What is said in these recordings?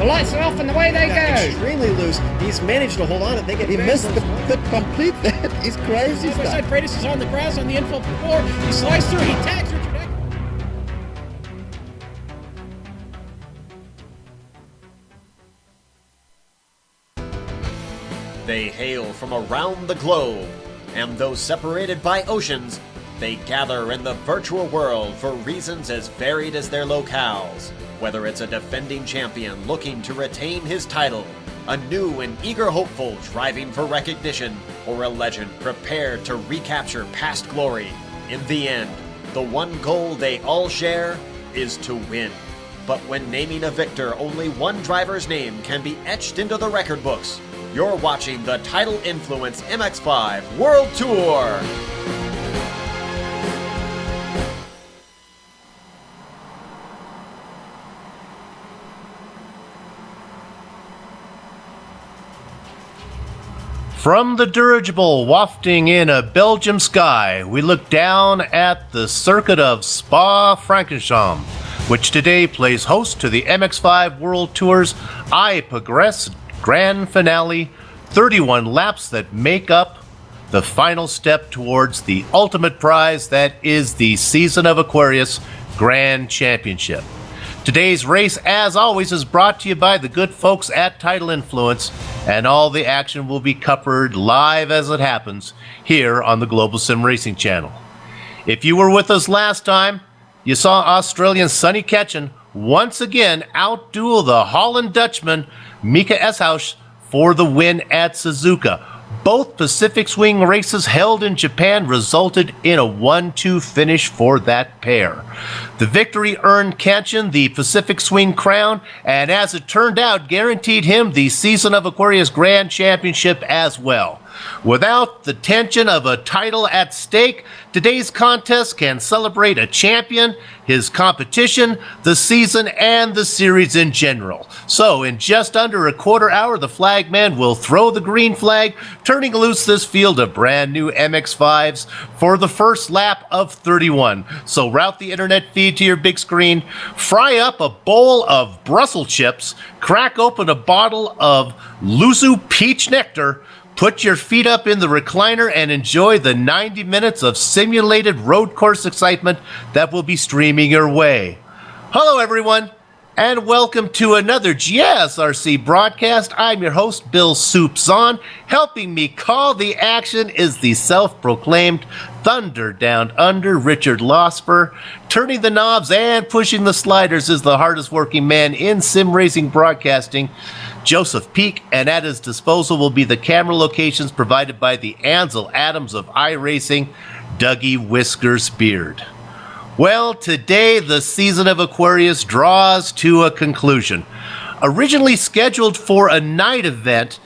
The lights are off and away they go. Extremely loose. He's managed to hold on. I think he missed the complete. That is crazy stuff. Side Freitas is on the grass on the infield floor. He slides through. He tags Richard Eck. They hail from around the globe, and though separated by oceans, they gather in the virtual world for reasons as varied as their locales. Whether it's a defending champion looking to retain his title, a new and eager hopeful striving for recognition, or a legend prepared to recapture past glory, in the end, the one goal they all share is to win. But when naming a victor, only one driver's name can be etched into the record books. You're watching the Tidal Influence MX-5 World Tour! From the dirigible wafting in a Belgium sky, we look down at the circuit of Spa-Francorchamps, which today plays host to the MX-5 World Tour's I Progress Grand Finale, 31 laps that make up the final step towards the ultimate prize that is the Season of Aquarius Grand Championship. Today's race, as always, is brought to you by the good folks at Tidal Influence, and all the action will be covered live as it happens here on the Global Sim Racing Channel. If you were with us last time, you saw Australian Sonny Ketchen once again outduel the Holland Dutchman Mika Eshaus for the win at Suzuka. Both Pacific Swing races held in Japan resulted in a 1-2 finish for that pair. The victory earned Ketchen the Pacific Swing crown, and as it turned out, guaranteed him the Season of Aquarius Grand Championship as well. Without the tension of a title at stake, today's contest can celebrate a champion, his competition, the season, and the series in general. So, in just under a quarter hour, the flagman will throw the green flag, turning loose this field of brand new MX-5s for the first lap of 31. So, route the internet feed to your big screen, fry up a bowl of Brussels chips, crack open a bottle of Luzu Peach Nectar, put your feet up in the recliner and enjoy the 90 minutes of simulated road course excitement that will be streaming your way. Hello, everyone, and welcome to another GSRC broadcast. I'm your host, Bill Soups On. Helping me call the action is the self-proclaimed Thunder Down Under, Richard Losper. Turning the knobs and pushing the sliders is the hardest working man in sim racing broadcasting, Joseph Peak, and at his disposal will be the camera locations provided by the Ansel Adams of iRacing, Dougie Whiskers Beard. Well, today the Season of Aquarius draws to a conclusion. Originally scheduled for a night event,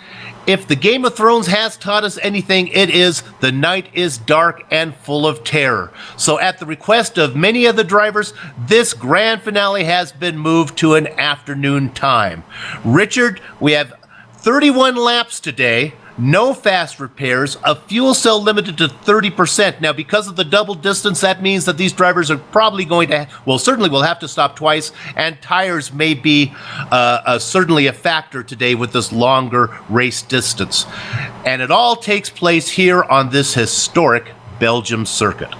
if the Game of Thrones has taught us anything, it is the night is dark and full of terror. So at the request of many of the drivers, this grand finale has been moved to an afternoon time. Richard, we have 31 laps today, no fast repairs, a fuel cell limited to 30%. Now, because of the double distance, that means that these drivers are probably going to, certainly will have to stop twice, and tires may be certainly a factor today with this longer race distance. And it all takes place here on this historic Belgium circuit.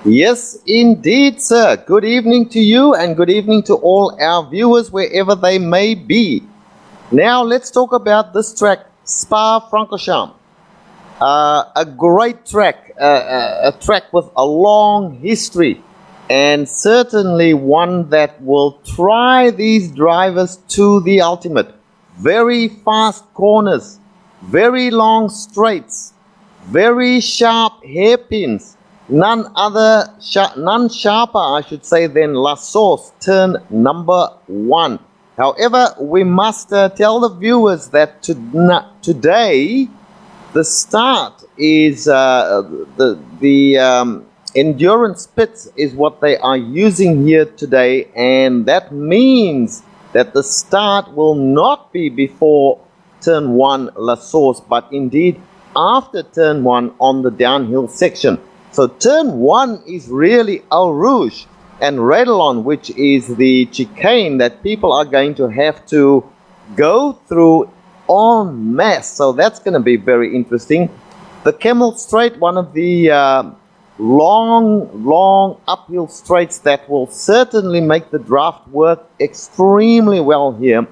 Yes, indeed, sir. Good evening to you, and good evening to all our viewers, wherever they may be. Now let's talk about this track, Spa-Francorchamps. A great track, a track with a long history, and certainly one that will try these drivers to the ultimate. Very fast corners, very long straights, very sharp hairpins. None sharper, I should say, than La Source, turn number 1. However, we must tell the viewers that today the start is the endurance pits is what they are using here today, and that means that the start will not be before turn 1 La Source, but indeed after turn 1 on the downhill section. So turn 1 is really Eau Rouge. and Redalon, which is the chicane that people are going to have to go through en masse. So that's going to be very interesting. The Camel Straight, one of the long uphill straights that will certainly make the draft work extremely well here.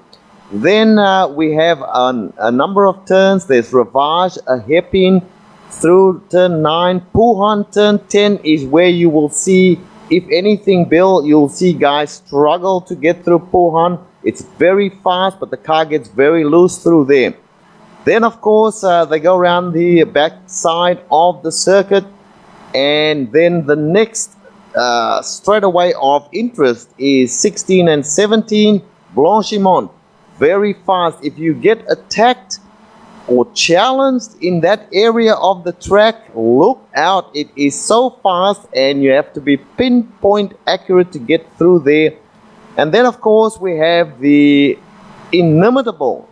Then we have a number of turns. There's Ravage, a hairpin through turn 9. Puhan turn 10 is where you will see, if anything, Bill, you'll see guys struggle to get through Puhan. It's very fast, but the car gets very loose through there. Then, of course, they go around the back side of the circuit. And then the next straightaway of interest is 16 and 17, Blanchimont. Very fast. If you get attacked or challenged in that area of the track, look out. It is so fast and you have to be pinpoint accurate to get through there. And then, of course, we have the inimitable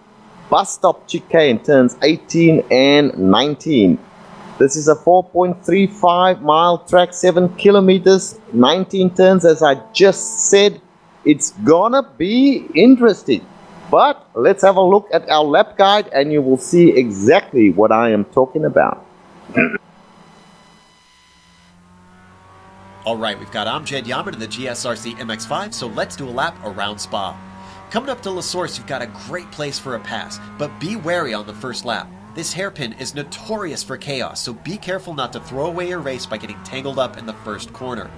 bus stop chicane, turns 18 and 19. This is a 4.35 mile track, 7 kilometers, 19 turns. As I just said, it's gonna be interesting. But let's have a look at our lap guide and you will see exactly what I am talking about. Alright, we've got Amjad Yammer to the GSRC MX-5, so let's do a lap around Spa. Coming up to La Source, you've got a great place for a pass, but be wary on the first lap. This hairpin is notorious for chaos, so be careful not to throw away your race by getting tangled up in the first corner.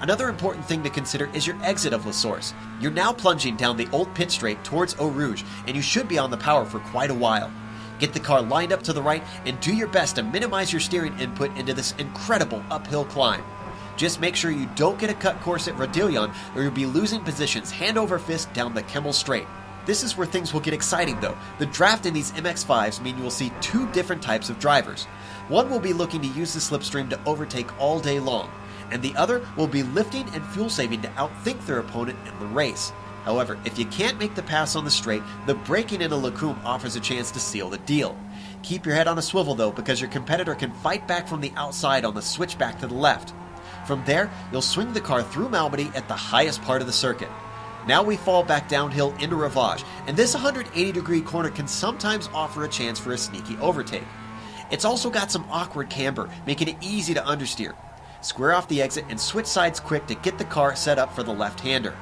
Another important thing to consider is your exit of La Source. You're now plunging down the old pit straight towards Eau Rouge, and you should be on the power for quite a while. Get the car lined up to the right and do your best to minimize your steering input into this incredible uphill climb. Just make sure you don't get a cut course at Rodillion or you'll be losing positions hand over fist down the Camel Straight. This is where things will get exciting though. The draft in these MX-5s mean you will see two different types of drivers. One will be looking to use the slipstream to overtake all day long, and the other will be lifting and fuel saving to outthink their opponent in the race. However, if you can't make the pass on the straight, the braking in a Lacombe offers a chance to seal the deal. Keep your head on a swivel though, because your competitor can fight back from the outside on the switchback to the left. From there, you'll swing the car through Malmedy at the highest part of the circuit. Now we fall back downhill into Ravage, and this 180-degree corner can sometimes offer a chance for a sneaky overtake. It's also got some awkward camber, making it easy to understeer. Square off the exit and switch sides quick to get the car set up for the left-hander.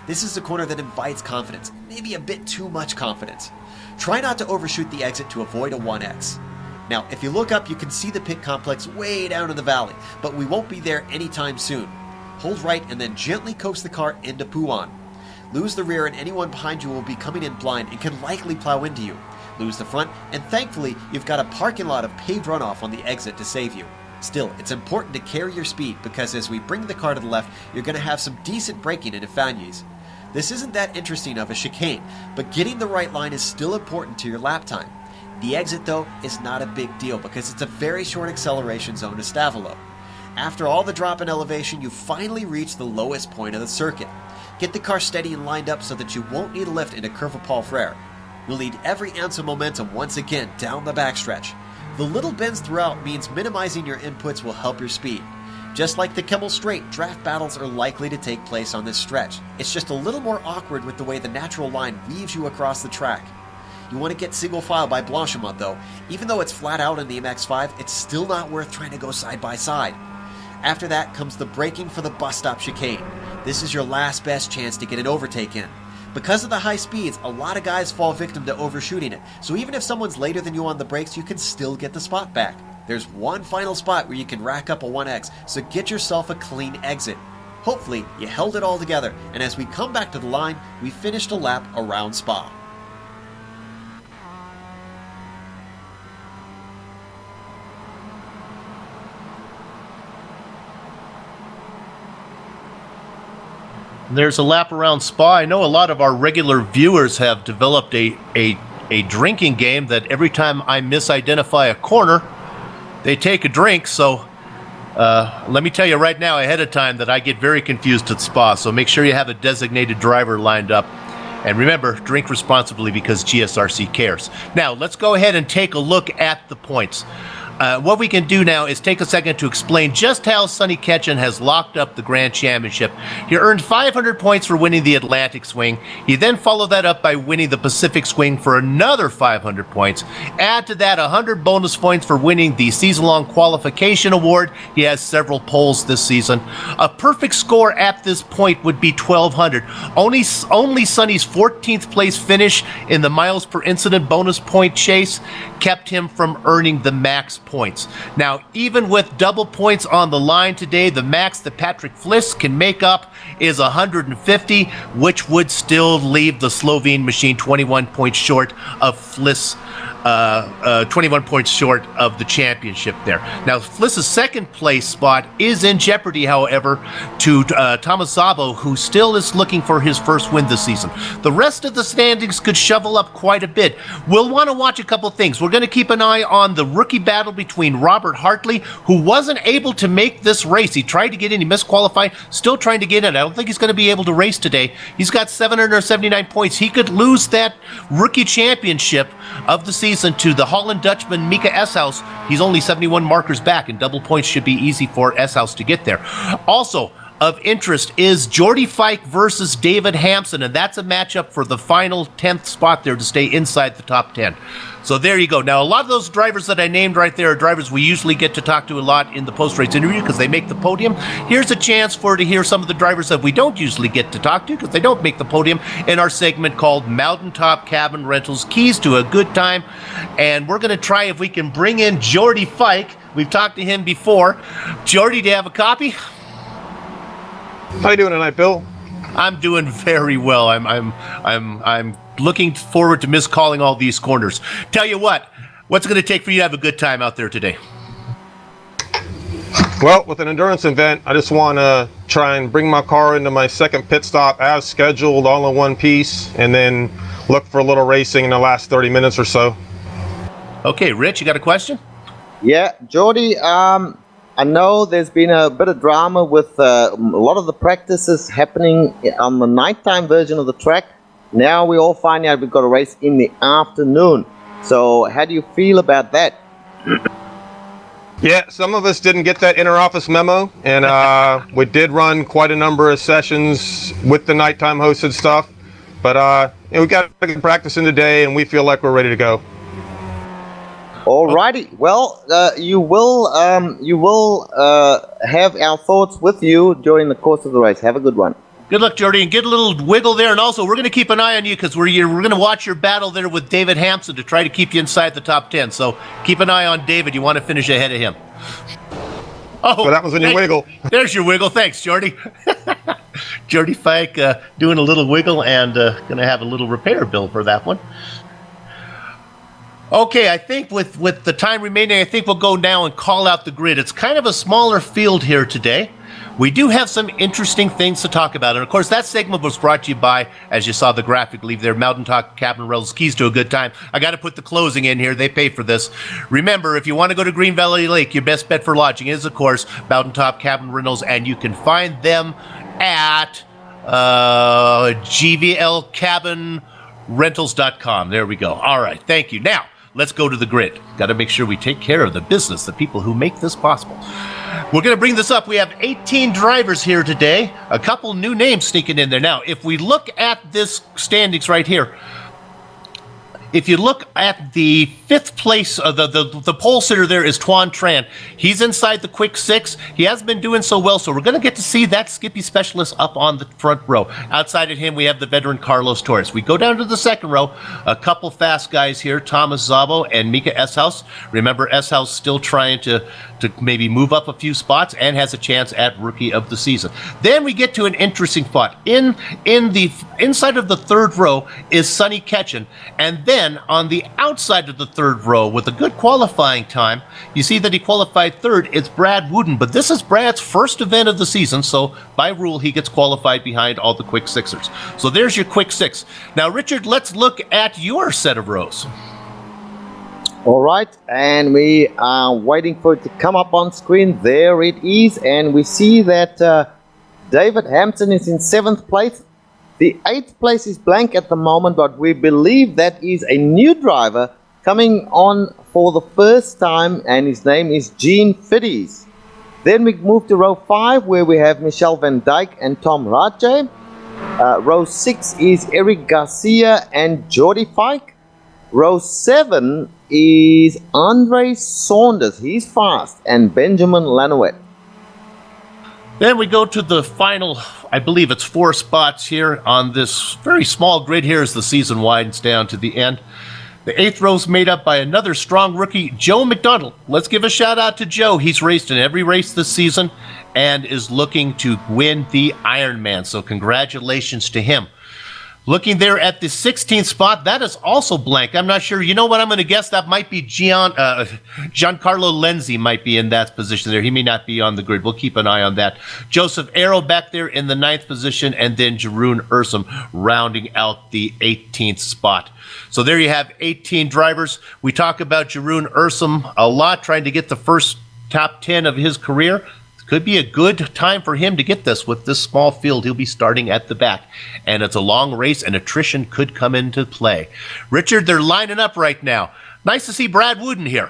This is a corner that invites confidence, maybe a bit too much confidence. Try not to overshoot the exit to avoid a 1X. Now, if you look up, you can see the pit complex way down in the valley, but we won't be there anytime soon. Hold right and then gently coast the car into Puan. Lose the rear and anyone behind you will be coming in blind and can likely plow into you. Lose the front, and thankfully, you've got a parking lot of paved runoff on the exit to save you. Still, it's important to carry your speed because as we bring the car to the left, you're going to have some decent braking in Ifanyes. This isn't that interesting of a chicane, but getting the right line is still important to your lap time. The exit, though, is not a big deal because it's a very short acceleration zone to Stavelo. After all the drop in elevation, you finally reach the lowest point of the circuit. Get the car steady and lined up so that you won't need a lift into Curve of Paul Frere. You'll need every ounce of momentum once again down the backstretch. The little bends throughout means minimizing your inputs will help your speed. Just like the Camel Straight, draft battles are likely to take place on this stretch. It's just a little more awkward with the way the natural line weaves you across the track. You want to get single file by Blanchimont though. Even though it's flat out in the MX-5, it's still not worth trying to go side by side. After that comes the braking for the bus stop chicane. This is your last best chance to get an overtake in. Because of the high speeds, a lot of guys fall victim to overshooting it, so even if someone's later than you on the brakes, you can still get the spot back. There's one final spot where you can rack up a 1X, so get yourself a clean exit. Hopefully, you held it all together, and as we come back to the line, we finished a lap around Spa. There's a lap around Spa. I know a lot of our regular viewers have developed a drinking game that every time I misidentify a corner, they take a drink. So let me tell you right now ahead of time that I get very confused at Spa. So make sure you have a designated driver lined up. And remember, drink responsibly because GSRC cares. Now, let's go ahead and take a look at the points. What we can do now is take a second to explain just how Sonny Ketchen has locked up the Grand Championship. He earned 500 points for winning the Atlantic Swing. He then followed that up by winning the Pacific Swing for another 500 points. Add to that 100 bonus points for winning the season-long qualification award. He has several poles this season. A perfect score at this point would be 1,200. Only Sonny's 14th place finish in the miles per incident bonus point chase kept him from earning the max points. Now, even with double points on the line today, the max that Patrick Fliss can make up is 150, which would still leave the Slovene machine 21 points short of Fliss. 21 points short of the championship there. Now, Fliss's second place spot is in jeopardy, however, to Thomas Szabo, who still is looking for his first win this season. The rest of the standings could shovel up quite a bit. We'll want to watch a couple things. We're going to keep an eye on the rookie battle between Robert Hartley, who wasn't able to make this race. He tried to get in, he misqualified, still trying to get in. I don't think he's going to be able to race today. He's got 779 points. He could lose that rookie championship of the season to the Holland Dutchman Mika Eshouse. He's only 71 markers back, and double points should be easy for Eshouse to get there. Also of interest is Jordy Fike versus David Hampson, and that's a matchup for the final 10th spot there to stay inside the top 10. So there you go. Now, a lot of those drivers that I named right there are drivers we usually get to talk to a lot in the post-race interview because they make the podium. Here's a chance to hear some of the drivers that we don't usually get to talk to because they don't make the podium in our segment called Mountaintop Cabin Rentals, Keys to a Good Time. And we're going to try if we can bring in Jordy Fike. We've talked to him before. Jordy, do you have a copy? How you doing tonight, Bill? I'm doing very well. I'm looking forward to miscalling all these corners. Tell you what's it going to take for you to have a good time out there today? Well, with an endurance event, I just want to try and bring my car into my second pit stop as scheduled, all in one piece, and then look for a little racing in the last 30 minutes or so. Okay, Rich, you got a question? Yeah, Jordy, I know there's been a bit of drama with a lot of the practices happening on the nighttime version of the track. Now we all find out we've got a race in the afternoon. So how do you feel about that? Yeah, some of us didn't get that inter-office memo, and we did run quite a number of sessions with the nighttime hosted stuff. But we got to get practice in today, and we feel like we're ready to go. Alrighty. Well, you will have our thoughts with you during the course of the race. Have a good one. Good luck, Jordy, and get a little wiggle there. And also, we're going to keep an eye on you because we're going to watch your battle there with David Hampson to try to keep you inside the top 10. So keep an eye on David. You want to finish ahead of him. Oh, so that was when you wiggle. There's your wiggle. Thanks, Jordy. Jordy Fike doing a little wiggle and going to have a little repair bill for that one. Okay, I think with the time remaining, I think we'll go now and call out the grid. It's kind of a smaller field here today. We do have some interesting things to talk about. And, of course, that segment was brought to you by, as you saw the graphic leave there, Mountaintop Cabin Rentals, Keys to a Good Time. I got to put the closing in here. They pay for this. Remember, if you want to go to Green Valley Lake, your best bet for lodging is, of course, Mountaintop Cabin Rentals. And you can find them at gvlcabinrentals.com. There we go. All right. Thank you. Now, let's go to the grid. Got to make sure we take care of the business, the people who make this possible. We're going to bring this up. We have 18 drivers here today. A couple new names sneaking in there. Now, if we look at this standings right here, if you look at the fifth place, the pole sitter there is Tuan Tran. He's inside the quick six. He hasn't been doing so well, so we're going to get to see that Skippy specialist up on the front row. Outside of him, we have the veteran Carlos Torres. We go down to the second row. A couple fast guys here, Thomas Szabo and Mika Eshouse. Remember, Eshouse still trying to maybe move up a few spots and has a chance at Rookie of the Season. Then we get to an interesting spot. In the inside of the third row is Sonny Ketchen, and then on the outside of the third row with a good qualifying time, you see that he qualified third. It's Brad Wooden, but this is Brad's first event of the season, so by rule he gets qualified behind all the quick sixers. So there's your quick six. Now, Richard, let's look at your set of rows. All right, and we are waiting for it to come up on screen. There it is, and we see that David Hampson is in 7th place. The 8th place is blank at the moment, but we believe that is a new driver coming on for the first time, and his name is Gene Fiddies. Then we move to row 5, where we have Michel van Dijk and Tom Rache. Row 6 is Eric Garcia and Jordi Fike. Row 7 is Andre Saunders, he's fast, and Benjamin Lanouette. Then we go to the final, I believe it's 4 spots here on this very small grid here as the season widens down to the end. The 8th row is made up by another strong rookie, Joe McDonald. Let's give a shout out to Joe. He's raced in every race this season and is looking to win the Ironman. So congratulations to him. Looking there at the 16th spot, that is also blank. I'm not sure. You know what? I'm going to guess that might be Giancarlo Lenzi might be in that position there. He may not be on the grid. We'll keep an eye on that. Joseph Arrow back there in the 9th position, and then Jeroen Ursum rounding out the 18th spot. So there you have 18 drivers. We talk about Jeroen Ursum a lot, trying to get the first top 10 of his career. Could be a good time for him to get this with this small field. He'll be starting at the back. And it's a long race, and attrition could come into play. Richard, they're lining up right now. Nice to see Brad Wooden here.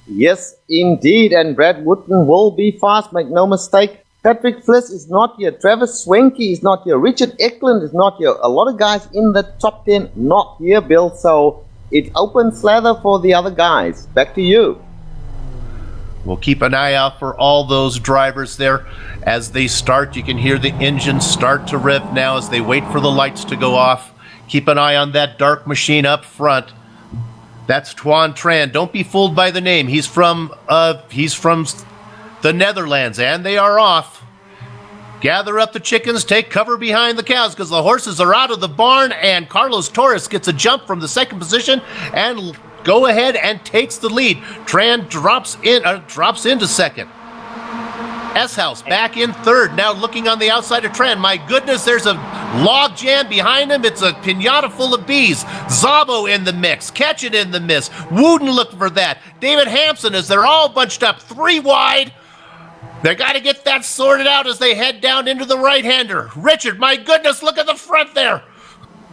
Yes, indeed. And Brad Wooden will be fast, make no mistake. Patrick Fliss is not here. Travis Swenke is not here. Richard Eklund is not here. A lot of guys in the top 10 not here, Bill. So it's open slather for the other guys. Back to you. We'll keep an eye out for all those drivers there as they start. You can hear the engines start to rev now as they wait for the lights to go off. Keep an eye on that dark machine up front. That's Tuan Tran. Don't be fooled by the name. He's from the Netherlands, and they are off. Gather up the chickens, take cover behind the cows, because the horses are out of the barn, and Carlos Torres gets a jump from the 2nd position and go ahead and takes the lead. Tran drops into 2nd. S-House back in 3rd. Now looking on the outside of Tran. My goodness, there's a log jam behind him. It's a pinata full of bees. Zabo in the mix. Catch it in the miss. Wooden looking for that. David Hampson, as they're all bunched up 3 wide. They got to get that sorted out as they head down into the right-hander. Richard, my goodness, look at the front there.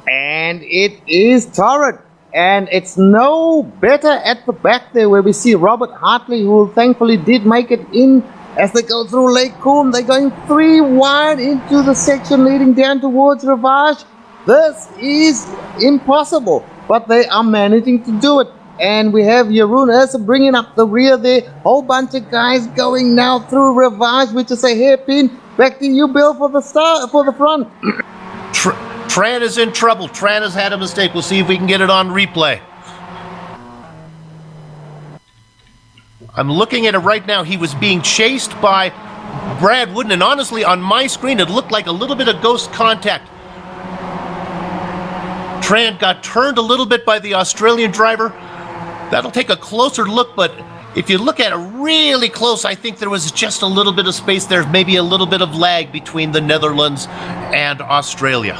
And it is Torres. And it's no better at the back there, where we see Robert Hartley, who thankfully did make it in as they go through Lake Coombe. They're going 3 wide into the section leading down towards Rivage. This is impossible, but they are managing to do it. And we have Jeroen Ursum bringing up the rear there. Whole bunch of guys going now through Rivage, which is a hairpin. Back to you, Bill, for the front. Tran is in trouble. Tran has had a mistake. We'll see if we can get it on replay. I'm looking at it right now. He was being chased by Brad Wooden, and honestly, on my screen, it looked like a little bit of ghost contact. Tran got turned a little bit by the Australian driver. That'll take a closer look, but if you look at it really close, I think there was just a little bit of space there, maybe a little bit of lag between the Netherlands and Australia.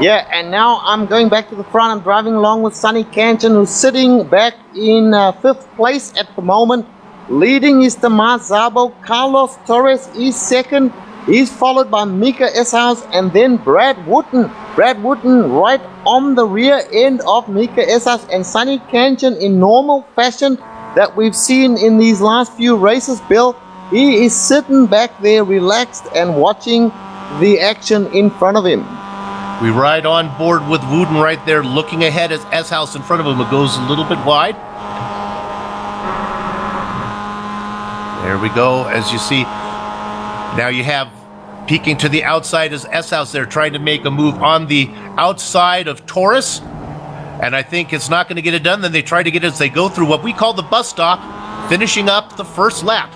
Yeah, and now I'm going back to the front. I'm driving along with Sonny Canchin, who's sitting back in 5th place at the moment. Leading is Tomas Zabo. Carlos Torres is 2nd. He's followed by Mika Eshouse and then Brad Wooden. Brad Wooden right on the rear end of Mika Eshouse, and Sonny Canchin in normal fashion that we've seen in these last few races, Bill. He is sitting back there relaxed and watching the action in front of him. We ride on board with Wooden right there, looking ahead as S-House in front of him. It goes a little bit wide. There we go, as you see. Now you have peeking to the outside as S-House there, trying to make a move on the outside of Taurus. And I think it's not going to get it done. Then they try to get it as they go through what we call the bus stop, finishing up the first lap.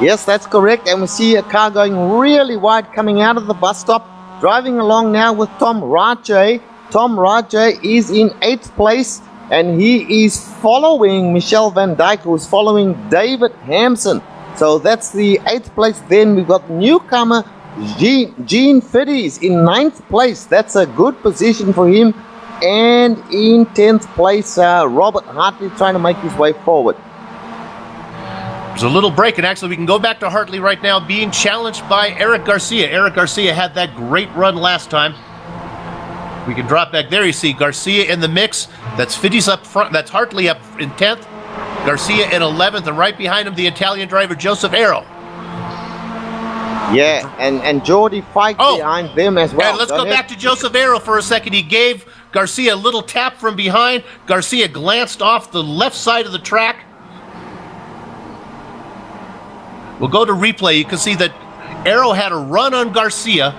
Yes, that's correct. And we see a car going really wide coming out of the bus stop. Driving along now with Tom Rache. Tom Rache is in 8th place, and he is following Michel van Dijk, who is following David Hampson. So that's the 8th place. Then we've got newcomer Gene Fiddies in 9th place. That's a good position for him. And in 10th place, Robert Hartley trying to make his way forward. There's a little break, and actually we can go back to Hartley right now, being challenged by Eric Garcia. Eric Garcia had that great run last time. We can drop back there. You see Garcia in the mix. That's Fiddy's up front. That's Hartley up in 10th. Garcia in 11th, and right behind him, the Italian driver Joseph Arrow. Yeah, and Jordi Fike behind them as well. And let's go back to Joseph Arrow for a second. He gave Garcia a little tap from behind. Garcia glanced off the left side of the track. We'll go to replay. You can see that Arrow had a run on Garcia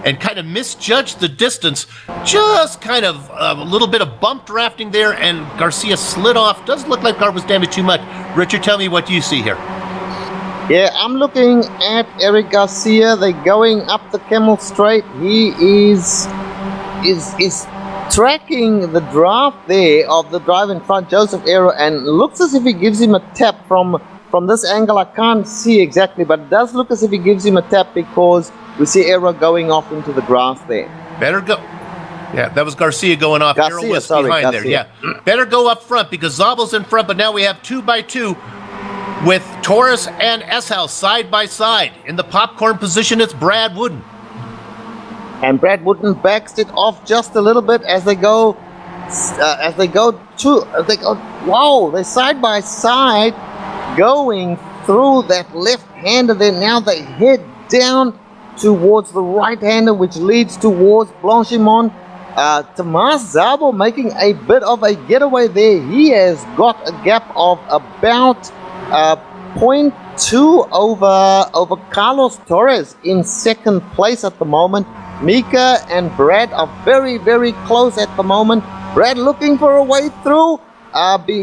and kind of misjudged the distance. Just kind of a little bit of bump drafting there, and Garcia slid off. Doesn't look like car was damaged too much. Richard, tell me what you see here. Yeah, I'm looking at Eric Garcia. They're going up the Camel Straight. He is tracking the draft there of the driver in front, Joseph Arrow, and looks as if he gives him a tap from this angle. I can't see exactly, but it does look as if he gives him a tap because we see Arrow going off into the grass there. Better go. Yeah, that was Garcia going off. Arrow was behind there. Yeah, better go up front because Zabel's in front, but now we have 2x2 with Torres and S-House side by side. In the popcorn position, it's Brad Wooden. And Brad Wooden backs it off just a little bit as they go. Wow, they're side by side, going through that left-hander there. Now they head down towards the right-hander, which leads towards Blanchimont. Tomas Zabel making a bit of a getaway there. He has got a gap of about 0.2 over Carlos Torres in second place at the moment. Mika and Brad are very, very close at the moment. Brad looking for a way through.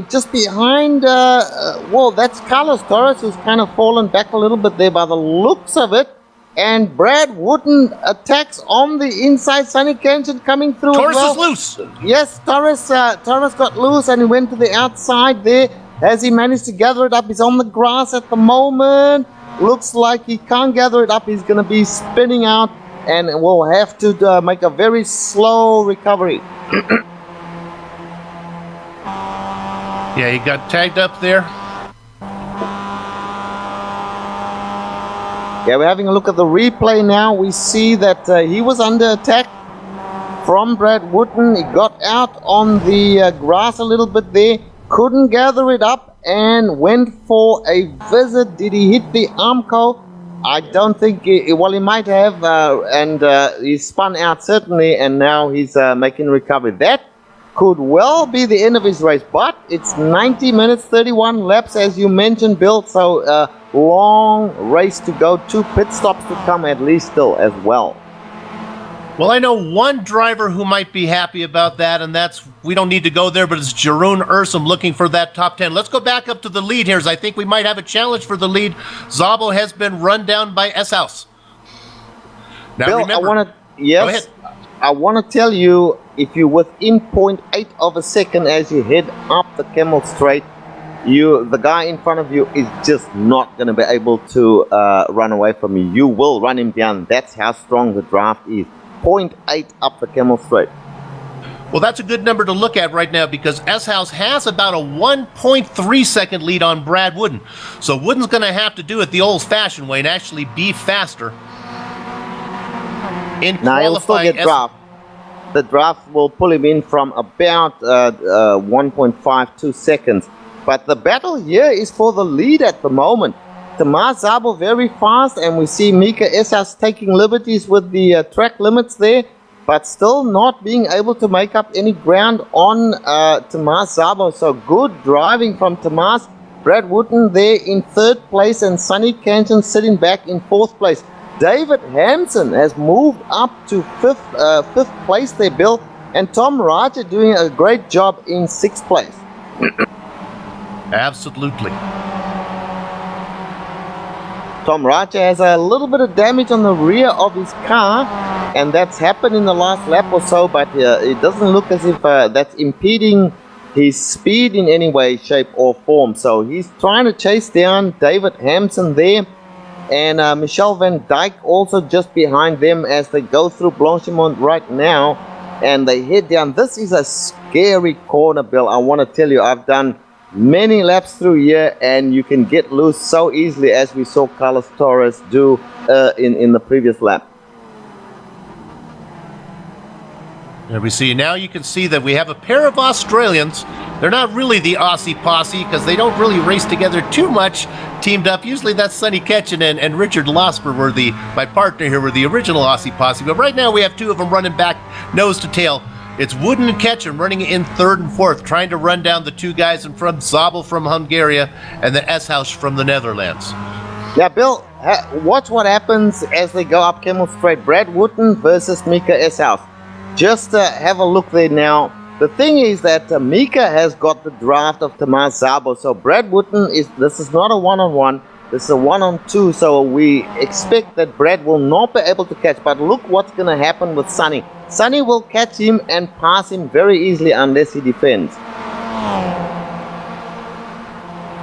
Just behind, well, that's Carlos Torres, who's kind of fallen back a little bit there by the looks of it. And Brad Wooden attacks on the inside. Sunny Canyon coming through. Torres as well. is loose. Yes, Torres got loose and he went to the outside there. Has he managed to gather it up? He's on the grass at the moment. Looks like he can't gather it up. He's going to be spinning out and will have to make a very slow recovery. Yeah, he got tagged up there. Yeah, we're having a look at the replay now. We see that he was under attack from Brad Wooden. He got out on the grass a little bit there. Couldn't gather it up and went for a visit. Did he hit the Armco? I don't think he might have, and he spun out certainly, and now he's making recovery. That could well be the end of his race, but it's 90 minutes, 31 laps, as you mentioned, Bill, so long race to go, 2 pit stops to come at least still as well. Well, I know one driver who might be happy about that, and that's, we don't need to go there, but it's Jeroen Ursum looking for that top 10. Let's go back up to the lead here, as I think we might have a challenge for the lead. Zabel has been run down by S-House. Now, Bill, remember, I want to tell you, if you're within 0.8 of a second as you head up the Camel Straight, the guy in front of you is just not going to be able to run away from you. You will run him down. That's how strong the draft is. 0.8 up the Camel Straight. Well, that's a good number to look at right now because S-House has about a 1.3 second lead on Brad Wooden. So Wooden's going to have to do it the old-fashioned way and actually be faster. Now he'll still get draft. The draft will pull him in from about 1.52 seconds. But the battle here is for the lead at the moment. Tomas Zabel very fast, and we see Mika S-House taking liberties with the track limits there, but still not being able to make up any ground on Tomas Zabel. So good driving from Tomas. Brad Wooden there in 3rd place, and Sunny Canton sitting back in 4th place. David Hampson has moved up to 5th place there, Bill, and Tom Raja doing a great job in 6th place. Absolutely. Tom Raja has a little bit of damage on the rear of his car, and that's happened in the last lap or so, but it doesn't look as if that's impeding his speed in any way, shape or form. So he's trying to chase down David Hampson there, and Michel van Dijk also just behind them as they go through Blanchimont right now, and they head down. This is a scary corner, Bill. I want to tell you, I've done many laps through here, and you can get loose so easily as we saw Carlos Torres do in the previous lap. There we see. Now you can see that we have a pair of Australians. They're not really the Aussie posse because they don't really race together too much, teamed up. Usually that's Sonny Ketchen and Richard Losper were my partner here, were the original Aussie posse. But right now we have two of them running back nose to tail. It's Wooden and Ketchum running in third and fourth, trying to run down the two guys in front, Zabel from Hungary and the S-House from the Netherlands. Yeah, Bill, watch what happens as they go up Camel Straight. Brad Wooten versus Mika S-House. Just have a look there now. The thing is that Mika has got the draft of Tomas Zabel, so Brad Wooten this is not a one-on-one, this is a one-on-two, so we expect that Brad will not be able to catch. But look what's going to happen with Sonny. Sonny will catch him and pass him very easily unless he defends.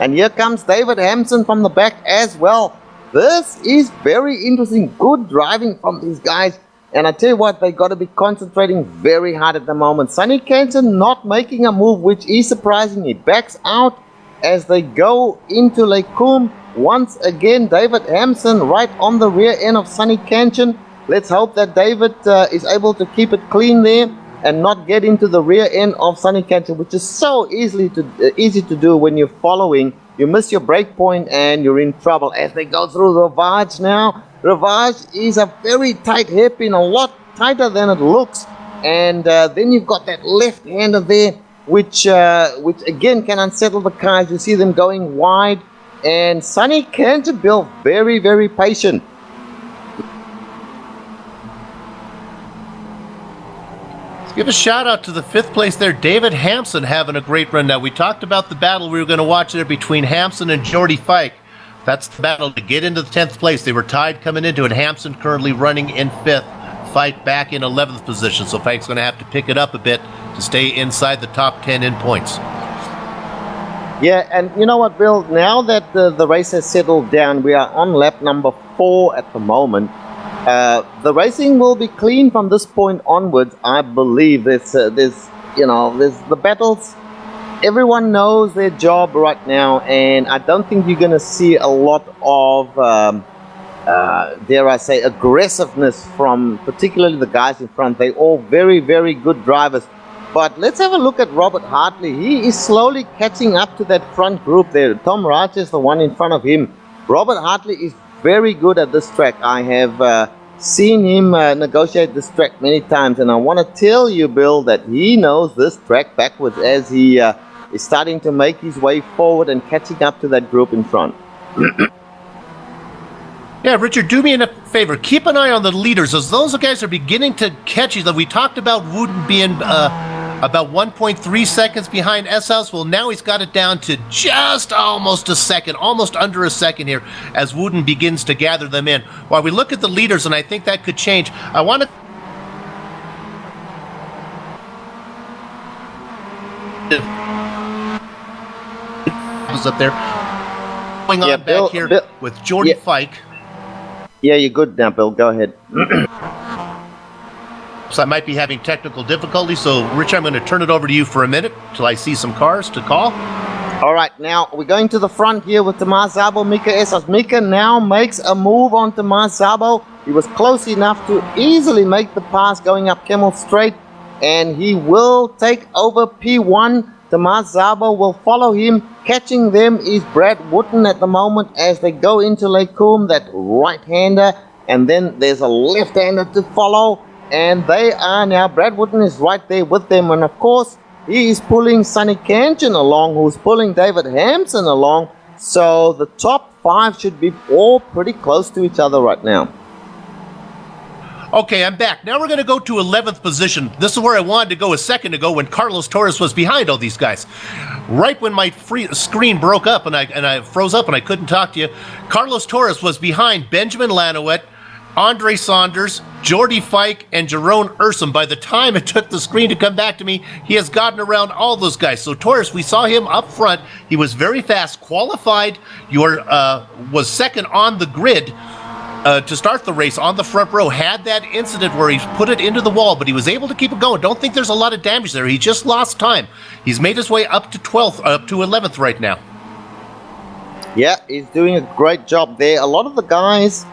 And here comes David Hampson from the back as well. This is very interesting. Good driving from these guys. And I tell you what, they got to be concentrating very hard at the moment. Sonny Kenton not making a move, which is surprising. He backs out as they go into Lake Coombe. Once again, David Hampson right on the rear end of Sonny Kenton. Let's hope that David is able to keep it clean there and not get into the rear end of Sonny Kenton, which is so easy to do when you're following. You miss your brake point and you're in trouble. As they go through the Ravage now, Ravage is a very tight hairpin, a lot tighter than it looks. And then you've got that left-hander there, which again can unsettle the cars. You see them going wide. And Sonny Canterbill, very, very patient. Give a shout out to the fifth place there, David Hampson having a great run. Now, we talked about the battle we were going to watch there between Hampson and Jordy Fike. That's the battle to get into the 10th place. They were tied coming into it. Hampson currently running in 5th, Fike back in 11th position. So Fike's going to have to pick it up a bit to stay inside the top 10 in points. Yeah, and you know what, Bill? Now that the race has settled down, we are on lap number 4 at the moment. The racing will be clean from this point onwards. I believe there's the battles. Everyone knows their job right now, and I don't think you're going to see a lot of, dare I say, aggressiveness from particularly the guys in front. They're all very, very good drivers. But let's have a look at Robert Hartley. He is slowly catching up to that front group there. Tom Wright is the one in front of him. Robert Hartley is very good at this track. I have seen him negotiate this track many times, and I want to tell you, Bill, that he knows this track backwards as he is starting to make his way forward and catching up to that group in front. Yeah, Richard, do me a favor. Keep an eye on the leaders as those guys are beginning to catch you. We talked about Wooden being about 1.3 seconds behind S-House. Well, now he's got it down to just almost a second, almost under a second here as Wooden begins to gather them in. While we look at the leaders, and I think that could change, I want to up there going on back here with Jordy Fike. Yeah, you're good now, Bill. Go ahead. So I might be having technical difficulties. So, Rich, I'm going to turn it over to you for a minute till I see some cars to call. All right, now we're going to the front here with Tomas Zabel, Mika S-House. Mika now makes a move on Tomas Zabel. He was close enough to easily make the pass going up Camel Straight, and he will take over P1. Tomas Zabel will follow him. Catching them is Brad Wooten at the moment as they go into Lake Coombe, that right-hander, and then there's a left-hander to follow. And they are now, Brad Wooten is right there with them. And of course, he is pulling Sonny Kenton along, who's pulling David Hampson along. So the top 5 should be all pretty close to each other right now. Okay, I'm back. Now we're going to go to 11th position. This is where I wanted to go a second ago when Carlos Torres was behind all these guys. Right when my screen broke up and I froze up and I couldn't talk to you, Carlos Torres was behind Benjamin Lanouette, Andre Saunders, Jordy Fike, and Jerome Ursum. By the time it took the screen to come back to me, he has gotten around all those guys. So Torres, we saw him up front. He was very fast, qualified, was second on the grid to start the race on the front row. Had that incident where he put it into the wall, but he was able to keep it going. Don't think there's a lot of damage there. He just lost time. He's made his way up to 12th, up to 11th right now. Yeah, he's doing a great job there. A lot of the guys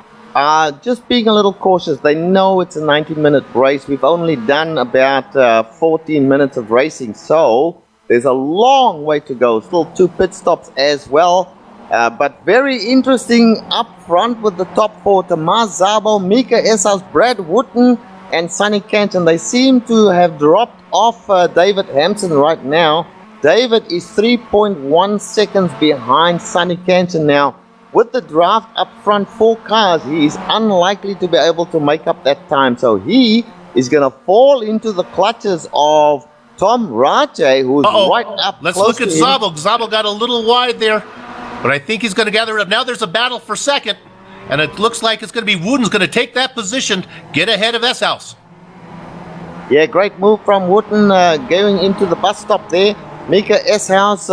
just being a little cautious. They know it's a 90-minute race. We've only done about 14 minutes of racing, so there's a long way to go. Still 2 pit stops as well. But very interesting up front with the top 4. Tomas Szabo, Mika Eshaus, Brad Wooten, and Sonny Canton. They seem to have dropped off David Hampson right now. David is 3.1 seconds behind Sonny Canton now. With the draft up front, 4 cars, he is unlikely to be able to make up that time. So he is going to fall into the clutches of Tom Rache, who's right up Let's close look at to him. Szabo. Szabo got a little wide there, but I think he's going to gather it up. Now there's a battle for second, and it looks like it's going to be Wooden's going to take that position, get ahead of Eshaus. Yeah, great move from Wooten going into the bus stop there. Mika Eshaus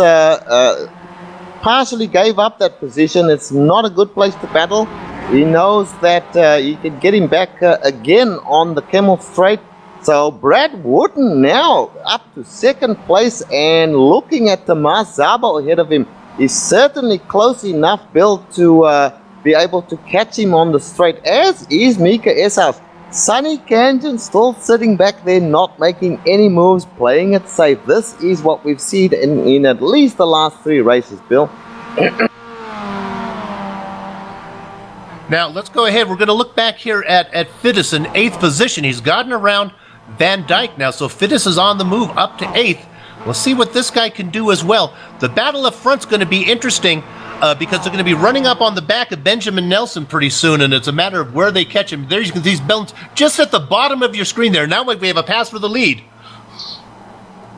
partially gave up that position. It's not a good place to battle. He knows that you can get him back again on the Camel Straight. So Brad Wooten now up to second place, and looking at Tomas Szabo ahead of him. He's certainly close enough, Bill, to be able to catch him on the straight, as is Mika Eshaus. Sonny Canton still sitting back there, not making any moves, playing it safe. This is what we've seen in at least the last 3 races, Bill. Now let's go ahead. We're going to look back here at Fittis in 8th position. He's gotten around Van Dyke now, so Fittis is on the move up to 8th. We'll see what this guy can do as well. The battle up front's going to be interesting because they're going to be running up on the back of Benjamin Nelson pretty soon, and it's a matter of where they catch him. There you can see these belts just at the bottom of your screen there. Now we have a pass for the lead.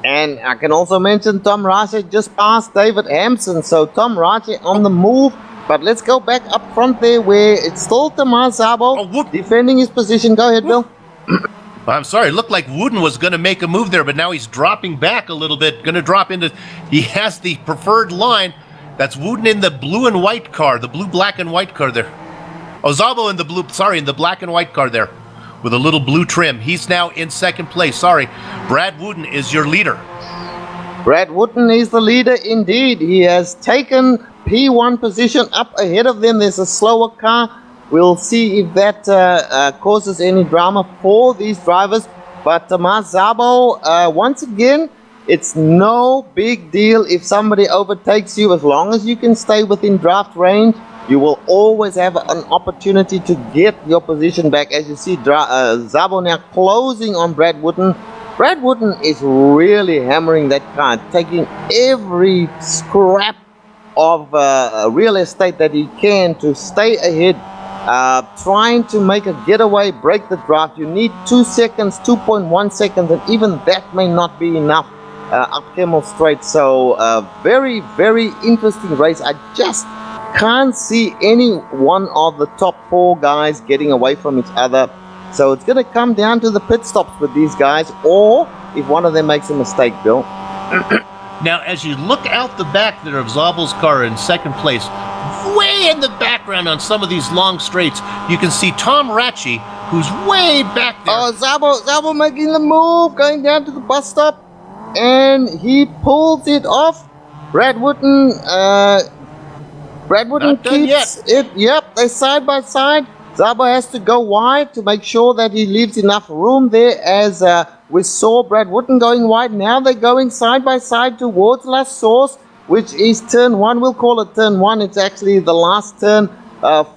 And I can also mention Tom Rache just passed David Hampson, so Tom Rache on the move. But let's go back up front there where it's still Tomas Szabo defending his position. Go ahead, Bill. I'm sorry, it looked like Wooden was going to make a move there, but now he's dropping back a little bit, going to drop into, he has the preferred line. That's Wooden in the blue and white car, the blue, black, and white car there. Oh, Szabo in the blue, sorry, in the black and white car there with a little blue trim. He's now in second place, sorry. Brad Wooden is your leader. Brad Wooden is the leader indeed. He has taken P1 position up ahead of them. There's a slower car. We'll see if that causes any drama for these drivers. But Tomas Szabo, once again, it's no big deal if somebody overtakes you. As long as you can stay within draft range, you will always have an opportunity to get your position back. As you see, Szabo now closing on Brad Wooden. Brad Wooden is really hammering that car, taking every scrap of real estate that he can to stay ahead, trying to make a getaway, break the draft. You need 2 seconds, 2.1 seconds, and even that may not be enough up Camel Straight. So very, very interesting race. I just can't see any one of the top 4 guys getting away from each other. So it's going to come down to the pit stops with these guys, or if one of them makes a mistake, Bill. Now, as you look out the back there of Szabo's car in second place, way in the background on some of these long straights, you can see Tom Rache, who's way back there. Oh, Szabo making the move, going down to the bus stop, and he pulls it off. Brad Wooden keeps it. Yep, they're side by side. Szabo has to go wide to make sure that he leaves enough room there, as we saw Brad Wooden going wide. Now they're going side by side towards La Source, which is turn 1. We'll call it turn 1. It's actually the last turn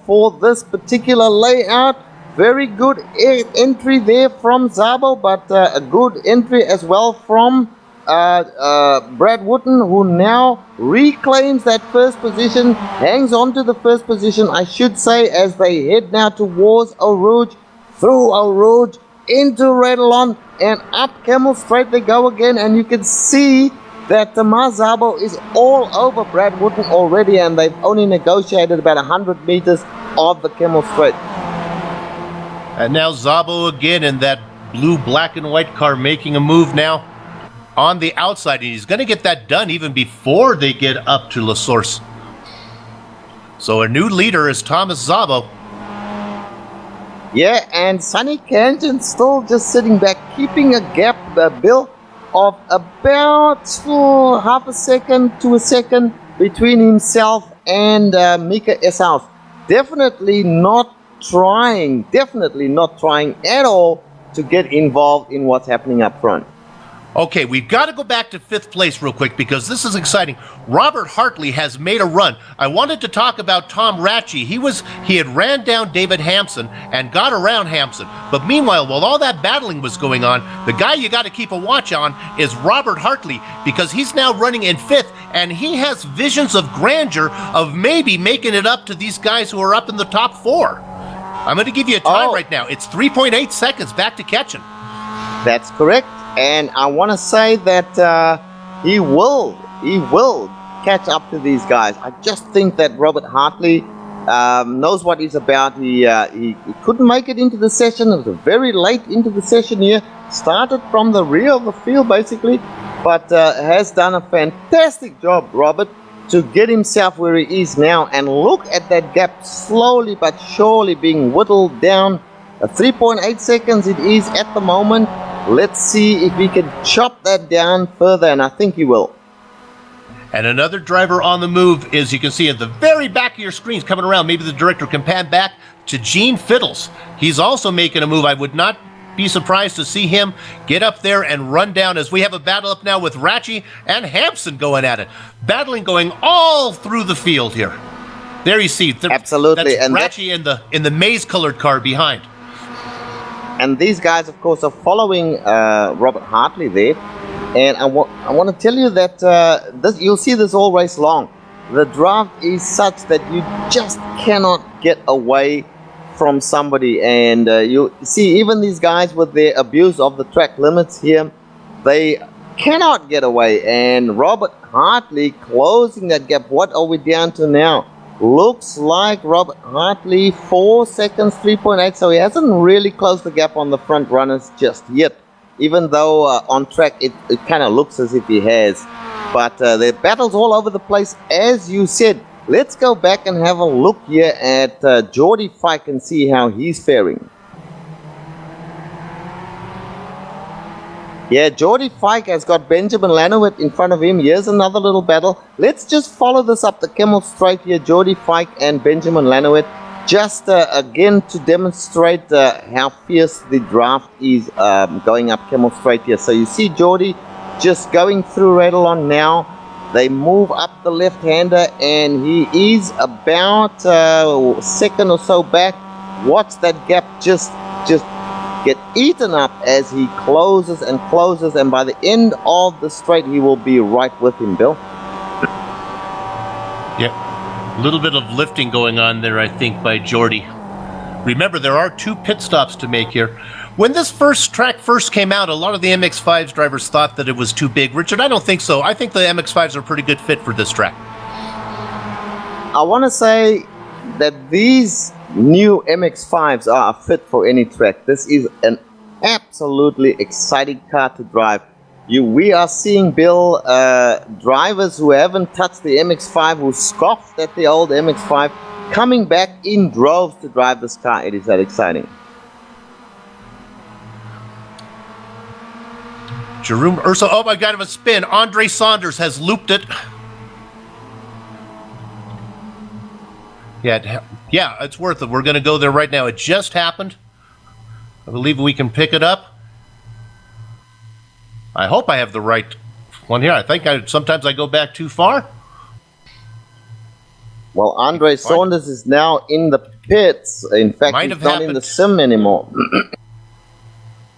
for this particular layout. Very good entry there from Szabo, but a good entry as well from Brad Wooden, who now reclaims that first position, hangs on to the first position, I should say, as they head now towards Eau Rouge, through Eau Rouge, into Redlon, and up Camel Straight they go again. And you can see that Tomas Szabo is all over Brad Wooden already, and they've only negotiated about 100 meters of the Camel Straight. And now Szabo again in that blue, black, and white car making a move now on the outside, and he's going to get that done even before they get up to La Source. So a new leader is Tomas Szabo. Yeah, and Sonny Canton still just sitting back, keeping a gap, Bill, of about half a second to a second between himself and Mika Eshaus. Definitely not trying, definitely not trying at all to get involved in what's happening up front. Okay, we've got to go back to 5th place real quick because this is exciting. Robert Hartley has made a run. I wanted to talk about Tom Ratchey. He had ran down David Hampson and got around Hampson. But meanwhile, while all that battling was going on, the guy you got to keep a watch on is Robert Hartley because he's now running in 5th and he has visions of grandeur of maybe making it up to these guys who are up in the top 4. I'm going to give you a time right now. It's 3.8 seconds back to Ketchen. That's correct. And I want to say that he will catch up to these guys. I just think that Robert Hartley knows what he's about. He couldn't make it into the session. It was very late into the session here. Started from the rear of the field, basically. But has done a fantastic job, Robert, to get himself where he is now. And look at that gap slowly but surely being whittled down. 3.8 seconds it is at the moment. Let's see if he can chop that down further, and I think he will. And another driver on the move is, you can see at the very back of your screens coming around, maybe the director can pan back to Gene Fiddles. He's also making a move. I would not be surprised to see him get up there and run down as we have a battle up now with Ratchey and Hampson going at it. Battling going all through the field here. There you see. Absolutely. That's and Ratchey in the maize-colored car behind. And these guys, of course, are following Robert Hartley there. And I want to tell you that you'll see this all race long. The draft is such that you just cannot get away from somebody. And you see, even these guys with their abuse of the track limits here, they cannot get away. And Robert Hartley closing that gap. What are we down to now? Looks like Robert Hartley 4 seconds, 3.8, so he hasn't really closed the gap on the front runners just yet, even though on track it kind of looks as if he has. But the battle's all over the place, as you said. Let's go back and have a look here at Geordie Fike and see how he's faring. Yeah, Geordie Fike has got Benjamin Lanowit in front of him. Here's another little battle. Let's just follow this up the Kemmel Straight here. Geordie Fike and Benjamin Lanowit. Just again to demonstrate how fierce the draft is going up Kemmel Straight here. So you see Geordie just going through Radalon now. They move up the left-hander and he is about a second or so back. Watch that gap just get eaten up as he closes, and by the end of the straight he will be right with him, Bill. Yeah, a little bit of lifting going on there, I think, by Geordie. Remember, there are 2 pit stops to make here. When this track first came out, a lot of the MX-5's drivers thought that it was too big. Richard, I don't think so. I think the MX-5s are a pretty good fit for this track. I want to say that these new MX-5s are fit for any track. This is an absolutely exciting car to drive. We are seeing, Bill, drivers who haven't touched the MX-5, who scoffed at the old MX-5, coming back in droves to drive this car. It is that exciting. Jeroen Urso, oh my God, of a spin. Andre Saunders has looped it. Yeah, it's worth it. We're going to go there right now. It just happened. I believe we can pick it up. I hope I have the right one here. I think sometimes I go back too far. Well, Andre Saunders is now in the pits. In fact, he's not in the sim anymore.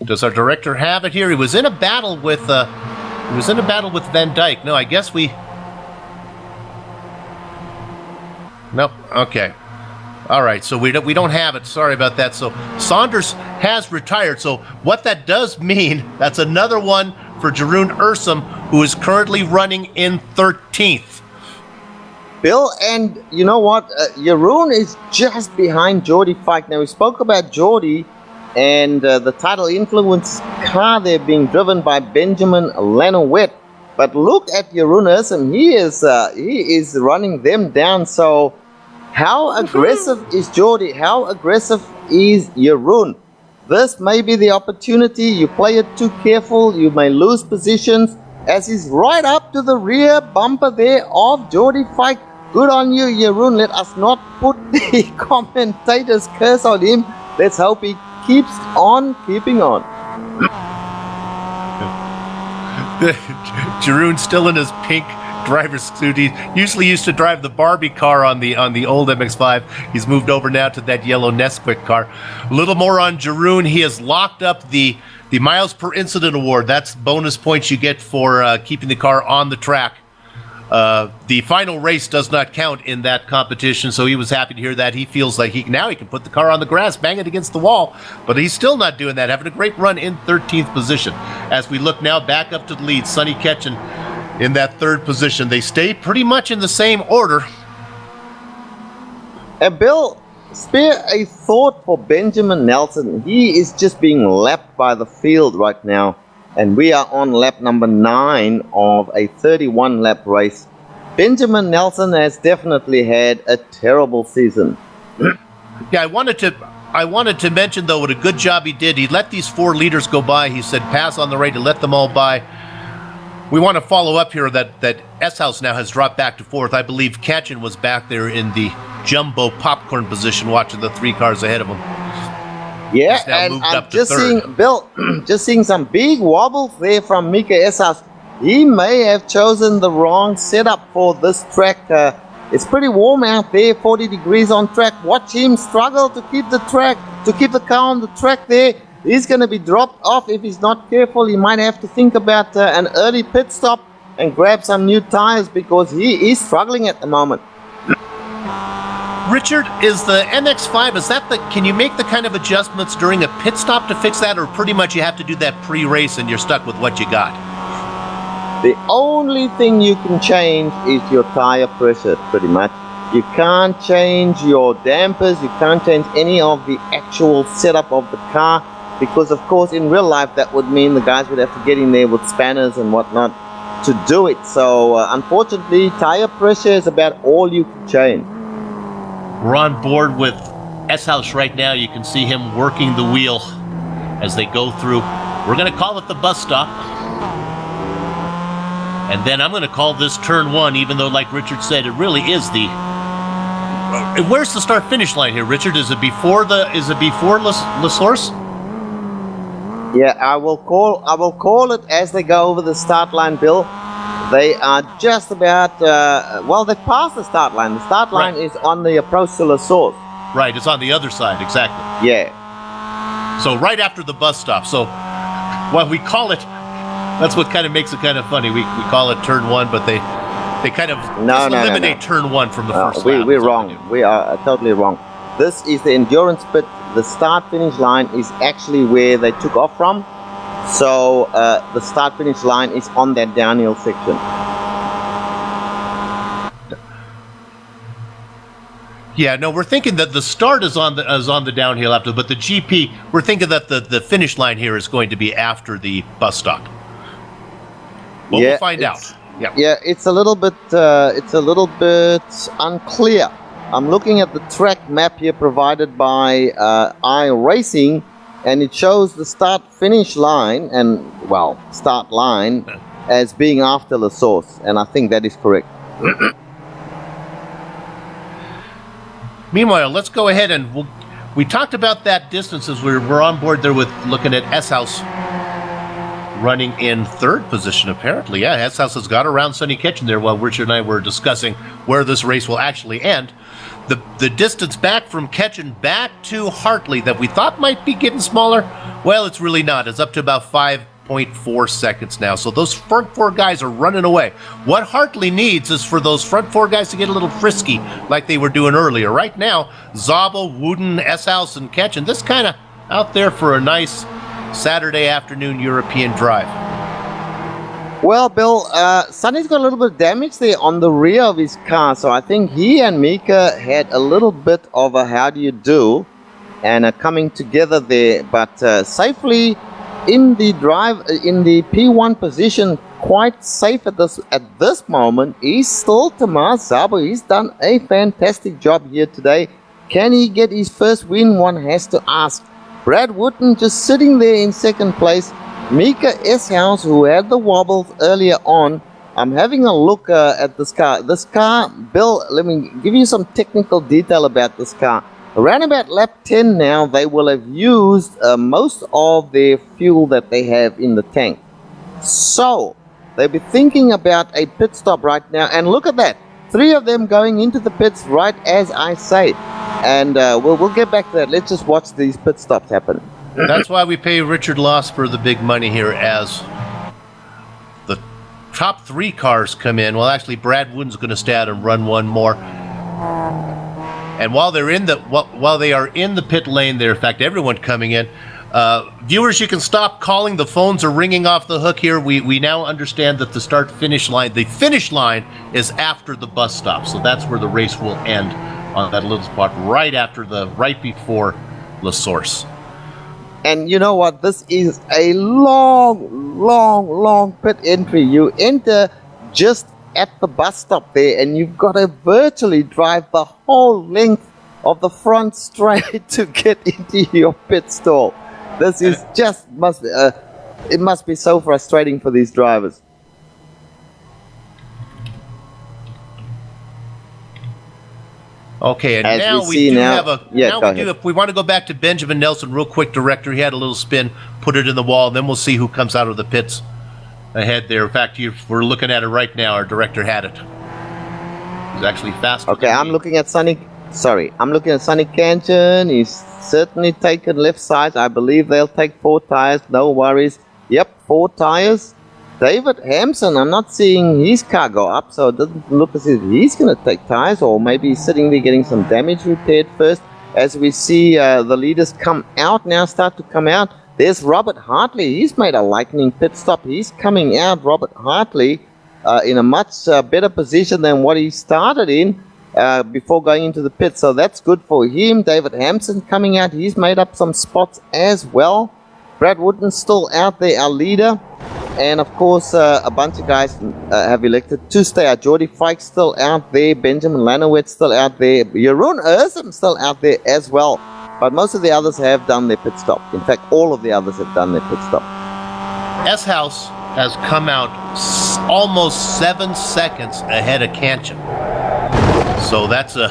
Does our director have it here? He was in a battle with Van Dyke. No, I guess we. Nope. Okay. All right. So we don't have it. Sorry about that. So Saunders has retired. So what that does mean, that's another one for Jeroen Ursum, who is currently running in 13th. Bill, and you know what? Jeroen is just behind Geordie Fike. Now, we spoke about Geordie and the Tidal Influence car there being driven by Benjamin Lanowit. But look at Jeroen Ursum. He is running them down. So how aggressive is Geordie? How aggressive is Jeroen? This may be the opportunity. You play it too careful, you may lose positions, as he's right up to the rear bumper there of Geordie Fike. Good on you, Jeroen. Let us not put the commentator's curse on him. Let's hope he keeps on keeping on. Jeroen's still in his pink driver's suit. He usually used to drive the Barbie car on the old MX-5. He's moved over now to that yellow Nesquik car. A little more on Jeroen. He has locked up the miles per incident award. That's bonus points you get for keeping the car on the track. The final race does not count in that competition, so he was happy to hear that. He feels like he can put the car on the grass, bang it against the wall, but he's still not doing that, having a great run in 13th position. As we look now back up to the lead, Sonny Ketchen in that third position. They stay pretty much in the same order. Bill, spare a thought for Benjamin Nelson. He is just being lapped by the field right now. And we are on lap number 9 of a 31 lap race. Benjamin Nelson has definitely had a terrible season. Yeah, I wanted to mention though what a good job he did. He let these 4 leaders go by. He said pass on the right to let them all by. We want to follow up here that S-House now has dropped back to 4th. I believe Ketchen was back there in the jumbo popcorn position watching the 3 cars ahead of him. Yeah, and I'm just seeing, Bill, just seeing some big wobbles there from Mika Esas. He may have chosen the wrong setup for this track. It's pretty warm out there, 40 degrees on track. Watch him struggle to keep the car on the track there. He's going to be dropped off if he's not careful. He might have to think about an early pit stop and grab some new tires because he is struggling at the moment. Richard, is the MX-5, can you make the kind of adjustments during a pit stop to fix that, or pretty much you have to do that pre-race and you're stuck with what you got? The only thing you can change is your tire pressure, pretty much. You can't change your dampers, you can't change any of the actual setup of the car, because of course in real life that would mean the guys would have to get in there with spanners and whatnot to do it. So unfortunately, tire pressure is about all you can change. We're on board with S-House right now. You can see him working the wheel as they go through. We're going to call it the bus stop. And then I'm going to call this turn 1, even though, like Richard said, it really is the... Where's the start-finish line here, Richard? Is it before La Source? Yeah, I will call it as they go over the start line, Bill. They are just about, they passed the start line. The start line is on the approach to La Source. Right, it's on the other side, exactly. Yeah. So right after the bus stop. So, we call it, that's what kind of makes it kind of funny. We call it turn 1, but they kind of eliminate turn 1 from the first lap. We're wrong. We are totally wrong. This is the endurance pit. The start-finish line is actually where they took off from. So the start-finish line is on that downhill section. Yeah, no, we're thinking that the start is on the downhill after, but the GP, we're thinking that the finish line here is going to be after the bus stop. Well, we'll find out. Yeah, it's a little bit unclear. I'm looking at the track map here provided by iRacing, and it shows the start-finish line start line as being after La Source, and I think that is correct. Meanwhile, let's go ahead and we talked about that distance as we're on board there with looking at S-House running in 3rd position, apparently. Yeah, S-House has got around Sonny Ketchen there while Richard and I were discussing where this race will actually end. The distance back from Ketchen back to Hartley that we thought might be getting smaller, well, it's really not. It's up to about 5.4 seconds now. So those front 4 guys are running away. What Hartley needs is for those front 4 guys to get a little frisky like they were doing earlier. Right now, Zabel, Wooden, S-House, and Ketchen, this kind of out there for a nice Saturday afternoon European drive. Well, Bill, Sonny's got a little bit of damage there on the rear of his car, so I think he and Mika had a little bit of a how do you do and coming together there, but safely in the drive, in the P1 position, quite safe at this moment, is still Tomas Zabel. He's done a fantastic job here today. Can he get his first win? One has to ask. Brad Wooten just sitting there in 2nd place. Mika S-House, who had the wobbles earlier on, I'm having a look at this car. This car, Bill, let me give you some technical detail about this car. Around about lap 10 now, they will have used most of their fuel that they have in the tank. So, they'll be thinking about a pit stop right now. And look at that. 3 of them going into the pits right as I say. And we'll get back to that. Let's just watch these pit stops happen. That's why we pay Richard Losper the big money here as the top 3 cars come in. Well, actually, Brad Wooden's going to stay out and run one more. And while they are in the pit lane there, in fact, everyone coming in, viewers, you can stop calling. The phones are ringing off the hook here. We now understand that the finish line is after the bus stop. So that's where the race will end, on that little spot right before La Source. And you know what? This is a long pit entry. You enter just at the bus stop there, and you've got to virtually drive the whole length of the front straight to get into your pit stall. This is it must be so frustrating for these drivers. Okay, and As now we we want to go back to Benjamin Nelson real quick, director. He had a little spin, put it in the wall, and then we'll see who comes out of the pits ahead there. In fact, we're looking at it right now. Our director had it. He's actually faster. Okay, I'm looking at Sonny Canton. He's certainly taken left side. I believe they'll take 4 tires. No worries. Yep, 4 tires. David Hampson, I'm not seeing his car go up, so it doesn't look as if he's going to take tires, or maybe he's sitting there getting some damage repaired first. As we see the leaders start to come out. There's Robert Hartley. He's made a lightning pit stop. He's coming out, Robert Hartley, in a much better position than what he started in before going into the pit. So that's good for him. David Hampson coming out. He's made up some spots as well. Brad Wooden's still out there, our leader. And of course, a bunch of guys have elected to stay out. Jordy Fike's still out there. Benjamin Lanowitz still out there. Jeroen Ursum still out there as well. But most of the others have done their pit stop. In fact, all of the others have done their pit stop. S-House has come out almost 7 seconds ahead of Canton. So that's a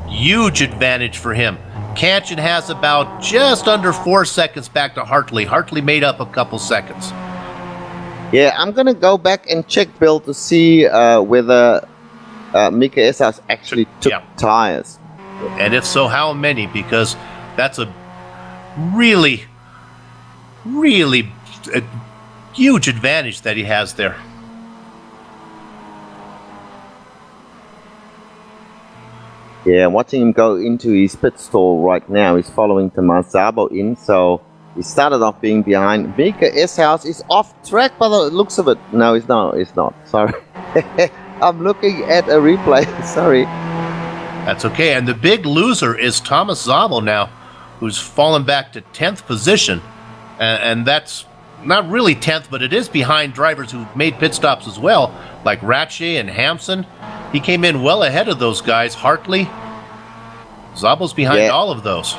huge advantage for him. Canton has about just under 4 seconds back to Hartley. Hartley made up a couple seconds. Yeah, I'm going to go back and check, Bill, to see whether Mika S-House actually took tires. And if so, how many? Because that's a really a huge advantage that he has there. Yeah, I'm watching him go into his pit stall right now. He's following Tomas Szabo in, so he started off being behind. Mika S-House is off track by the looks of it. No, he's not. Sorry. I'm looking at a replay. Sorry. That's okay. And the big loser is Thomas Szabo now, who's fallen back to 10th position. And that's not really 10th, but it is behind drivers who've made pit stops as well, like Ratche and Hampson. He came in well ahead of those guys. Hartley. Szabo's behind all of those.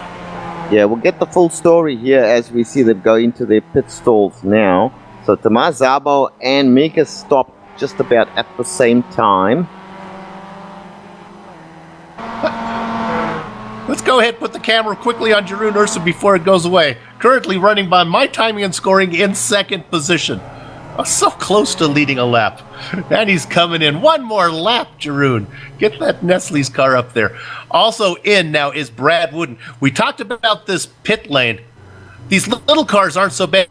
Yeah, we'll get the full story here as we see them go into their pit stalls now. So Tomas Szabo and Mika stopped just about at the same time. Let's go ahead and put the camera quickly on Jeroen Ursum before it goes away. Currently running by my timing and scoring in 2nd position. Oh, so close to leading a lap. And he's coming in. One more lap, Jeroen. Get that Nestle's car up there. Also in now is Brad Wooden. We talked about this pit lane. These little cars aren't so bad.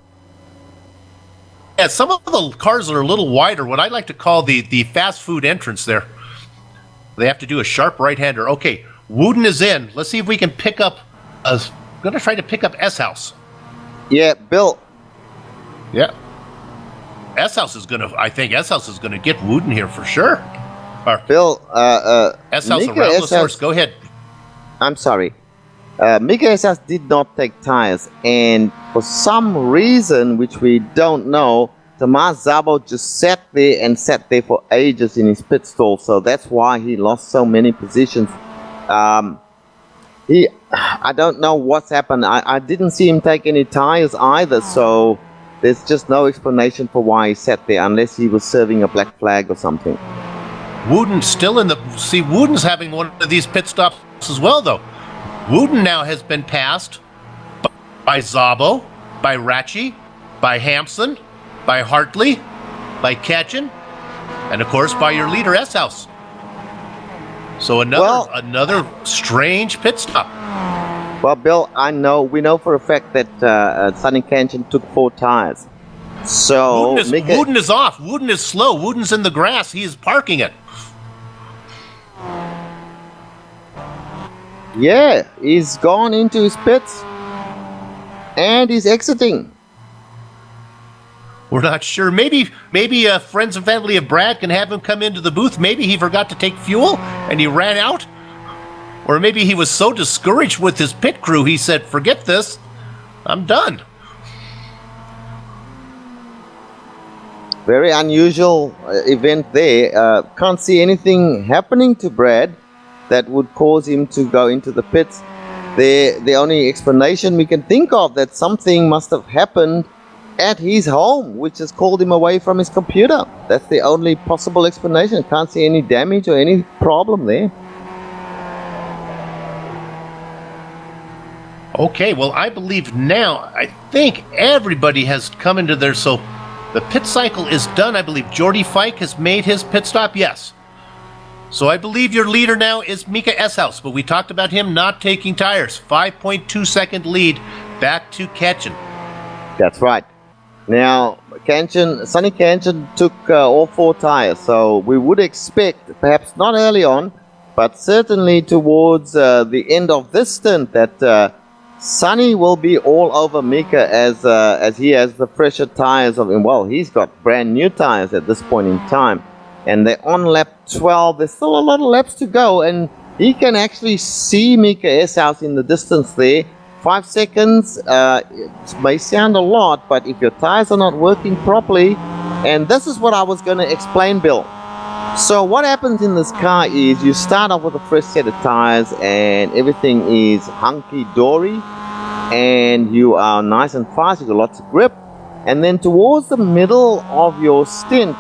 Yeah, some of the cars are a little wider, what I like to call the fast food entrance there. They have to do a sharp right-hander. Okay, Wooden is in. Let's see if we can pick up I'm going to try to pick up S-House. Yeah, Bill. Yeah. S-House is going to, I think S-House is going to get Wooden here for sure. Bill, S-House around the source. Go ahead. I'm sorry. Mika S-House did not take tires, and for some reason, which we don't know, Tomas Szabo just sat there for ages in his pit stall, so that's why he lost so many positions. I don't know what's happened. I didn't see him take any tires either, so There's just no explanation for why he sat there unless he was serving a black flag or something. Wooden's still in the... See, Wooden's having one of these pit stops as well, though. Wooden now has been passed by Szabo, by Ratchie, by Hampson, by Hartley, by Ketchen, and, of course, by your leader, S-House. So another strange pit stop. Well, Bill, we know for a fact that Sonny Kanchan took 4 tires. So Wooden is off. Wooden is slow. Wooden's in the grass. He is parking it. Yeah, he's gone into his pits and he's exiting. We're not sure. Maybe friends and family of Brad can have him come into the booth. Maybe he forgot to take fuel and he ran out. Or maybe he was so discouraged with his pit crew, he said, forget this, I'm done. Very unusual event there. Can't see anything happening to Brad that would cause him to go into the pits. The only explanation we can think of that something must have happened at his home, which has called him away from his computer. That's the only possible explanation. Can't see any damage or any problem there. Okay, well, I believe now, I think everybody has come into there, so the pit cycle is done. I believe Jordy Fike has made his pit stop, yes. So I believe your leader now is Mika Eshouse, but we talked about him not taking tires. 5.2 second lead back to Ketchen. That's right. Now, Sonny Kanchan took all 4 tires, so we would expect, perhaps not early on, but certainly towards the end of this stint, that Sonny will be all over Mika as he has the fresher tires of him. Well, he's got brand new tires at this point in time, and they're on lap 12. There's still a lot of laps to go, and he can actually see Mika Eshouse in the distance there. 5 seconds may sound a lot, but if your tires are not working properly, and this is what I was going to explain, Bill. So what happens in this car is you start off with a fresh set of tires and everything is hunky-dory and you are nice and fast, you've got lots of grip, and then towards the middle of your stint,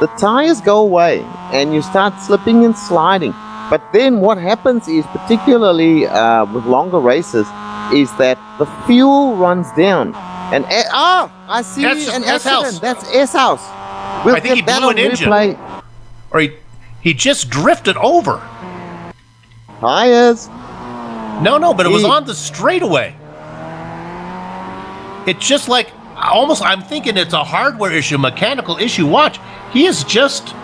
the tires go away and you start slipping and sliding. But then what happens is, particularly with longer races, is that the fuel runs down. And I see an accident. That's S-House. We'll I think get he that blew on an engine. replay. Or he just drifted over. Tires. No, but it was on the straightaway. It's just like, almost, I'm thinking it's a hardware issue, mechanical issue. Watch, he is just,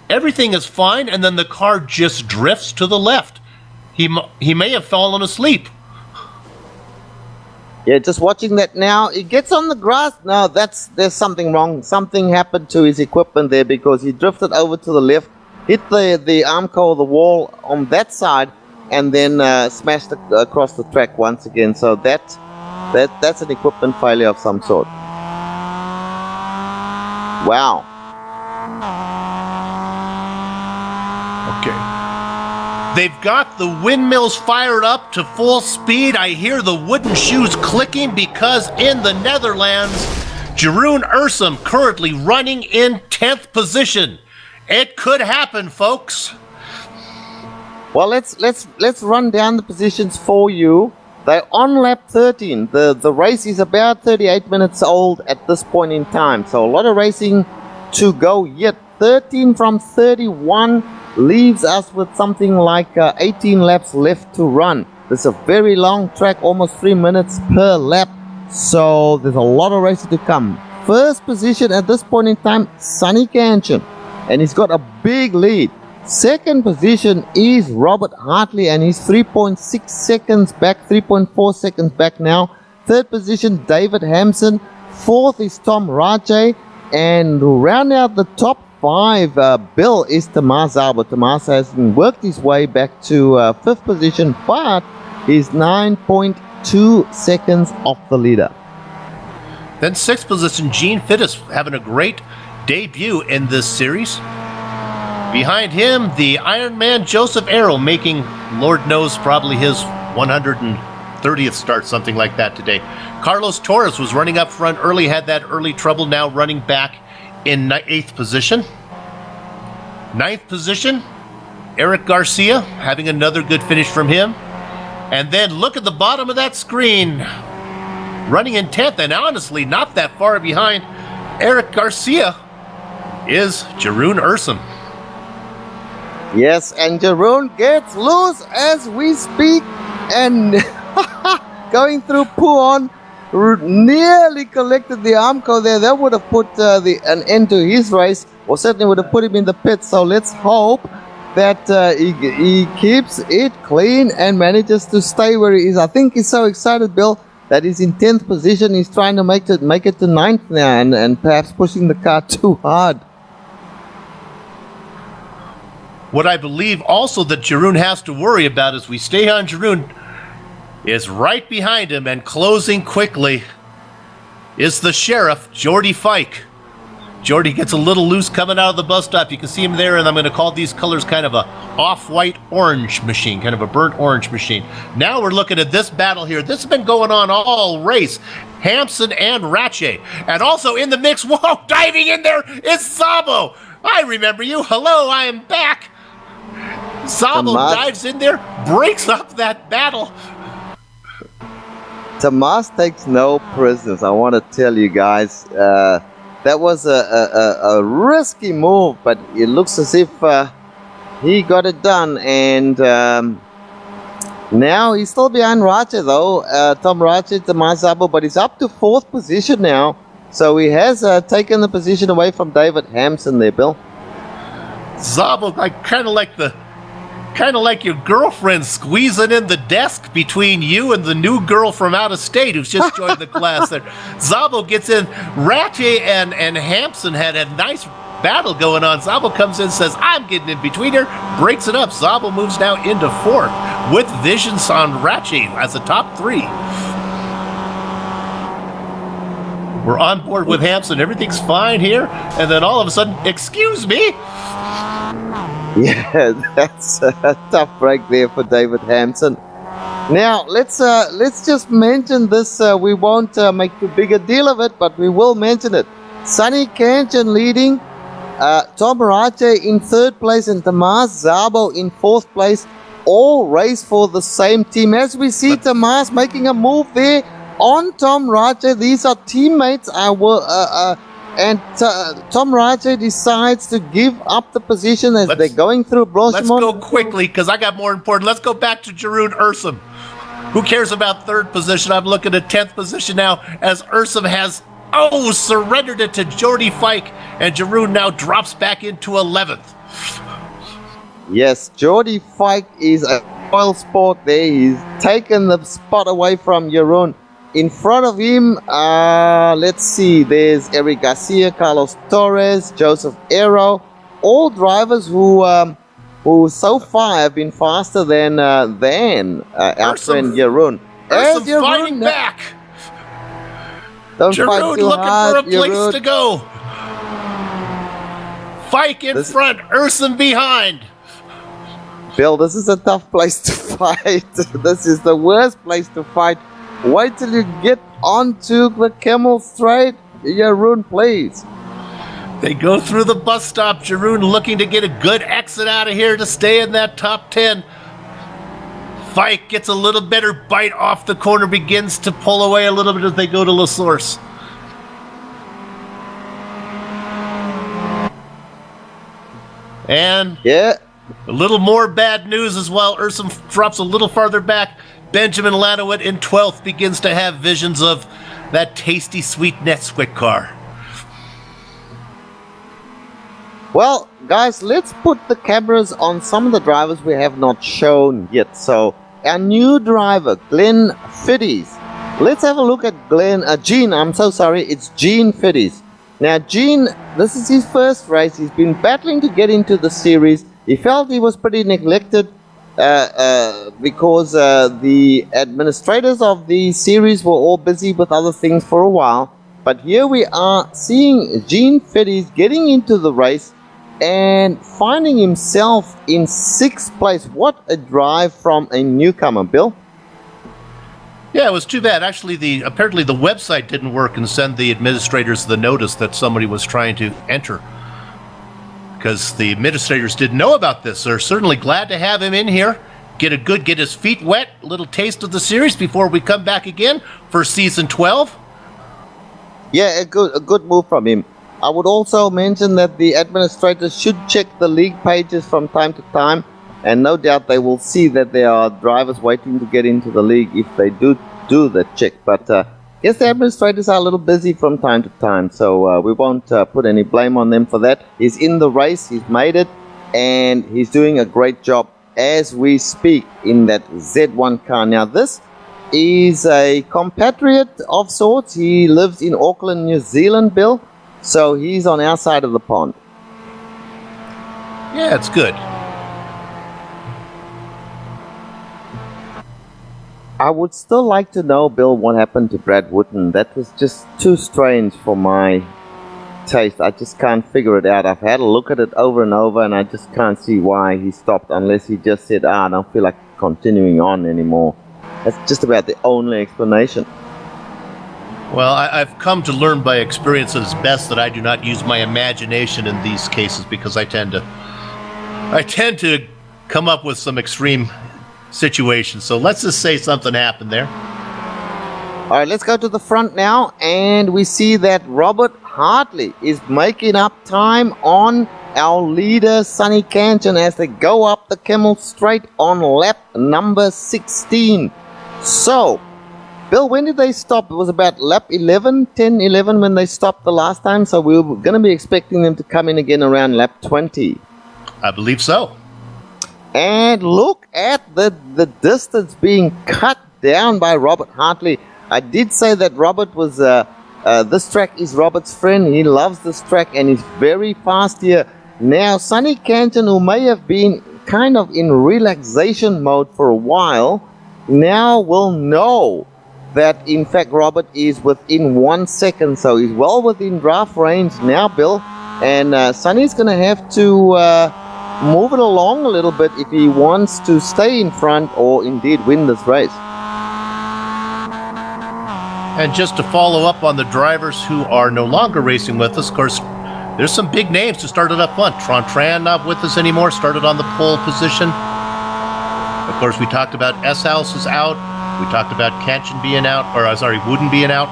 everything is fine, and then the car just drifts to the left. He may have fallen asleep. Yeah, just watching that now. He gets on the grass. No, there's something wrong. Something happened to his equipment there because he drifted over to the left, hit the armco of the wall on that side, and then smashed across the track once again. So that's an equipment failure of some sort. Wow. Okay. They've got the windmills fired up to full speed. I hear the wooden shoes clicking because in the Netherlands, Jeroen Ursum currently running in 10th position. It could happen, folks. Well, let's run down the positions for you. They're on lap 13. The race is about 38 minutes old at this point in time. So a lot of racing to go yet. 13 from 31 leaves us with something like 18 laps left to run. This is a very long track, almost 3 minutes per lap. So there's a lot of racing to come. First position at this point in time, Sonny Kanchan, and he's got a big lead. Second position is Robert Hartley, and he's 3.6 seconds back, 3.4 seconds back now. Third position, David Hampson. Fourth is Tom Rajay, and rounding out the top 5, Bill, is Tamar Szabo. Tamar has worked his way back to 5th position, but he's 9.2 seconds off the leader. Then 6th position, Gene Fittis having a great debut in this series. Behind him, the Iron Man Joseph Arrow making, Lord knows, probably his 130th 30th start, something like that today. Carlos Torres was running up front early, had that early trouble, now running back in 8th position. 9th position, Eric Garcia, having another good finish from him. And then look at the bottom of that screen. Running in 10th, and honestly, not that far behind Eric Garcia, is Jeroen Ursum. Yes, and Jeroen gets loose as we speak, and going through Puon, nearly collected the Armco there. That would have put an end to his race, or certainly would have put him in the pit. So let's hope that he keeps it clean and manages to stay where he is. I think he's so excited, Bill, that he's in 10th position. He's trying to make it to 9th now, and perhaps pushing the car too hard. What I believe also that Jeroen has to worry about as we stay on Jeroen is right behind him and closing quickly is the sheriff, Jordy Fike. Jordy gets a little loose coming out of the bus stop. You can see him there, and I'm going to call these colors kind of a off-white orange machine, kind of a burnt orange machine. Now we're looking at this battle here. This has been going on all race. Hampson and Ratche. And also in the mix, whoa, diving in there is Szabo. I remember you. Hello, I am back. Szabo dives in there, breaks up that battle. Tomas takes no prisoners. I want to tell you guys, that was a risky move, but it looks as if he got it done. And now he's still behind Ratche, though. Tom Ratche, Tomas Szabo, but he's up to 4th position now. So he has taken the position away from David Hampson there, Bill. Szabo, kind of like your girlfriend squeezing in the desk between you and the new girl from out of state who's just joined the class there. Szabo gets in. Ratche and Hampson had a nice battle going on. Szabo comes in, says, I'm getting in between here, breaks it up. Szabo moves now into 4th with visions on Ratche as a top 3. We're on board with Hampson. Everything's fine here. And then all of a sudden, excuse me. Yeah, that's a tough break there for David Hampson. Now, let's just mention this. We won't make too big a deal of it, but we will mention it. Sonny Kanchan leading. Tom Ratche in 3rd place and Tomas Szabo in 4th place. All race for the same team. As we see Tomas making a move there on Tom Ratche. These are teammates. And Tom Ratche decides to give up the position as they're going through Blanchimont. Let's go quickly because I got more important. Let's go back to Jeroen Ursum. Who cares about 3rd position? I'm looking at 10th position now as Ursum has surrendered it to Jordy Fike, and Jeroen now drops back into 11th. Yes, Jordy Fike is a spoil sport there. He's taken the spot away from Jeroen. In front of him, let's see, there's Eric Garcia, Carlos Torres, Joseph Aero, all drivers who so far have been faster than our friend Jeroen. Ursum fighting back. Don't Jeroen fight too looking hard, for a place Jeroen. to go. Fike in front, Ursum behind. Bill, this is a tough place to fight. This is the worst place to fight. Wait till you get onto the Camel Straight. Jeroen, please. They go through the bus stop. Jeroen looking to get a good exit out of here to stay in that top 10. Fike gets a little better bite off the corner, begins to pull away a little bit as they go to La Source. And a little more bad news as well. Ursum drops a little farther back. Benjamin Lanowit in 12th begins to have visions of that tasty, sweet Nesquik car. Well, guys, let's put the cameras on some of the drivers we have not shown yet. So, our new driver, Glenn Fiddies. Let's have a look at Gene. I'm so sorry. It's Gene Fiddies. Now, Gene, this is his first race. He's been battling to get into the series. He felt he was pretty neglected because the administrators of the series were all busy with other things for a while. But here we are seeing Gene Fiddies getting into the race and finding himself in 6th place. What a drive from a newcomer, Bill. Yeah, it was too bad. Actually, apparently the website didn't work and send the administrators the notice that somebody was trying to enter. Because the administrators didn't know about this. They're certainly glad to have him in here. Get his feet wet, a little taste of the series before we come back again for season 12. Yeah, a good move from him. I would also mention that the administrators should check the league pages from time to time, and no doubt they will see that there are drivers waiting to get into the league if they do the check. But yes, the administrators are a little busy from time to time, so we won't put any blame on them for that. He's in the race, he's made it, and he's doing a great job as we speak in that Z1 car. Now this is a compatriot of sorts. He lives in Auckland, New Zealand, Bill, so he's on our side of the pond. Yeah, it's good. I would still like to know, Bill, what happened to Brad Wooten. That was just too strange for my taste. I just can't figure it out. I've had a look at it over and over, and I just can't see why he stopped, unless he just said, I don't feel like continuing on anymore. That's just about the only explanation. Well, I've come to learn by experience that it's best that I do not use my imagination in these cases, because I tend to come up with some extreme situations. So let's just say something happened there. All right, let's go to the front now, and we see that Robert Hartley is making up time on our leader, Sonny Canton, as they go up the Camel Straight on lap number 16. So, Bill, when did they stop? It was about lap 11 when they stopped the last time, so we were going to be expecting them to come in again around lap 20. I believe so. And look at the distance being cut down by Robert Hartley. I did say that Robert was, this track is Robert's friend. He loves this track and he's very fast here. Now, Sonny Canton, who may have been kind of in relaxation mode for a while, now will know that, in fact, Robert is within 1 second. So he's well within draft range now, Bill. And Sonny's going to have to move it along a little bit if he wants to stay in front or indeed win this race. And just to follow up on the drivers who are no longer racing with us, of course, there's some big names who started up front. Tran not with us anymore, started on the pole position. Of course, we talked about S-House is out. We talked about Kanchan being out, Wooden being out.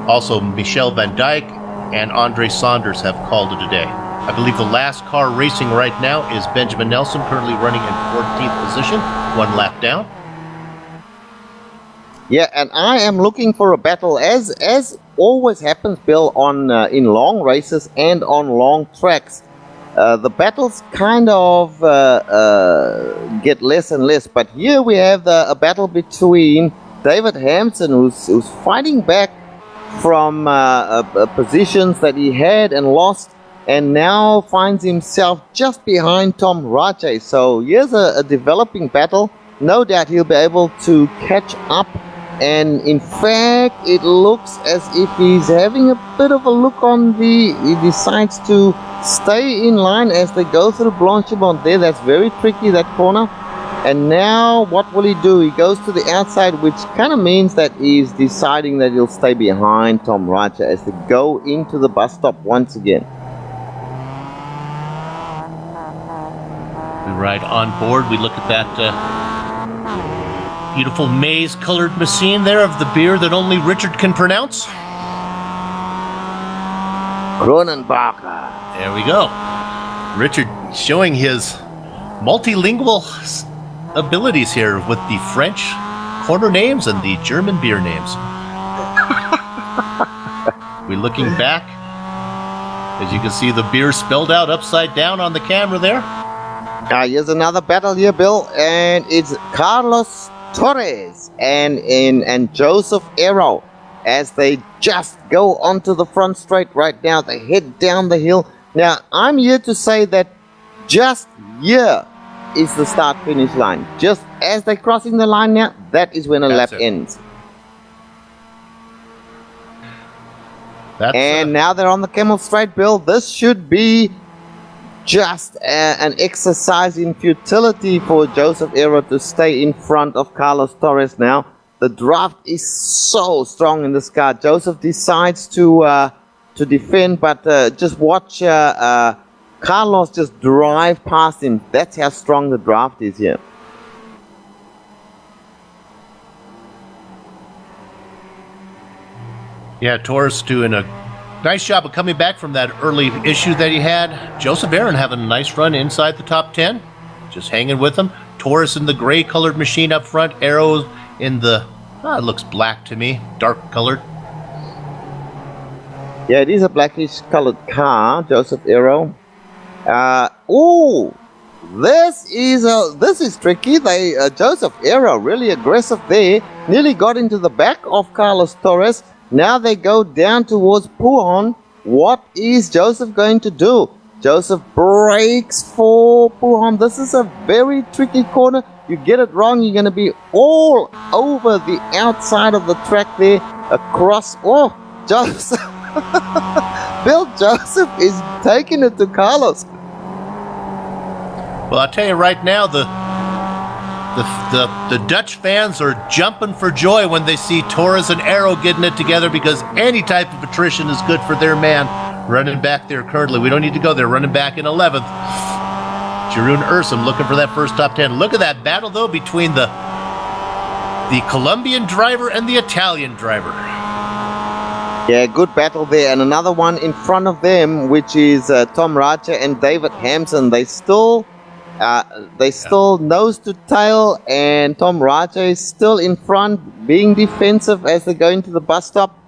Also, Michel Van Dijk and Andre Saunders have called it a day. I believe the last car racing right now is Benjamin Nelson, currently running in 14th position, 1 lap down. Yeah, and I am looking for a battle, as always happens, Bill, on in long races and on long tracks. The battles kind of get less and less, but here we have a battle between David Hampson, who's fighting back from positions that he had and lost, and now finds himself just behind Tom Rache. So here's a developing battle. No doubt he'll be able to catch up. And in fact, it looks as if he's having a bit of a look on he decides to stay in line as they go through Blanchimont there. That's very tricky, that corner. And now, what will he do? He goes to the outside, which kind of means that he's deciding that he'll stay behind Tom Rache as they go into the bus stop once again. We ride on board. We look at that beautiful maize-colored machine there of the beer that only Richard can pronounce. Kronenbacher. There we go. Richard showing his multilingual abilities here with the French corner names and the German beer names. We're looking back. As you can see, the beer spelled out upside down on the camera there. Here's another battle here, Bill, and it's Carlos Torres and Joseph Arrow as they just go onto the front straight right now. They head down the hill. Now, I'm here to say that just here is the start-finish line. Just as they're crossing the line now, that is when a lap ends. Now they're on the Camel Straight, Bill. This should be just an exercise in futility for Joseph Aero to stay in front of Carlos Torres now. The draft is so strong in this car. Joseph decides to defend, but just watch Carlos just drive past him. That's how strong the draft is here. Yeah, Torres doing a nice job of coming back from that early issue that he had. Joseph Aaron having a nice run inside the top 10. Just hanging with him. Torres in the gray colored machine up front. Arrows in the, it looks black to me. Dark colored. Yeah, it is a blackish colored car, Joseph Aero. Ooh, this is tricky. Joseph Aero really aggressive there. Nearly got into the back of Carlos Torres. Now they go down towards Pujon. What is Joseph going to do? Joseph brakes for Pujon. This is a very tricky corner. You get it wrong, you're going to be all over the outside of the track there. Across. Oh, Joseph. Bill Joseph is taking it to Carlos. Well, I'll tell you right now, the Dutch fans are jumping for joy when they see Torres and Aero getting it together, because any type of attrition is good for their man running back there currently. We don't need to go there. Running back in 11th. Jeroen Ursum looking for that first top 10. Look at that battle, though, between the Colombian driver and the Italian driver. Yeah, good battle there. And another one in front of them, which is Tom Rache and David Hampson. They still nose to tail, and Tom Rache is still in front, being defensive as they go into the bus stop.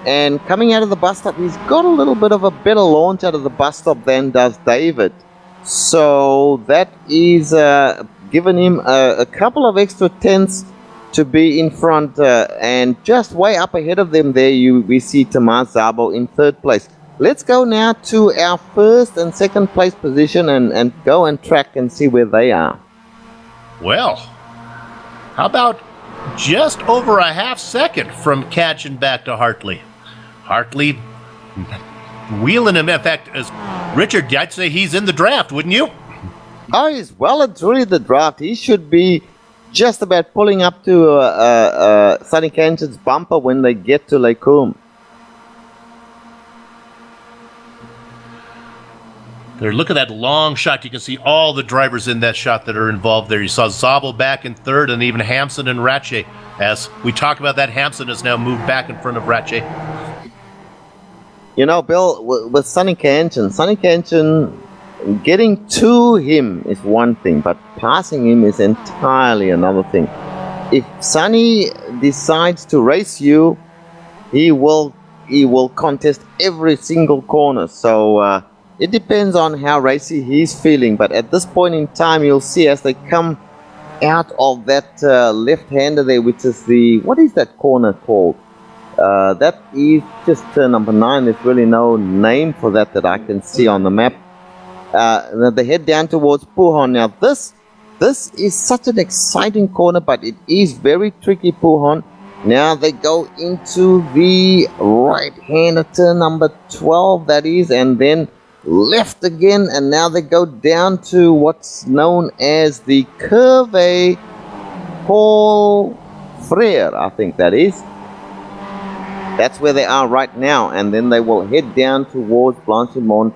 And coming out of the bus stop, he's got a little bit of a better launch out of the bus stop than does David. So that is giving him a couple of extra tenths to be in front, and just way up ahead of them there we see Tomas Szabo in third place. Let's go now to our first and second place position and go and track and see where they are. Well, how about just over a half second from Katchen back to Hartley? Hartley wheeling him. In fact, as Richard, I'd say he's in the draft, wouldn't you? Oh, he's well and truly the draft. He should be just about pulling up to Sunny Kanchen's bumper when they get to Lake Coombe. There, look at that long shot. You can see all the drivers in that shot that are involved there. You saw Szabo back in third, and even Hampson and Rache. As we talk about that, Hampson has now moved back in front of Rache. You know, Bill, with Sunny Kanchen, getting to him is one thing, but passing him is entirely another thing. If Sunny decides to race you, he will contest every single corner. So it depends on how racy he's feeling. But at this point in time, you'll see as they come out of that left-hander there, which is what is that corner called? That is just turn number 9. There's really no name for that I can see on the map. They head down towards Pujon. Now this is such an exciting corner, but it is very tricky, Pujon. Now they go into the right-hander turn number 12, that is, and then left again, and now they go down to what's known as the Curve Paul Frere, I think that is. That's where they are right now, and then they will head down towards Blanchimont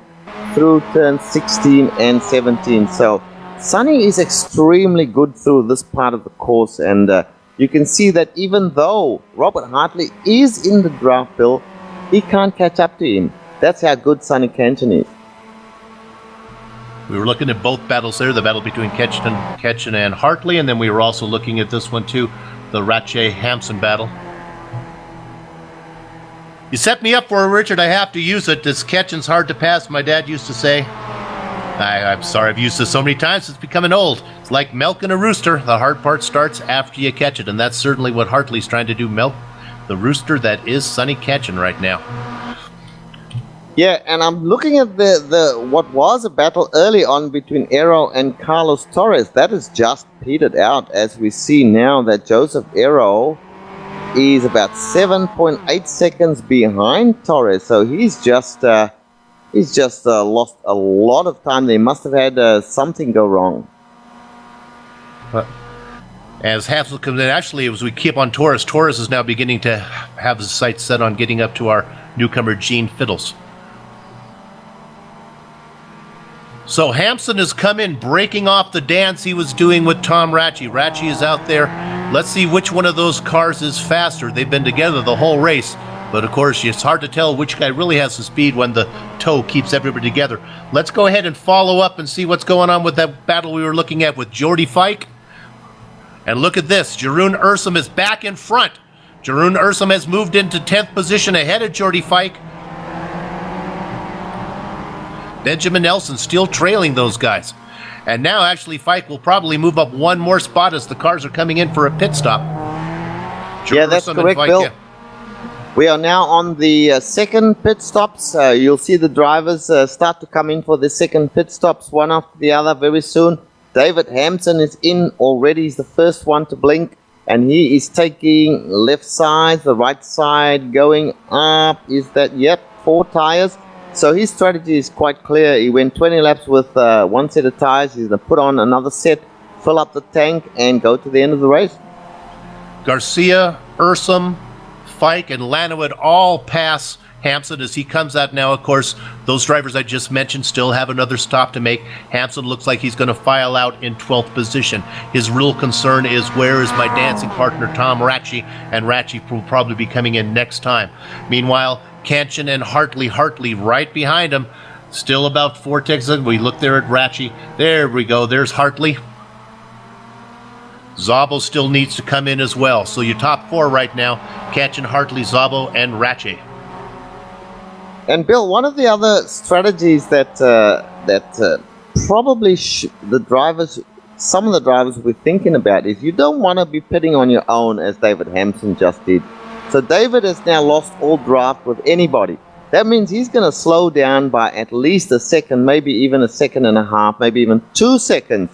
through turn 16 and 17. So Sunny is extremely good through this part of the course, and you can see that even though Robert Hartley is in the draft, Bill, he can't catch up to him. That's how good Sunny Kanchen is. We were looking at both battles there, the battle between Katchen and Hartley, and then we were also looking at this one too, the Rache-Hampson battle. You set me up for it, Richard. I have to use it. This Katchen's hard to pass, my dad used to say. I'm sorry, I've used this so many times, it's becoming old. It's like milking a rooster. The hard part starts after you catch it, and that's certainly what Hartley's trying to do, milk the rooster that is Sunny Katchen right now. Yeah, and I'm looking at the what was a battle early on between Aero and Carlos Torres. That is just petered out, as we see now that Joseph Aero is about 7.8 seconds behind Torres. So he's just He's just lost a lot of time. They must have had something go wrong. But as Hansel comes in, actually, as we keep on Torres is now beginning to have his sights set on getting up to our newcomer, Gene Fiddles. So Hampson has come in, breaking off the dance he was doing with Tom Ratchie. Ratchie is out there. Let's see which one of those cars is faster. They've been together the whole race. But of course, it's hard to tell which guy really has the speed when the tow keeps everybody together. Let's go ahead and follow up and see what's going on with that battle we were looking at with Jordy Fike. And look at this. Jeroen Ursum is back in front. Jeroen Ursum has moved into 10th position ahead of Jordy Fike. Benjamin Nelson still trailing those guys. And now actually Fike will probably move up one more spot as the cars are coming in for a pit stop. Yeah, that's correct, Bill. Yeah. We are now on the second pit stops. You'll see the drivers start to come in for the second pit stops, one after the other very soon. David Hampson is in already. He's the first one to blink. And he is taking left side, the right side, going up. Is that, yep, 4 tires. So his strategy is quite clear. He went 20 laps with one set of tires. He's going to put on another set, fill up the tank, and go to the end of the race. Garcia, Ursum, Fike, and Lanoid all pass Hampson as he comes out now. Of course, those drivers I just mentioned still have another stop to make. Hampson looks like he's going to file out in 12th position. His real concern is, where is my dancing partner Tom Ratchie? And Ratchie will probably be coming in next time. Meanwhile, Kanchan and Hartley right behind him. Still about 4 ticks. We look there at Ratchie. There we go. There's Hartley. Szabo still needs to come in as well. So your top 4 right now, Kanchan, Hartley, Szabo, and Ratchie. And Bill, one of the other strategies that probably the drivers, some of the drivers we're thinking about, is you don't want to be pitting on your own as David Hampson just did. So David has now lost all draft with anybody. That means he's going to slow down by at least a second, maybe even a second and a half, maybe even 2 seconds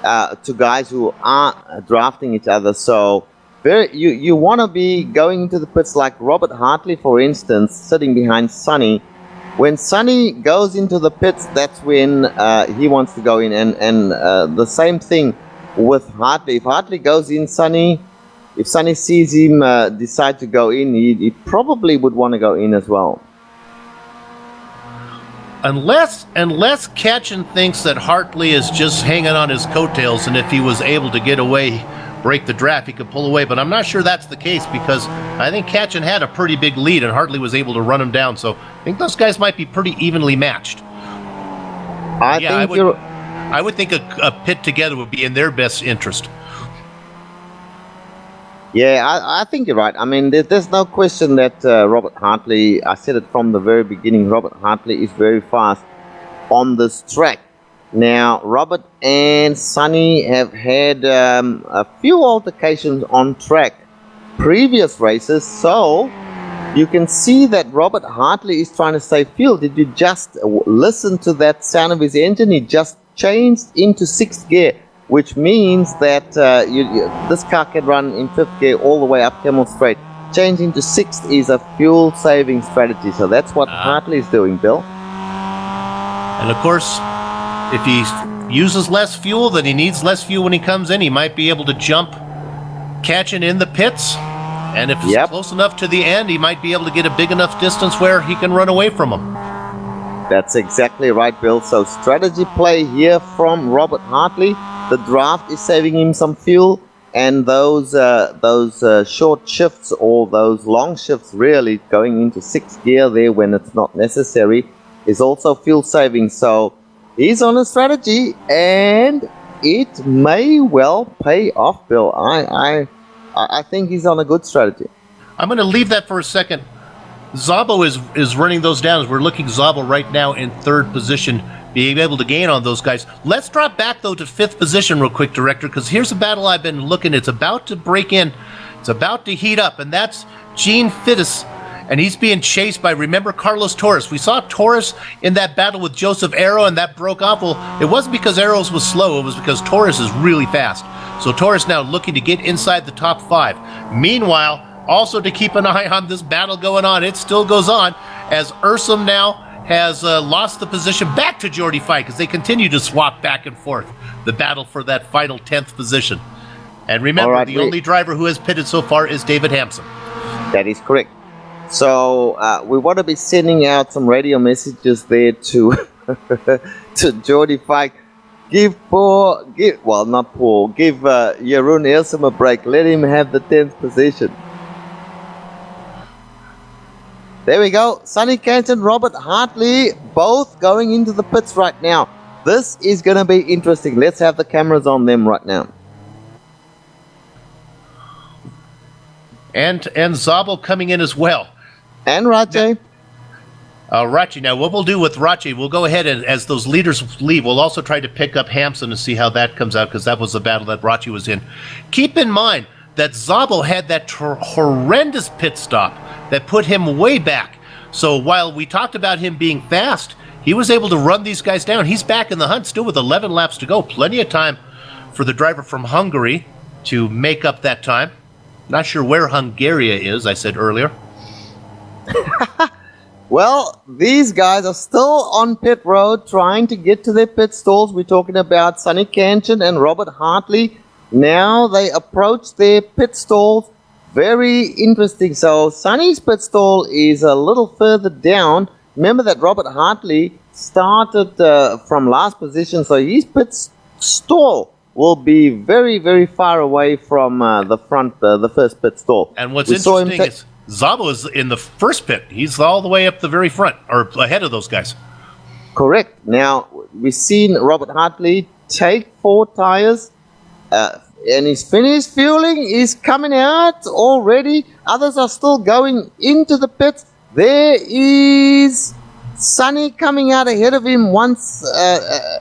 to guys who are drafting each other. So you want to be going into the pits like Robert Hartley, for instance, sitting behind Sonny. When Sonny goes into the pits, that's when he wants to go in. And the same thing with Hartley. If Hartley goes in, if Sonny sees him decide to go in, he probably would want to go in as well. Unless Kanchan thinks that Hartley is just hanging on his coattails, and if he was able to get away, break the draft, he could pull away. But I'm not sure that's the case, because I think Kanchan had a pretty big lead and Hartley was able to run him down. So I think those guys might be pretty evenly matched. I would think a pit together would be in their best interest. Yeah, I think you're right. I mean, there's no question that Robert Hartley, I said it from the very beginning, Robert Hartley is very fast on this track. Now, Robert and Sonny have had a few altercations on track previous races, so you can see that Robert Hartley is trying to save fuel. Did you just listen to that sound of his engine? He just changed into 6th gear, which means that this car can run in 5th gear all the way up Camel Straight. Changing to 6th is a fuel-saving strategy, so that's what Hartley is doing, Bill. And of course, if he uses less fuel, then he needs less fuel when he comes in. He might be able to jump Kanchan in the pits, and if it's close enough to the end, he might be able to get a big enough distance where he can run away from him. That's exactly right, Bill. So strategy play here from Robert Hartley. The draft is saving him some fuel, and those short shifts or those long shifts, really going into 6th gear there when it's not necessary, is also fuel saving. So he's on a strategy, and it may well pay off, Bill. I think he's on a good strategy. I'm going to leave that for a second. Szabo is running those down. We're looking Szabo right now in 3rd position, being able to gain on those guys. Let's drop back, though, to 5th position real quick, Director, because here's a battle I've been looking. It's about to break in. It's about to heat up, and that's Gene Fiddles. And he's being chased by, remember, Carlos Torres. We saw Torres in that battle with Joseph Arrow, and that broke off. Well, it wasn't because Arrows was slow. It was because Torres is really fast. So Torres now looking to get inside the top 5. Meanwhile, also to keep an eye on this battle going on. It still goes on as Ursum now has lost the position back to Jordy Fike as they continue to swap back and forth the battle for that final 10th position. And remember, the only driver who has pitted so far is David Hampson. That is correct. So we want to be sending out some radio messages there to to Jordy Fike. Give Jeroen Elsum a break. Let him have the 10th position. There we go. Sonny Canton, Robert Hartley, both going into the pits right now. This is going to be interesting. Let's have the cameras on them right now. And Zabel coming in as well. And Rache. Rache. Now, what we'll do with Rache, we'll go ahead and as those leaders leave, we'll also try to pick up Hampson and see how that comes out, because that was the battle that Rache was in. Keep in mind that Zabel had that horrendous pit stop that put him way back. So while we talked about him being fast, he was able to run these guys down. He's back in the hunt still with 11 laps to go. Plenty of time for the driver from Hungary to make up that time. Not sure where Hungary is, I said earlier. Well, these guys are still on pit road trying to get to their pit stalls. We're talking about Sonny Canton and Robert Hartley. Now they approach their pit stalls. Very interesting. So Sonny's pit stall is a little further down. Remember that Robert Hartley started from last position, so his pit stall will be very, very far away from the front, the first pit stall. And what's interesting is Zabel is in the first pit. He's all the way up the very front, or ahead of those guys. Correct. Now, we've seen Robert Hartley take 4 tires, and his finished fueling is coming out already. Others are still going into the pits. There is Sonny coming out ahead of him once,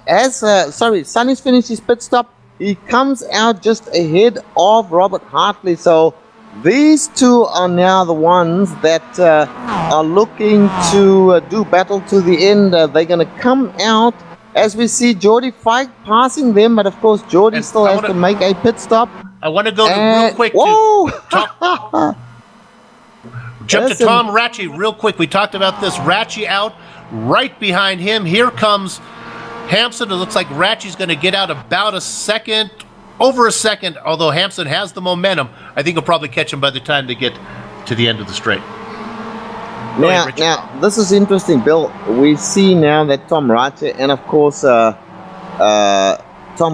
Sonny's finished his pit stop. He comes out just ahead of Robert Hartley. So these two are now the ones that are looking to do battle to the end. They're going to come out as we see Jordy Fike passing them, but of course Jordy still has to make a pit stop. I want to go real quick to jump to Tom Rache real quick. We talked about this. Rache out. Right behind him, here comes Hampson. It looks like Ratche's going to get out about over a second, although Hampson has the momentum. I think he'll probably catch him by the time they get to the end of the straight. Now, this is interesting, Bill. We see now that Tom Rache and, of course, Tom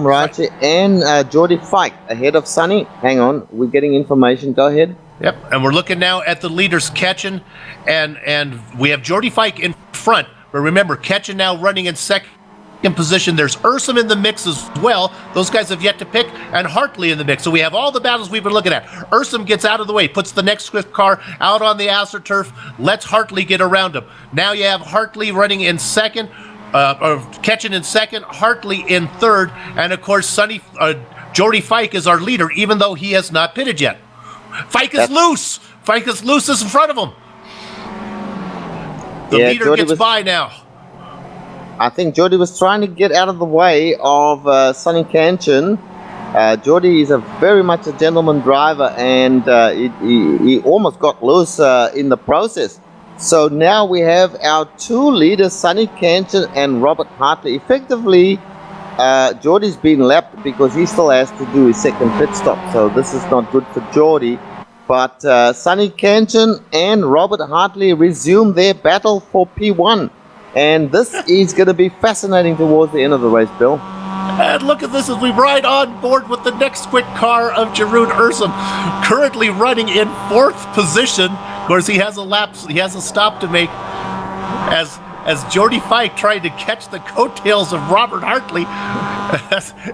Rache and Jordy Fike ahead of Sonny. Hang on, we're getting information. Go ahead. Yep, and we're looking now at the leaders catching, and we have Jordy Fike in front, but remember, catching now running in second position. There's Ursum in the mix as well. Those guys have yet to pick, and Hartley in the mix. So we have all the battles we've been looking at. Ursum gets out of the way, puts the next Swift car out on the AstroTurf, lets Hartley get around him. Now you have Hartley running in second, or catching in second, Hartley in third, and of course Jordy Fike is our leader, even though he has not pitted yet. Fike is loose. Fike is loose in front of him. The leader Jordy gets by now. I think Jordy was trying to get out of the way of Sonny Canton. Jordy is very much a gentleman driver, and he almost got loose in the process. So now we have our 2 leaders, Sonny Canton and Robert Hartley. Effectively, Jordy's been lapped because he still has to do his second pit stop. So this is not good for Jordy. But Sonny Canton and Robert Hartley resume their battle for P1. And this is going to be fascinating towards the end of the race, Bill. And look at this as we ride on board with the next quick car of Jeroen Ursum, currently running in 4th position. Of course, he has a stop to make as Jordy Fike tried to catch the coattails of Robert Hartley,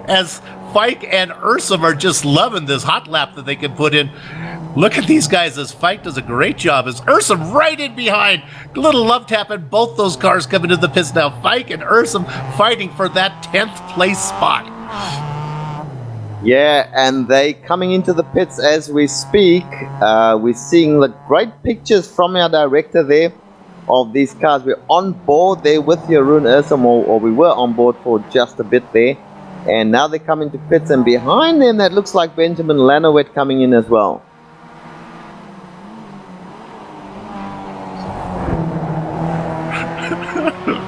as Fike and Ursum are just loving this hot lap that they can put in. Look at these guys as Fike does a great job. As Ursum right in behind. Little love tap and both those cars coming to the pits now. Fike and Ursum fighting for that 10th place spot. Yeah, and they coming into the pits as we speak. We're seeing the great pictures from our director there of these cars. We're on board there with Jeroen Ursum, or we were on board for just a bit there. And now they come into pits, and behind them that looks like Benjamin Lanowet coming in as well.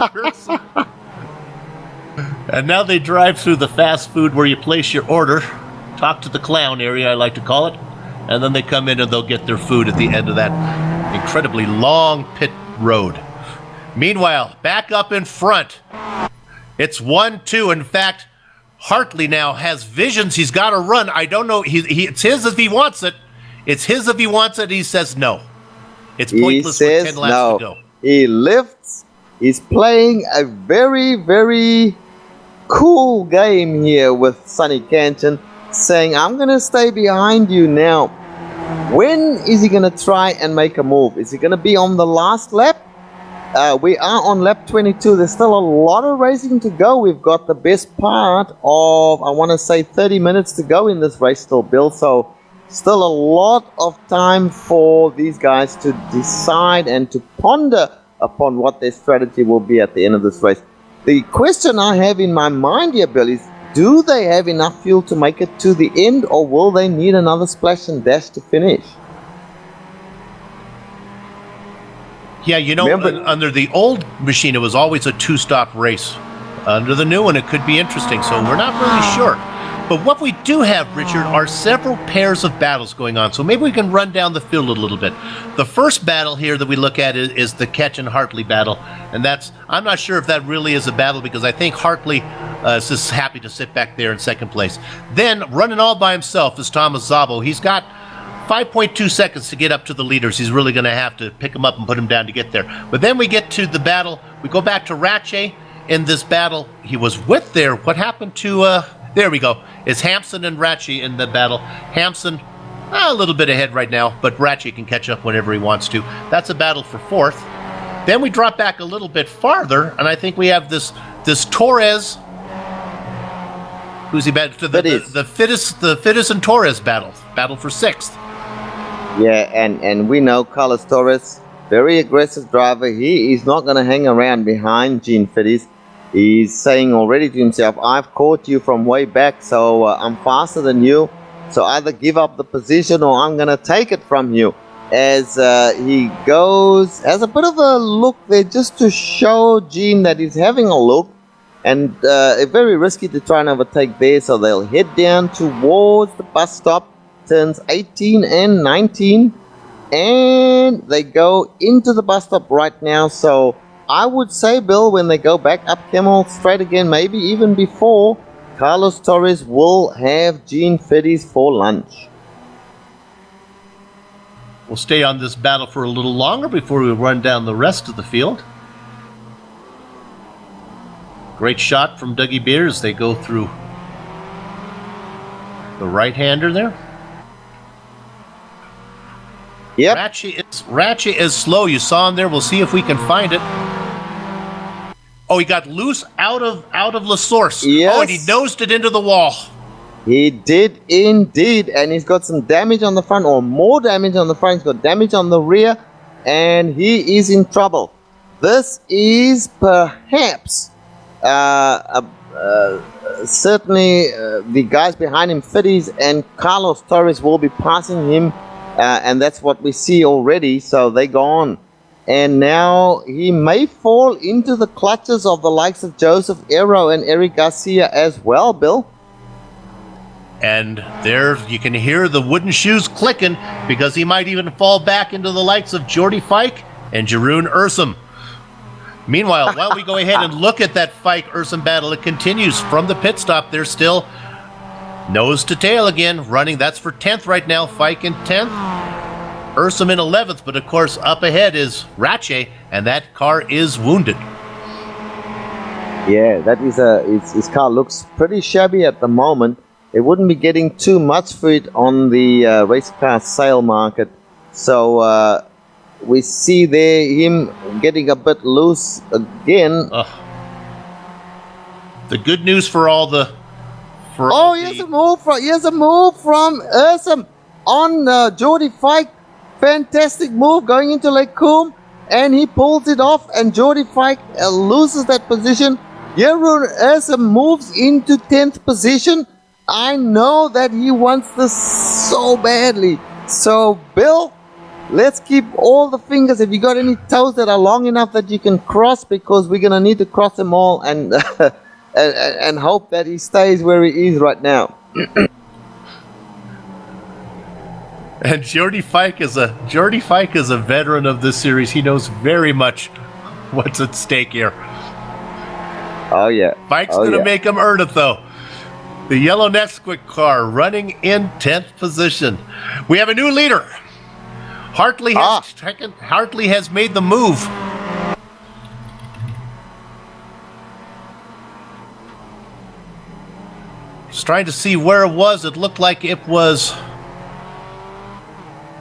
orders. And now they drive through the fast food where you place your order, talk to the clown area, I like to call it, and then they come in and they'll get their food at the end of that incredibly long pit road. Meanwhile, back up in front, it's 1-2. In fact, Hartley now has visions. He's got to run. I don't know. It's his if he wants it. It's his if he wants it. He says no. It's pointless with 10 laps to go. He lifts. He's playing a very, very cool game here with Sonny Canton, saying, I'm going to stay behind you now. When is he going to try and make a move? Is he going to be on the last lap? We are on lap 22. There's still a lot of racing to go. We've got the best part of, I want to say, 30 minutes to go in this race still, Bill. So still a lot of time for these guys to decide and to ponder upon what their strategy will be at the end of this race. The question I have in my mind here, Bill, is do they have enough fuel to make it to the end, or will they need another splash and dash to finish? Yeah, you know, under the old machine, it was always a two-stop race. Under the new one, it could be interesting, so we're not really sure. But what we do have, Richard, are several pairs of battles going on, so maybe we can run down the field a little bit. The first battle here that we look at is the Ketch and Hartley battle, and I'm not sure if that really is a battle, because I think Hartley is just happy to sit back there in second place. Then, running all by himself is Thomas Szabo. He's got 5.2 seconds to get up to the leaders. He's really going to have to pick him up and put him down to get there. But then we get to the battle. We go back to Ratche in this battle. He was with there. What happened to... there we go. It's Hampson and Ratche in the battle. Hampson, a little bit ahead right now, but Ratche can catch up whenever he wants to. That's a battle for fourth. Then we drop back a little bit farther, and I think we have this Torres... Who's he battle? The Fittest and Torres battle for sixth. Yeah, and we know Carlos Torres, very aggressive driver. He is not going to hang around behind Gene Fitties. He's saying already to himself, I've caught you from way back, so I'm faster than you. So either give up the position or I'm going to take it from you. As he goes, has a bit of a look there just to show Gene that he's having a look. And it's very risky to try and overtake there, so they'll head down towards the bus stop. Turns 18 and 19, and they go into the bus stop right now. So I would say, Bill, when they go back up Camel Straight again, maybe even before, Carlos Torres will have Gene Fitties for lunch. We'll stay on this battle for a little longer before we run down the rest of the field. Great shot from Dougie Beers. They go through the right-hander there. Yep. Ratche is slow. You saw him there. We'll see if we can find it. Oh, he got loose out of La Source. Yes. Oh, and he nosed it into the wall. He did indeed, and he's got some damage on the front, or more damage on the front. He's got damage on the rear, and he is in trouble. This is perhaps certainly the guys behind him, Fitties and Carlos Torres, will be passing him. And that's what we see already, so they go on. And now he may fall into the clutches of the likes of Joseph Aero and Eric Garcia as well, Bill. And there you can hear the wooden shoes clicking, because he might even fall back into the likes of Jordy Fike and Jeroen Ursum. Meanwhile, while we go ahead and look at that Fike-Ursum battle, it continues from the pit stop. They're still nose to tail again, running. That's for 10th right now. Fike in 10th. Ursum in 11th, but of course up ahead is Ratche, and that car is wounded. Yeah, that is his car looks pretty shabby at the moment. It wouldn't be getting too much for it on the race car sale market. So we see there him getting a bit loose again. The good news for all the... Here's a move from Ursum on Jordy Fike. Fantastic move going into Lake Coombe, and he pulls it off, and Jordy Fike loses that position. Jeroen Ursum moves into 10th position. I know that he wants this so badly. So, Bill, let's keep all the fingers. If you got any toes that are long enough that you can cross, because we're gonna need to cross them all, and and hope that he stays where he is right now. And Jordy Fike is a veteran of this series. He knows very much what's at stake here. Oh yeah. Fike's gonna make him earn it though. The yellow Nesquik car running in 10th position. We have a new leader. Hartley has made the move. Just trying to see where it was. It looked like it was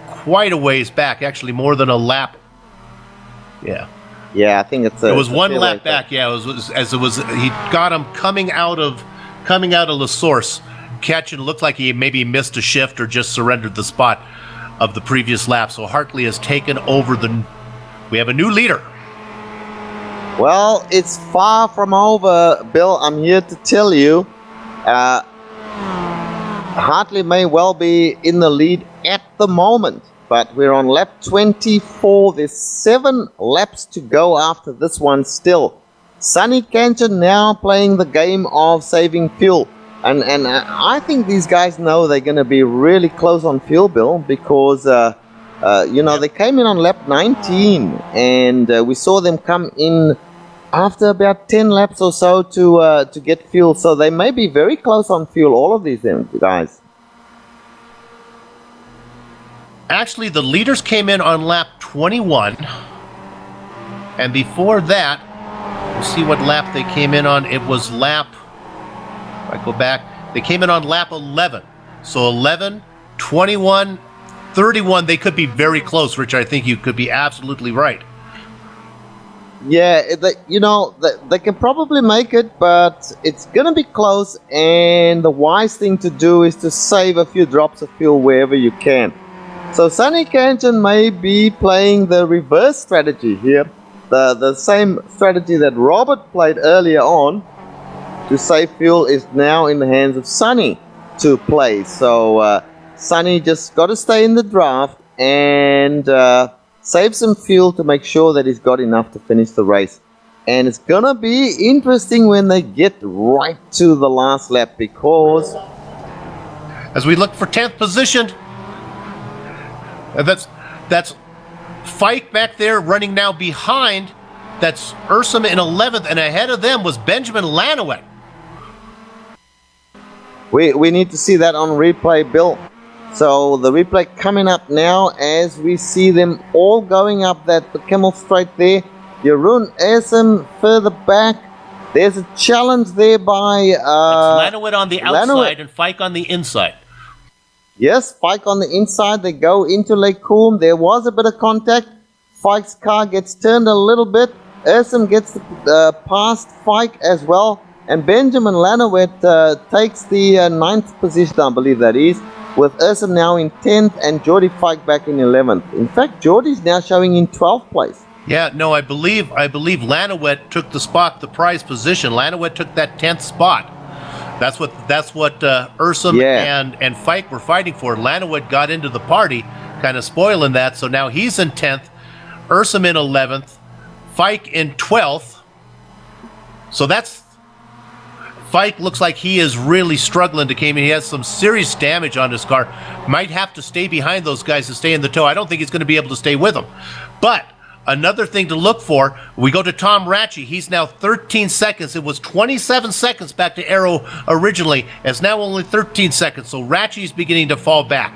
quite a ways back, actually more than a lap. Yeah. Yeah, I think it was one lap back. Yeah, he got him coming out of La Source. Catching looked like he maybe missed a shift or just surrendered the spot of the previous lap. So Hartley has taken over we have a new leader. Well, it's far from over, Bill. I'm here to tell you, Hartley may well be in the lead at the moment, but we're on lap 24. There's 7 laps to go after this one still. Sunny Canton now playing the game of saving fuel. And I think these guys know they're going to be really close on fuel, Bill, because, they came in on lap 19, and we saw them come in after about 10 laps or so to get fuel. So they may be very close on fuel, all of these guys. Actually, the leaders came in on lap 21, and before that, we'll see what lap they came in on. It was lap, if I go back, they came in on lap 11. So 11, 21, 31, they could be very close, Rich. I think you could be absolutely right. Yeah, they can probably make it, but it's going to be close, and the wise thing to do is to save a few drops of fuel wherever you can. So Sunny Canton may be playing the reverse strategy here, the same strategy that Robert played earlier on to save fuel is now in the hands of Sunny to play. So Sunny just got to stay in the draft and save some fuel to make sure that he's got enough to finish the race. And it's going to be interesting when they get right to the last lap, because as we look for 10th position, that's Fike back there running now behind. That's Ursum in 11th, and ahead of them was Benjamin Lanowet. We need to see that on replay, Bill. So the replay coming up now as we see them all going up the Camel Straight there. Jeroen Ursum further back. There's a challenge there by Lanowet on the outside and Fike on the inside. Yes, Fike on the inside. They go into Lake Coombe. There was a bit of contact. Fike's car gets turned a little bit. Ursum gets past Fike as well. And Benjamin Lanowet takes the 9th position, I believe that is, with Ursum now in 10th and Jordy Fike back in 11th. In fact, Jordy's now showing in 12th place. Yeah, no, I believe Lanowet took the prize position. Lanowet took that 10th spot. That's what Ursum and Fike were fighting for. Lanowet got into the party, kind of spoiling that. So now he's in 10th, Ursum in 11th, Fike in 12th. So Fike looks like he is really struggling to come in. He has some serious damage on his car. Might have to stay behind those guys to stay in the tow. I don't think he's going to be able to stay with them. But another thing to look for, we go to Tom Ratchey. He's now 13 seconds. It was 27 seconds back to Arrow originally. It's now only 13 seconds. So Ratchey's beginning to fall back.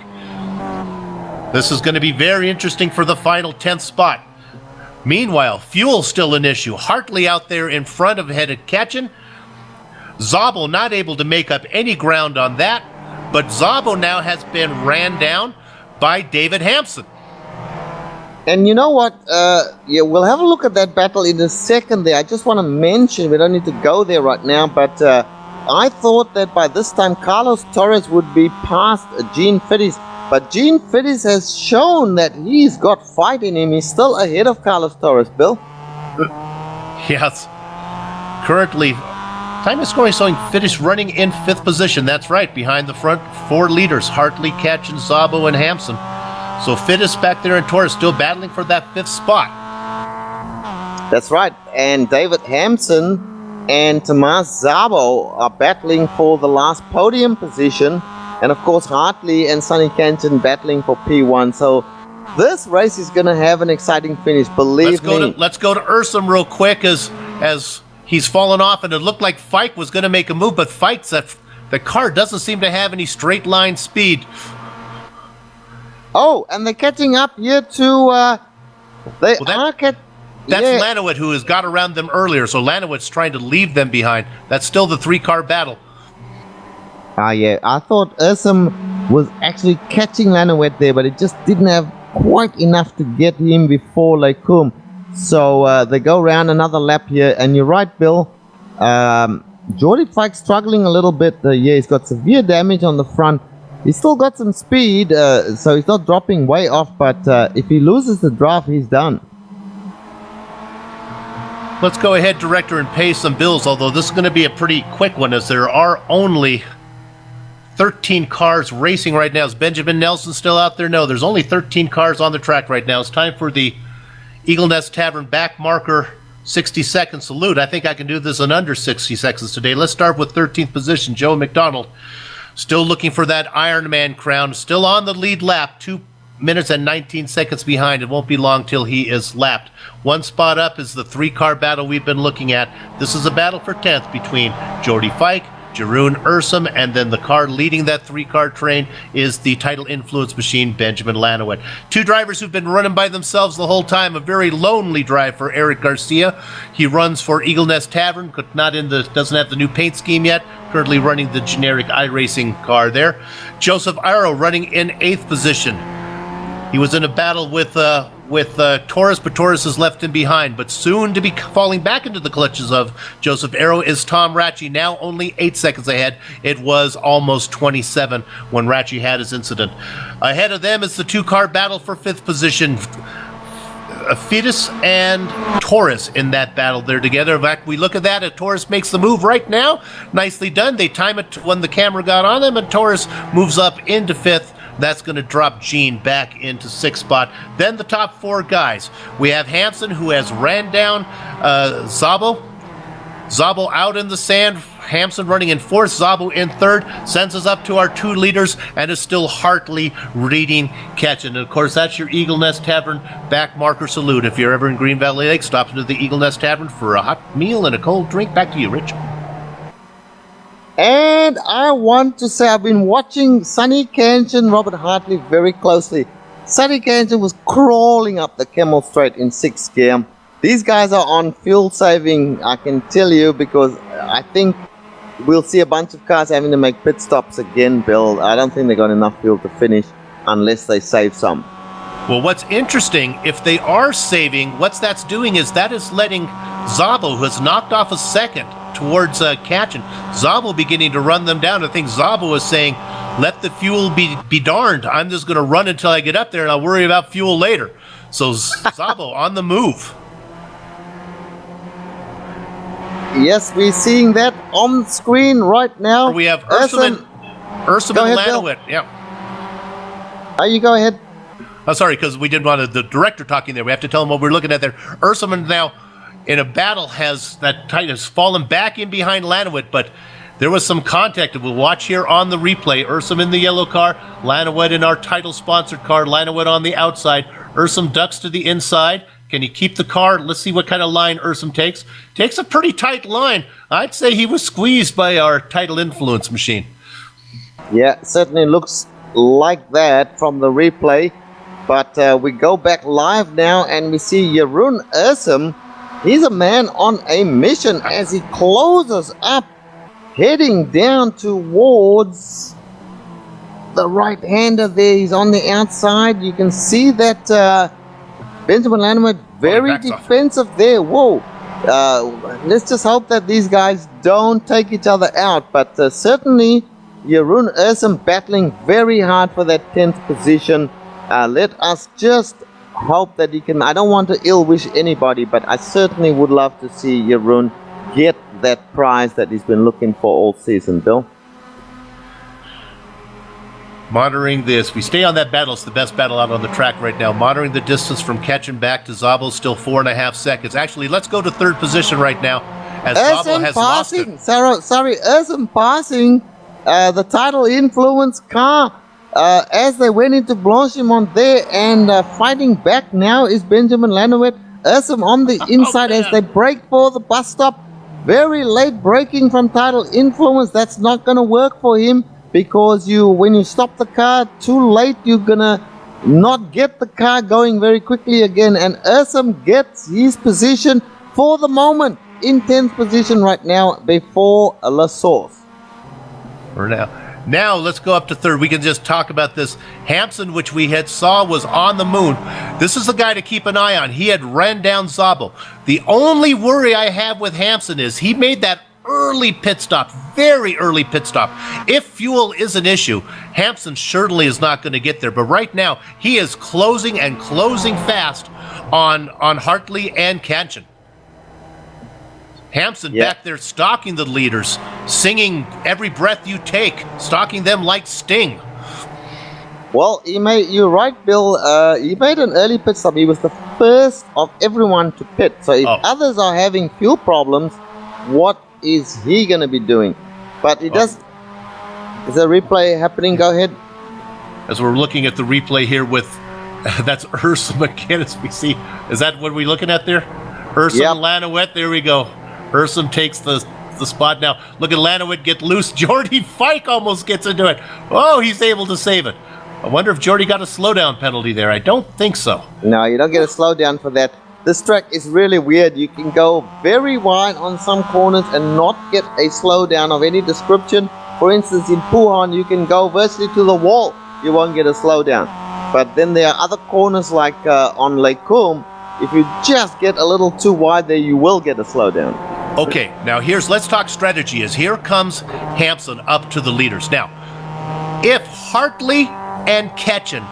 This is going to be very interesting for the final 10th spot. Meanwhile, fuel's still an issue. Hartley out there in front of headed Ketchen. Szabo not able to make up any ground on that, but Szabo now has been ran down by David Hampson. And you know what? We'll have a look at that battle in a second there. I just want to mention, we don't need to go there right now, but I thought that by this time Carlos Torres would be past Gene Fiddes. But Gene Fiddes has shown that he's got fight in him. He's still ahead of Carlos Torres, Bill. Yes. Currently, time of scoring showing Fiddes running in 5th position. That's right, behind the front 4 leaders, Hartley, Ketchen, Szabo, and Hampson. So Fittest back there in Taurus still battling for that 5th spot. That's right. And David Hampson and Tomas Szabo are battling for the last podium position. And of course, Hartley and Sonny Canton battling for P1. So this race is going to have an exciting finish, believe me. Let's go to Ursum real quick as he's fallen off, and it looked like Fike was going to make a move, but Fike's the car doesn't seem to have any straight line speed. Oh, and they're catching up here to that's Lanowit, who has got around them earlier, so Lanowit's trying to leave them behind. That's still the 3-car battle. Yeah, I thought Ursum was actually catching Lanowit there, but it just didn't have quite enough to get him before Lecum. So they go around another lap here, and you're right, Bill. Jordy Fike struggling a little bit. He's got severe damage on the front. He's still got some speed, so he's not dropping way off, but if he loses the draft, he's done. Let's go ahead, Director, and pay some bills, although this is going to be a pretty quick one, as there are only 13 cars racing right now. Is Benjamin Nelson still out there? No, there's only 13 cars on the track right now. It's time for the Eagle Nest Tavern back marker 60-second salute. I think I can do this in under 60 seconds today. Let's start with 13th position, Joe McDonald. Still looking for that Ironman crown. Still on the lead lap, 2 minutes and 19 seconds behind. It won't be long till he is lapped. 1 spot up is the 3-car battle we've been looking at. This is a battle for 10th between Jordy Fike, Jeroen Ursum, and then the car leading that 3-car train is the Tidal influence machine, Benjamin Lanowit. 2 drivers who've been running by themselves the whole time. A very lonely drive for Eric Garcia. He runs for Eagle Nest Tavern, doesn't have the new paint scheme yet. Currently running the generic iRacing car there. Joseph Iro running in 8th position. He was in a battle with Taurus, but Taurus has left him behind. But soon to be falling back into the clutches of Joseph Arrow is Tom Ratchey, now only 8 seconds ahead. It was almost 27 when Ratchey had his incident. Ahead of them is the 2-car battle for 5th position. Fetus and Taurus in that battle there together. In fact, we look at that, Taurus makes the move right now. Nicely done. They time it when the camera got on them, and Taurus moves up into 5th. That's going to drop Gene back into 6th spot. Then the top 4 guys. We have Hansen, who has ran down Szabo. Szabo out in the sand. Hampson running in 4th, Szabo in 3rd. Sends us up to our 2 leaders, and is still Hartley reading catch. And of course, that's your Eagle Nest Tavern back marker salute. If you're ever in Green Valley Lake, stop into the Eagle Nest Tavern for a hot meal and a cold drink. Back to you, Rich. And I want to say I've been watching Sonny Canton, Robert Hartley very closely. Sonny Canton was crawling up the Camel Straight in 6th gear. These guys are on fuel saving, I can tell you, because I think we'll see a bunch of cars having to make pit stops again, Bill. I don't think they got enough fuel to finish unless they save some. Well, what's interesting, if they are saving, what that's doing is that is letting Szabo, who has knocked off a second towards Katchen, Szabo beginning to run them down. I think Szabo is saying, let the fuel be darned. I'm just going to run until I get up there, and I'll worry about fuel later. So Szabo on the move. Yes, we're seeing that on screen right now. We have Ursum and Lanowit. Yeah. You go ahead. Oh, sorry, because we didn't want the director talking there. We have to tell him what we're looking at there. Ursum now in a battle has fallen back in behind Lanowit, but there was some contact. We'll watch here on the replay. Ursum in the yellow car, Lanowit in our title-sponsored car, Lanowit on the outside. Ursum ducks to the inside. Can he keep the car? Let's see what kind of line Ursum takes. Takes a pretty tight line. I'd say he was squeezed by our Tidal influence machine. Yeah, certainly looks like that from the replay. But we go back live now and we see Jeroen Ursum. He's a man on a mission as he closes up, heading down towards the right-hander there. He's on the outside. You can see that Benjamin Lanowit very defensive there. Whoa. Let's just hope that these guys don't take each other out. But certainly Jeroen Ursum battling very hard for that 10th position. Let us just hope that he can. I don't want to ill wish anybody, but I certainly would love to see Jeroen get that prize that he's been looking for all season, Bill. Monitoring this. We stay on that battle. It's the best battle out on the track right now. Monitoring the distance from Ketchen back to Szabo, still 4.5 seconds. Actually, let's go to third position right now, as Szabo has lost it. Sorry, Ursum passing the Tidal influence car as they went into Blanchimont there, and fighting back now is Benjamin Lanowet. Ursum on the inside as they break for the bus stop. Very late braking from Tidal influence. That's not going to work for him, because when you stop the car too late, you're gonna not get the car going very quickly again. And Ursum gets his position for the moment in 10th position right now before La Source. For now, let's go up to third. We can just talk about this. Hampson, which we had saw was on the moon. This is the guy to keep an eye on. He had ran down Szabo. The only worry I have with Hampson is he made that early pit stop, very early pit stop. If fuel is an issue, Hampson surely is not going to get there. But right now, he is closing fast on Hartley and Ketchen. Hampson back there stalking the leaders, singing "Every Breath You Take," stalking them like Sting. Well, you're right, Bill. He made an early pit stop. He was the first of everyone to pit. So if others are having fuel problems, what is he going to be doing? But he does. Is a replay happening? Go ahead. As we're looking at the replay here with, that's Ursum again, as we see. Is that what we're looking at there? Ursum, Lanowet, there we go. Ursum takes the spot now. Look at Lanowet get loose. Jordy Fike almost gets into it. Oh, he's able to save it. I wonder if Jordy got a slowdown penalty there. I don't think so. No, you don't get a slowdown for that. This track is really weird. You can go very wide on some corners and not get a slowdown of any description. For instance, in Puhan, you can go virtually to the wall. You won't get a slowdown. But then there are other corners like on Lake Coombe. If you just get a little too wide there, you will get a slowdown. Okay, now let's talk strategy. As here comes Hampson up to the leaders. Now, if Hartley and Ketchen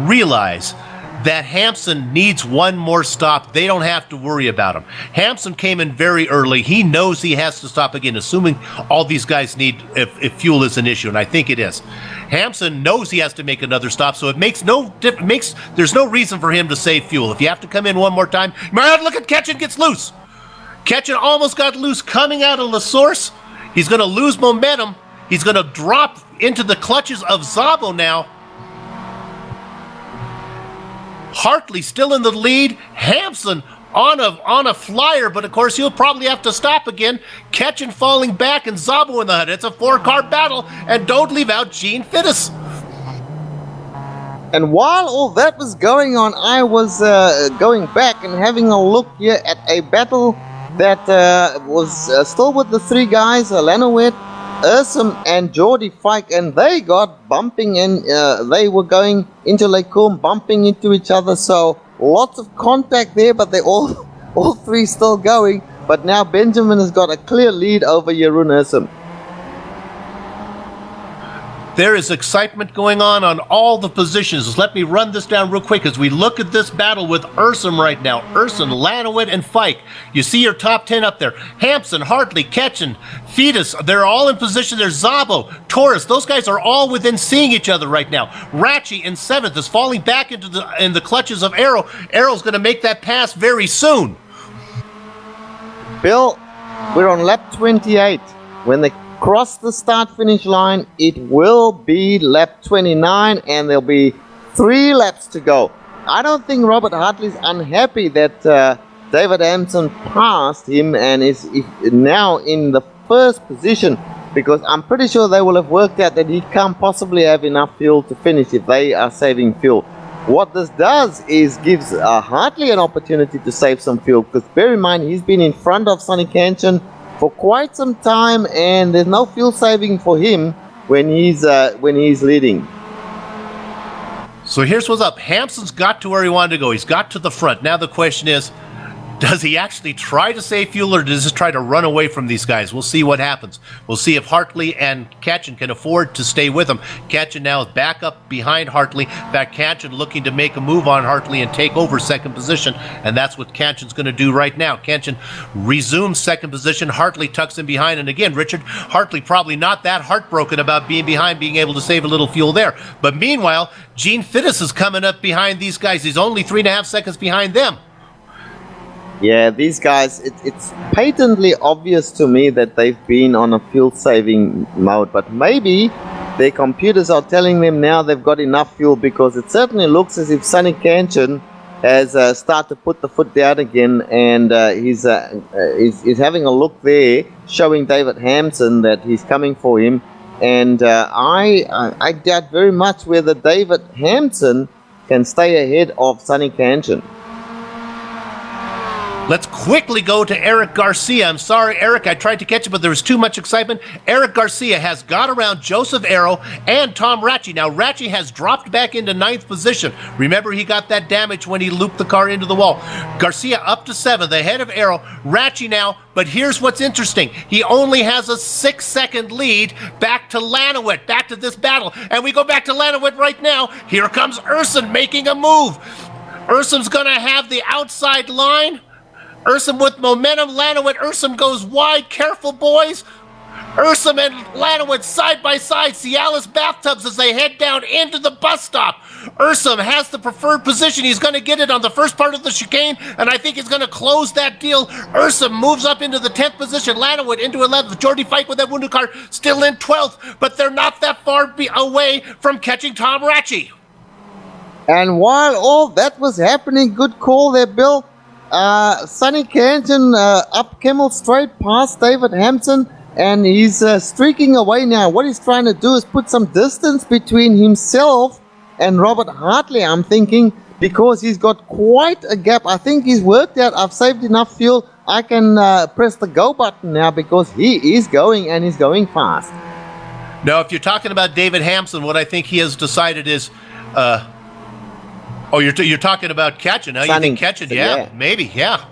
realize that Hampson needs one more stop, they don't have to worry about him. Hampson came in very early. He knows he has to stop again, assuming all these guys need, if fuel is an issue, and I think it is. Hampson knows he has to make another stop, so there's no reason for him to save fuel. If you have to come in one more time, look at Ketchen gets loose. Ketchen almost got loose coming out of La Source. He's going to lose momentum. He's going to drop into the clutches of Szabo now. Hartley still in the lead. Hampson on a flyer, but of course he'll probably have to stop again. Ketchen falling back and Szabo in the hood. It's a 4-car battle, and don't leave out Gene Fittis. And while all that was going on, I was going back and having a look here at a battle that was still with the three guys, Lanowet, Ursum and Jordy Fike, and they got bumping, and they were going into Lake Coombe, bumping into each other, so lots of contact there, but they all three still going. But now Benjamin has got a clear lead over Jeroen Ursum. There is excitement going on all the positions. Let me run this down real quick as we look at this battle with Ursum right now. Ursum, Lanowet, and Fike. You see your top 10 up there. Hampson, Hartley, Ketchen, Fidus, they're all in position. There's Szabo, Torres. Those guys are all within seeing each other right now. Ratchy in 7th is falling back in the clutches of Arrow. Arrow's going to make that pass very soon. Bill, we're on lap 28. When they cross the start-finish line, it will be lap 29, and there'll be 3 laps to go. I don't think Robert Hartley's unhappy that David Hampson passed him and is now in the first position, because I'm pretty sure they will have worked out that he can't possibly have enough fuel to finish if they are saving fuel. What this does is gives Hartley an opportunity to save some fuel, because bear in mind he's been in front of Sonny Canchin for quite some time, and there's no fuel saving for him when he's leading. So here's what's up. Hampson's got to where he wanted to go. He's got to the front. Now the question is Does he actually try to save fuel, or does he try to run away from these guys? We'll see what happens. We'll see if Hartley and Katchen can afford to stay with him. Katchen now is back up behind Hartley. In fact, Katchen looking to make a move on Hartley and take over second position, and that's what Katchen's going to do right now. Katchen resumes second position. Hartley tucks in behind, and again, Richard, Hartley probably not that heartbroken about being behind, being able to save a little fuel there. But meanwhile, Gene Fittis is coming up behind these guys. He's only 3.5 seconds behind them. Yeah, these guys, it's patently obvious to me that they've been on a fuel-saving mode, but maybe their computers are telling them now they've got enough fuel, because it certainly looks as if Sonny Katchen has started to put the foot down again, and he's having a look there, showing David Hampson that he's coming for him, and I doubt very much whether David Hampson can stay ahead of Sonny Katchen. Let's quickly go to Eric Garcia. I'm sorry, Eric, I tried to catch you, but there was too much excitement. Eric Garcia has got around Joseph Arrow and Tom Ratchey. Now, Ratchey has dropped back into 9th position. Remember, he got that damage when he looped the car into the wall. Garcia up to 7th, ahead of Arrow. Ratchey now, but here's what's interesting. He only has a 6-second lead back to Lanowit, back to this battle. And we go back to Lanowit right now. Here comes Urson making a move. Ursum's going to have the outside line. Ursum with momentum. Lanowit. Ursum goes wide. Careful, boys. Ursum and Lanowit side by side. Cialis bathtubs as they head down into the bus stop. Ursum has the preferred position. He's going to get it on the first part of the chicane, and I think he's going to close that deal. Ursum moves up into the 10th position. Lanowit into 11th. Jordy Fike with that wounded car still in 12th, but they're not that far away from catching Tom Ratchey. And while all that was happening, good call there, Bill. Sonny Katchen up Kimmel straight past David Hampson, and he's streaking away now. What he's trying to do is put some distance between himself and Robert Hartley, I'm thinking, because he's got quite a gap. I think he's worked out, I've saved enough fuel, I can press the go button now, because he is going, and he's going fast. Now, if you're talking about David Hampson, what I think he has decided is... you're talking about Katchen, huh? Sonny, you think Katchen? Yeah, maybe, yeah.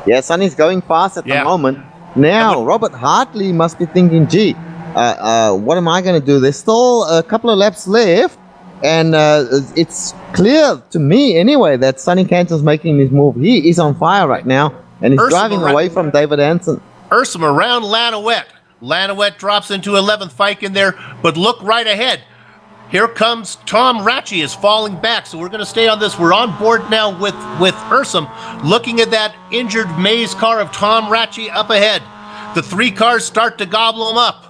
Yeah, Sonny's going fast at the moment. Now, Robert Hartley must be thinking, gee, what am I going to do? There's still a couple of laps left, and it's clear to me anyway that Sonny Katchen's making this move. He is on fire right now, and he's driving away from David Hampson. Ursum around Lanowit. Lanowit drops into 11th. Fike in there, but look right ahead. Here comes Tom Ratchey is falling back, so we're going to stay on this. We're on board now with Ursum, looking at that injured Maze car of Tom Ratchey up ahead. The 3 cars start to gobble him up.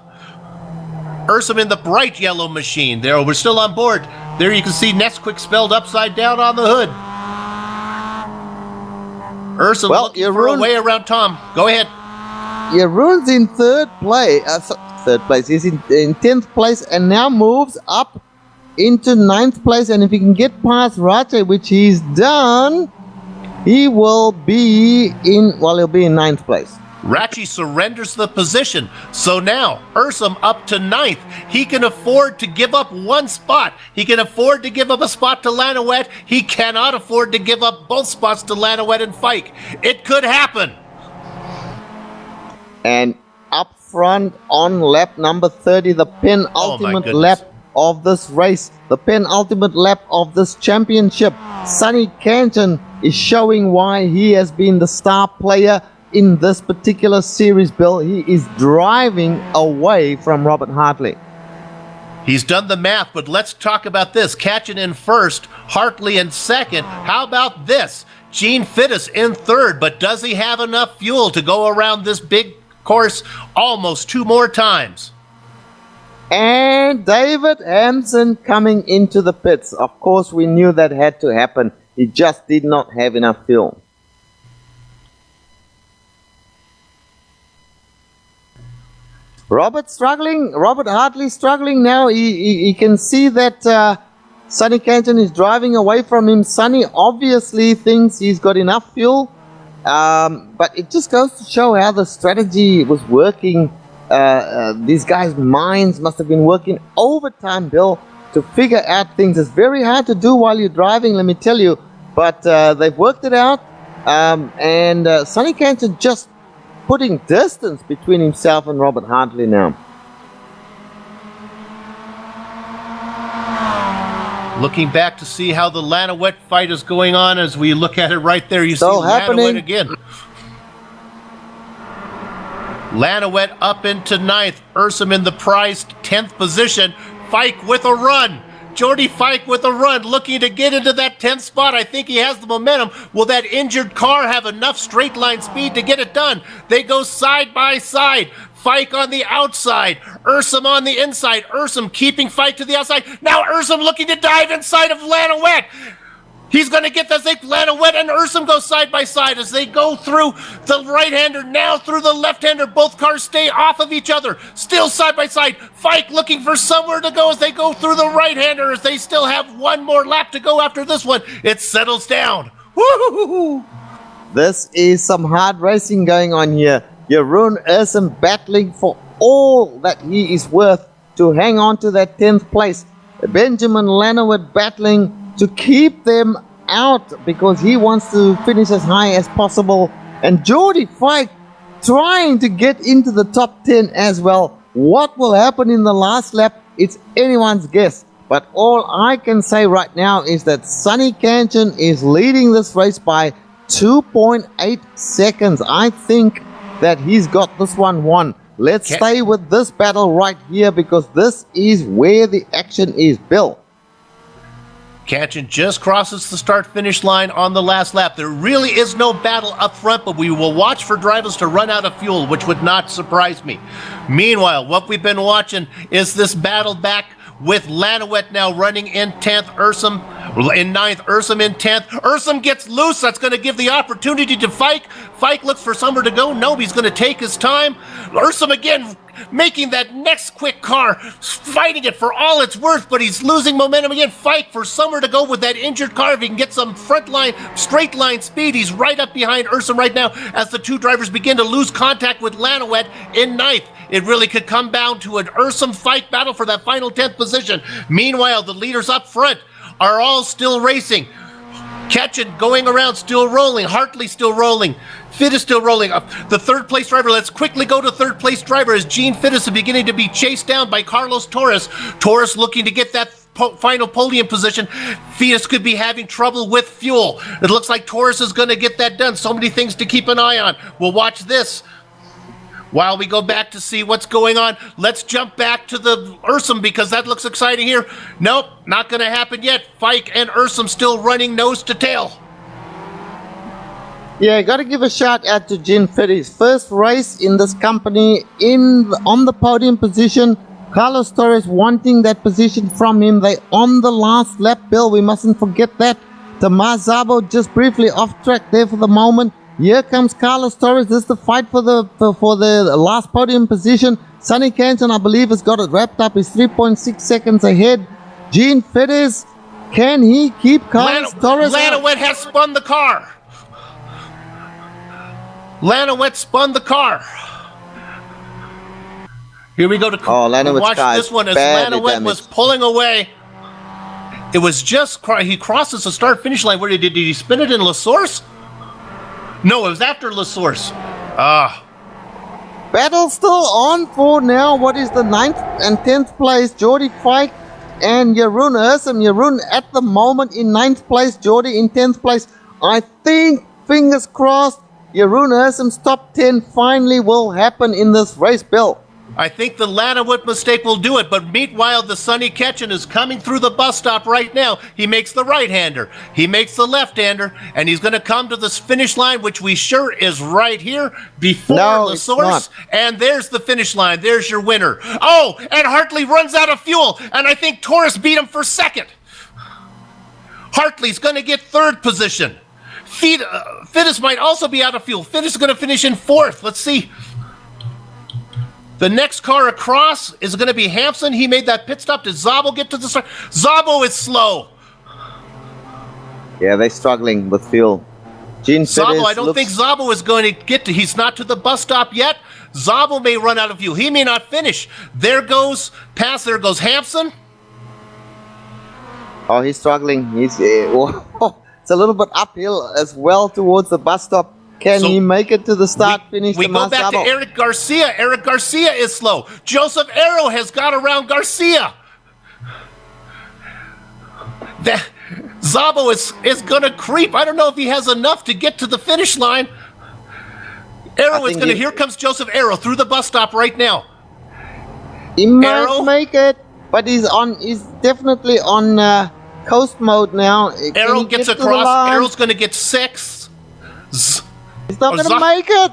Ursum in the bright yellow machine. There, we're still on board. There you can see Nesquik spelled upside down on the hood. Ursum looking for a way around Tom. Go ahead. Jeroen's in third place. He's in 10th place and now moves up into 9th place, and if he can get past Ratchey, which he's done, he will be in 9th place. Ratchey surrenders the position, so now Ursum up to 9th. He can afford to give up one spot. He can afford to give up a spot to Lanowit. He cannot afford to give up both spots to Lanowit and Fike. It could happen. And up front on lap number 30, the penultimate lap of this race, the penultimate lap of this championship. Sonny Katchen is showing why he has been the star player in this particular series, Bill. He is driving away from Robert Hartley. He's done the math, but let's talk about this. Katchen in first, Hartley in second. How about this? Gene Fittis in third, but does he have enough fuel to go around this big course almost 2 more times? And David Hampson coming into the pits. Of course, we knew that had to happen. He just did not have enough fuel. Robert Hartley struggling now. He can see that Sonny Katchen is driving away from him. Sonny obviously thinks he's got enough fuel. But it just goes to show how the strategy was working. These guys' minds must have been working overtime, Bill, to figure out things. It's very hard to do while you're driving, let me tell you. But they've worked it out. And Sonny Canton just putting distance between himself and Robert Hartley now. Looking back to see how the Lanawet fight is going on as we look at it right there. You Still see happening. Lanawet again. Lanawet up into 9th. Ursum in the prized 10th position. Fike with a run. Jordy Fike with a run, looking to get into that 10th spot. I think he has the momentum. Will that injured car have enough straight line speed to get it done? They go side by side. Fike on the outside, Ursum on the inside. Ursum keeping Fike to the outside. Now Ursum looking to dive inside of Lanawet. He's going to get this thing. Lanawet and Ursum go side by side as they go through the right-hander, now through the left-hander. Both cars stay off of each other, still side by side. Fike looking for somewhere to go as they go through the right-hander, as they still have one more lap to go after this one. It settles down. Woo-hoo-hoo-hoo. This is some hard racing going on here. Jeroen Ursum battling for all that he is worth to hang on to that 10th place. Benjamin Lanawet battling to keep them out because he wants to finish as high as possible. And Jordy Fike trying to get into the top 10 as well. What will happen in the last lap? It's anyone's guess. But all I can say right now is that Sonny Canton is leading this race by 2.8 seconds. I think that he's got this one won. Let's stay with this battle right here because this is where the action is, Bill. Canton just crosses the start-finish line on the last lap. There really is no battle up front, but we will watch for drivers to run out of fuel, which would not surprise me. Meanwhile, what we've been watching is this battle back with Lanawet now running in 10th, Ursum in 9th, Ursum in 10th. Ursum gets loose. That's going to give the opportunity to Fike. Fike looks for somewhere to go. No, he's going to take his time. Ursum again making that next quick car, fighting it for all it's worth, but he's losing momentum again. Fike for somewhere to go with that injured car. If he can get some front line, straight line speed, he's right up behind Ursum right now as the two drivers begin to lose contact with Lanawet in 9th. It really could come down to an Ursum Fike battle for that final 10th position. Meanwhile, the leaders up front are all still racing. Ketchen going around, still rolling. Hartley still rolling. Fitt is still rolling. The third place driver, let's quickly go to third place driver as Gene Fittis is beginning to be chased down by Carlos Torres. Torres looking to get that final podium position. Fittis could be having trouble with fuel. It looks like Torres is going to get that done. So many things to keep an eye on. We'll watch this. While we go back to see what's going on, let's jump back to the Ursum because that looks exciting here. Nope, not going to happen yet. Fike and Ursum still running nose to tail. Yeah, got to give a shout out to Gene Fittis. First race in this company on the podium position. Carlos Torres wanting that position from him. They on the last lap, Bill. We mustn't forget that. Tomas Szabo just briefly off track there for the moment. Here comes Carlos Torres. This is the fight for the last podium position. Sonny Canton, I believe, has got it wrapped up. He's 3.6 seconds ahead. Gene Fittis, can he keep Carlos Torres out? Lanawet has spun the car. Lanawet spun the car. Here we go to watch this one as Lanawet was pulling away. It was just, he crosses the start-finish line. Where did he spin it in La Source? No, it was after La Source. Battle still on for now. What is the 9th and 10th place? Jordy Fike and Jeroen Ursum. Jeroen at the moment in 9th place. Jordy in 10th place. I think, fingers crossed, Jeroen Ursum's top 10 finally will happen in this race, Bill. I think the Lanawet mistake will do it, but meanwhile, the Sonny Ketchen is coming through the bus stop right now. He makes the right-hander, he makes the left-hander, and he's going to come to this finish line, which we sure is right here before La Source. And there's the finish line. There's your winner. Oh, and Hartley runs out of fuel, and I think Torres beat him for second. Hartley's going to get third position. Fittis might also be out of fuel. Fittis is going to finish in fourth. Let's see. The next car across is going to be Hampson. He made that pit stop. Did Szabo get to the start? Szabo is slow. Yeah, they're struggling with fuel. Gene Szabo, I don't think Szabo is going to get to. He's not to the bus stop yet. Szabo may run out of fuel. He may not finish. There goes Hampson. Oh, he's struggling. He's It's a little bit uphill as well towards the bus stop. Can So he make it to the start finish? We the go back to Sabo? Eric Garcia. Eric Garcia is slow. Joseph Arrow has got around Garcia. Szabo is going to creep. I don't know if he has enough to get to the finish line. Arrow is going to. Here comes Joseph Arrow through the bus stop right now. He might Arrow? make it, but he's definitely on coast mode now. Can Arrow he gets get to the across. line? Arrow's going to get 6. He's not going to make it.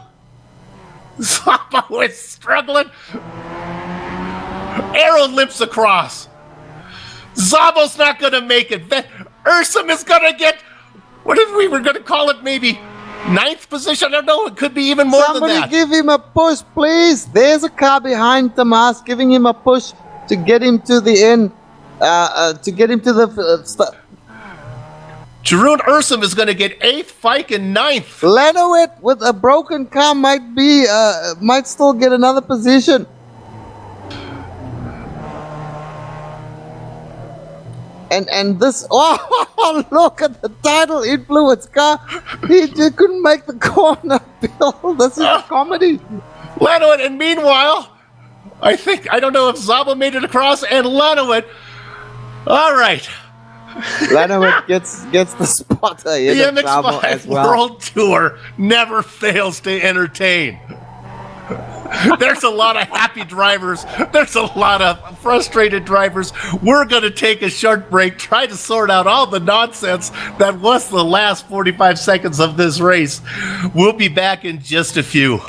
Szabo is struggling. Arrow limps across. Szabo's not going to make it. Ursum is going to get, what if we were going to call it, maybe 9th position? I don't know. It could be even more Somebody than that. give him a push, please. There's a car behind Tomas giving him a push to get him to the end, to get him to the... Jeroen Ursum is going to get 8th, Fike in 9th. Lanowit with a broken car might still get another position. And this, oh, look at the Tidal influence car. He just couldn't make the corner, Bill. This is a comedy. Lanowit, and meanwhile, I don't know if Szabo made it across, and Lanowit, all right. Lanowit gets the spotter The in the Szabo MX-5 as well. World Tour never fails to entertain. There's a lot of happy drivers. There's a lot of frustrated drivers. We're going to take a short break, try to sort out all the nonsense that was the last 45 seconds of this race. We'll be back in just a few.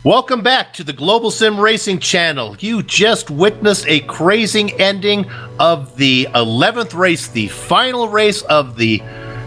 Welcome back to the Global Sim Racing channel. You just witnessed a crazy ending of the 11th race, the final race of the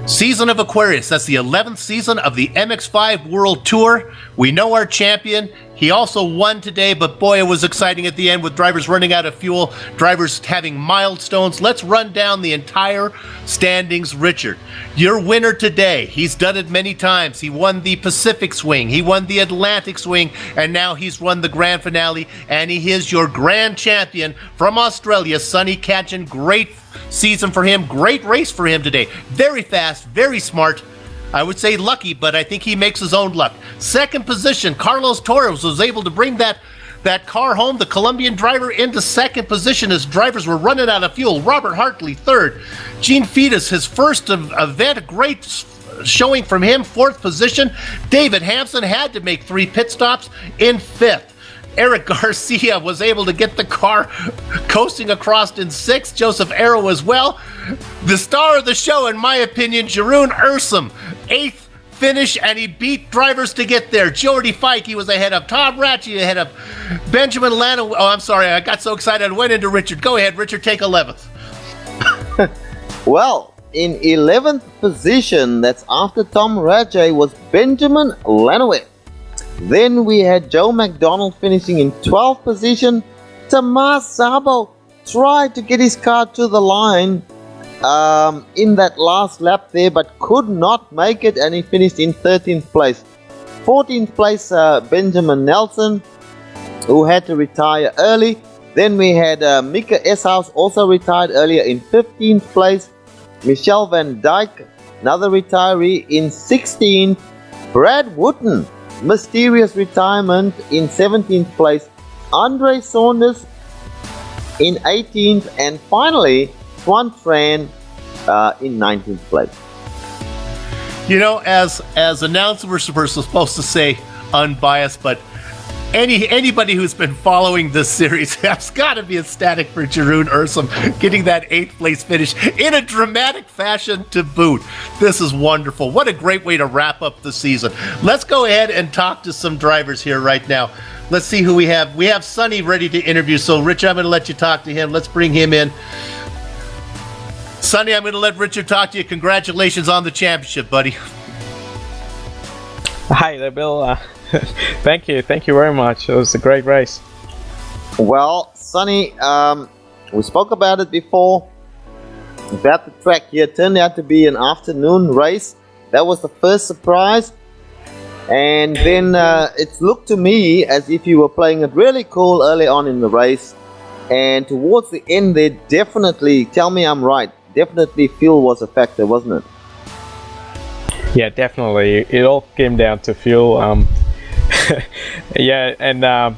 season of Aquarius. That's the 11th season of the MX-5 World Tour. We know our champion. He also won today, but boy, it was exciting at the end with drivers running out of fuel, drivers having milestones. Let's run down the entire standings, Richard. Your winner today, he's done it many times. He won the Pacific Swing, he won the Atlantic Swing, and now he's won the grand finale, and he is your grand champion from Australia, Sonny Katchen. Great season for him, great race for him today. Very fast, very smart. I would say lucky, but I think he makes his own luck. Second position, Carlos Torres was able to bring that car home, the Colombian driver, into second position as drivers were running out of fuel. Robert Hartley, third. Gene Fetus, his first event, a great showing from him, fourth position. David Hampson had to make 3 pit stops in fifth. Eric Garcia was able to get the car coasting across in sixth. Joseph Arrow as well. The star of the show, in my opinion, Jeroen Ursum, eighth finish, and he beat drivers to get there. Jordy Fike, he was ahead of Tom Ratchey, ahead of Benjamin Lano. Oh, I'm sorry, I got so excited I went into Richard. Go ahead, Richard, take 11th. Well, in 11th position, that's after Tom Ratchey, was Benjamin Lanois. Then we had Joe McDonald finishing in 12th position. Tomas Szabo tried to get his car to the line in that last lap there, but could not make it, and he finished in 13th place. 14th place, Benjamin Nelson, who had to retire early. Then we had Mika Eshouse, also retired earlier, in 15th place. Michelle Van Dyke, another retiree, in 16th. Brad Wooten, mysterious retirement, in 17th place. Andre Saunders in 18th, and finally Juan Tran in 19th place. You know, as announcers, we're supposed to say unbiased, but anybody who's been following this series has got to be ecstatic for Jeroen Ursum getting that 8th place finish in a dramatic fashion to boot. This is wonderful. What a great way to wrap up the season. Let's go ahead and talk to some drivers here right now. Let's see who we have. We have Sonny ready to interview, so Rich, I'm going to let you talk to him. Let's bring him in. Sonny, I'm going to let Richard talk to you. Congratulations on the championship, buddy. Hi there, Bill. Thank you very much. It was a great race. Well, Sonny, we spoke about it before, about the track here. It turned out to be an afternoon race. That was the first surprise. And then it looked to me as if you were playing it really cool early on in the race. And towards the end there, definitely, tell me I'm right, definitely fuel was a factor, wasn't it? Yeah, definitely. It all came down to fuel. Yeah, and I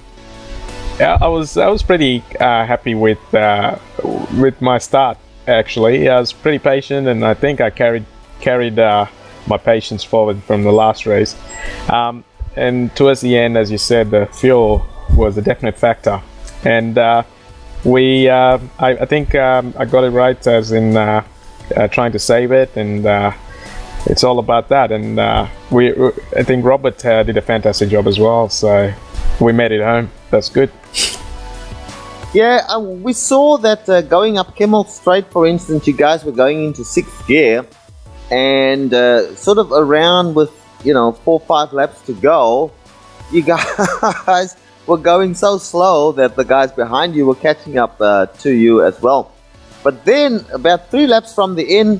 was pretty happy with my start. Actually, I was pretty patient, and I think I carried my patience forward from the last race. And towards the end, as you said, the fuel was a definite factor. And I think I got it right, as in trying to save it, and it's all about that. And I think Robert did a fantastic job as well, so we made it home. That's good. Yeah, we saw that going up Kimmel Straight, for instance, you guys were going into 6th gear, and sort of around with 4 or 5 laps to go, you guys were going so slow that the guys behind you were catching up to you as well. But then about 3 laps from the end,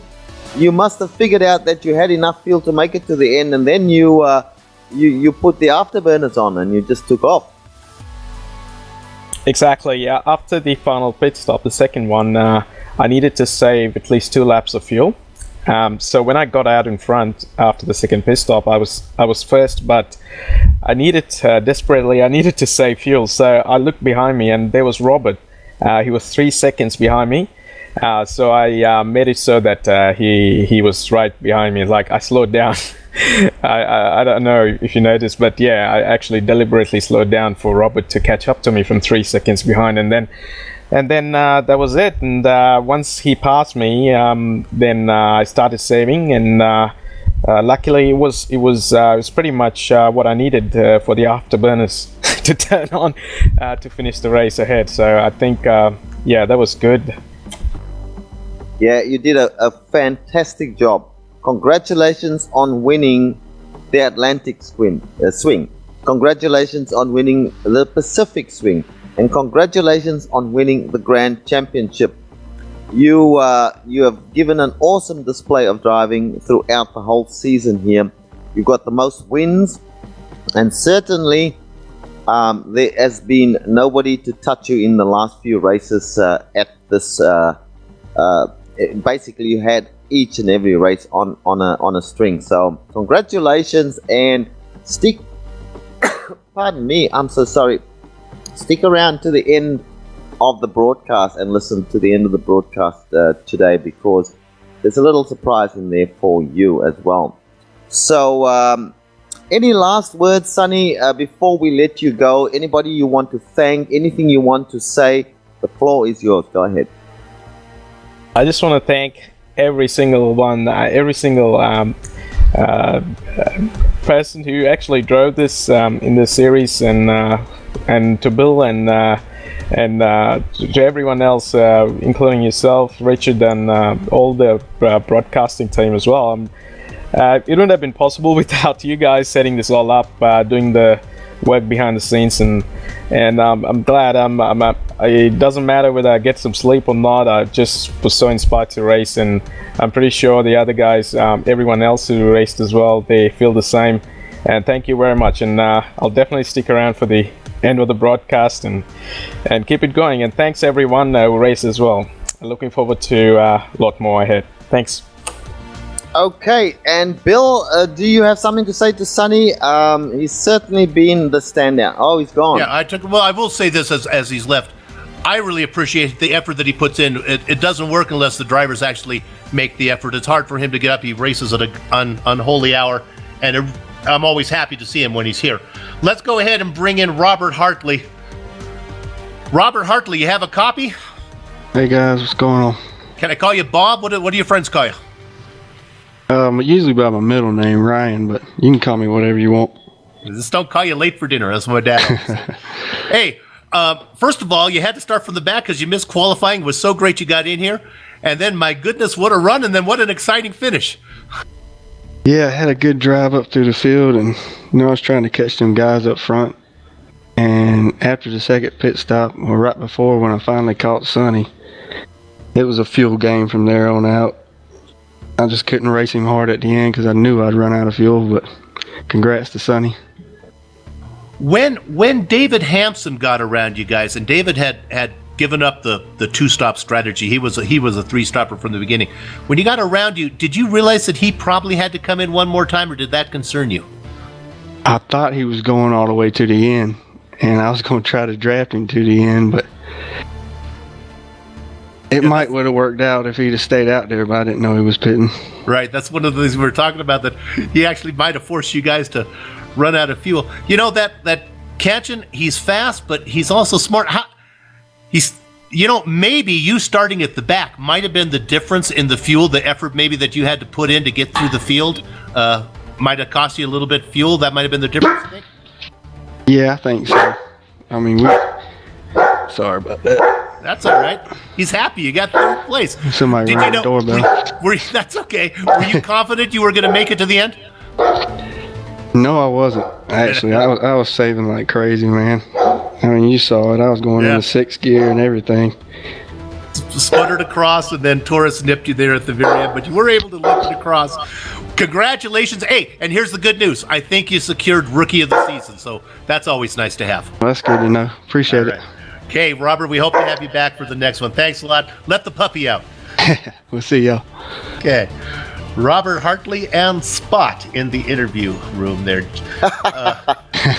you must have figured out that you had enough fuel to make it to the end, and then you put the afterburners on and you just took off. Exactly, yeah. After the final pit stop, the second one, I needed to save at least 2 laps of fuel. So when I got out in front after the second pit stop, I was first, but I needed desperately to save fuel. So I looked behind me, and there was Robert. He was 3 seconds behind me. So I made it so that he was right behind me. Like, I slowed down. I don't know if you noticed, but yeah, I actually deliberately slowed down for Robert to catch up to me from 3 seconds behind, and then that was it. And once he passed me, then I started saving, and luckily, it was pretty much what I needed for the afterburners to turn on to finish the race ahead. So I think, yeah, that was good. Yeah, you did a fantastic job. Congratulations on winning the Atlantic swing. Congratulations on winning the Pacific swing. And congratulations on winning the Grand Championship. You have given an awesome display of driving throughout the whole season here. You've got the most wins, and certainly there has been nobody to touch you in the last few races at this. Basically, you had each and every race on a string. So congratulations, and stick. Pardon me, I'm so sorry. Stick around to the end of the broadcast and listen to the end of the broadcast today, because there's a little surprise in there for you as well. So any last words, Sonny, before we let you go? Anybody you want to thank, anything you want to say? The floor is yours. Go ahead. I just want to thank every single one, every single person who actually drove this in this series, and to Bill and to everyone else, including yourself, Richard, and all the broadcasting team as well. It wouldn't have been possible without you guys setting this all up, doing the work behind the scenes, and I'm glad. It doesn't matter whether I get some sleep or not. I just was so inspired to race, and I'm pretty sure the other guys, everyone else who raced as well, they feel the same. And thank you very much. And I'll definitely stick around for the end of the broadcast and keep it going. And thanks everyone who raced as well. Looking forward to a lot more ahead. Thanks. Okay, and Bill, do you have something to say to Sonny? He's certainly been the standout. Oh, he's gone. Yeah, I will say this as he's left. I really appreciate the effort that he puts in. It doesn't work unless the drivers actually make the effort. It's hard for him to get up. He races at an unholy hour, and I'm always happy to see him when he's here. Let's go ahead and bring in Robert Hartley. Robert Hartley, you have a copy? Hey guys, what's going on? Can I call you Bob? What do your friends call you? Usually by my middle name, Ryan, but you can call me whatever you want. Just don't call you late for dinner. That's what my dad always said. Hey, first of all, you had to start from the back because you missed qualifying. It was so great you got in here. And then, my goodness, what a run, and then what an exciting finish. Yeah, I had a good drive up through the field, and I was trying to catch them guys up front. And after the second pit stop, or right before when I finally caught Sonny, it was a fuel game from there on out. I just couldn't race him hard at the end because I knew I'd run out of fuel, but congrats to Sonny. When David Hampson got around you guys, and David had given up the two-stop strategy, he was a three-stopper from the beginning. When he got around you, did you realize that he probably had to come in one more time, or did that concern you? I thought he was going all the way to the end, and I was going to try to draft him to the end, but it might would have worked out if he'd have stayed out there, but I didn't know he was pitting. Right, that's one of the things we were talking about, that he actually might have forced you guys to run out of fuel. You know, that Kanchan, he's fast, but he's also smart. Maybe you starting at the back might have been the difference in the fuel, the effort maybe that you had to put in to get through the field. Might have cost you a little bit of fuel. That might have been the difference, I think. Yeah, I think so. I mean, sorry about that. That's all right. He's happy. You got third place. Somebody rang the doorbell. That's okay. Were you confident you were going to make it to the end? No, I wasn't. Actually, I was saving like crazy, man. I mean, you saw it. I was going into sixth gear and everything. Sputtered across, and then Taurus nipped you there at the very end, but you were able to lift it across. Congratulations. Hey, and here's the good news. I think you secured Rookie of the Season, so that's always nice to have. Well, that's good to know. Appreciate it. Okay, Robert, we hope to have you back for the next one. Thanks a lot. Let the puppy out. We'll see y'all. Okay. Robert Hartley and Spot in the interview room there.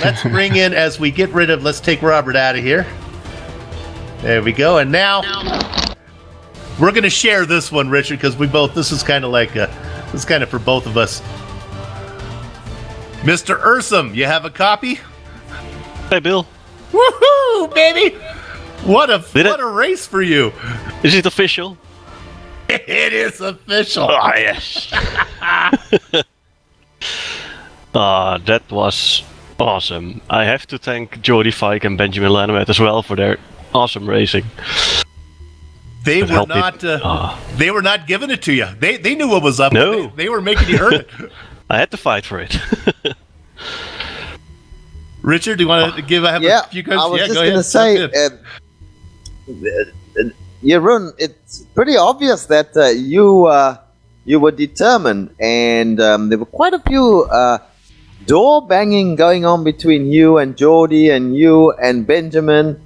Let's bring in, as we get rid of, let's take Robert out of here. There we go. And now we're going to share this one, Richard, because this is kind of like, this is kind of for both of us. Mr. Ursum, you have a copy? Hey, Bill. Woohoo, baby! What a race for you. Is it official? It is official. Oh, yes. That was awesome. I have to thank Jordy Fike and Benjamin Lanamet as well for their awesome racing. They were not giving it to you. They knew what was up. No. They were making you earn it. I had to fight for it. Richard, do you want to give a few comments? I was just go going to ahead. say, Jeroen, it's pretty obvious that you were determined, and there were quite a few door banging going on between you and Jordy and you and Benjamin.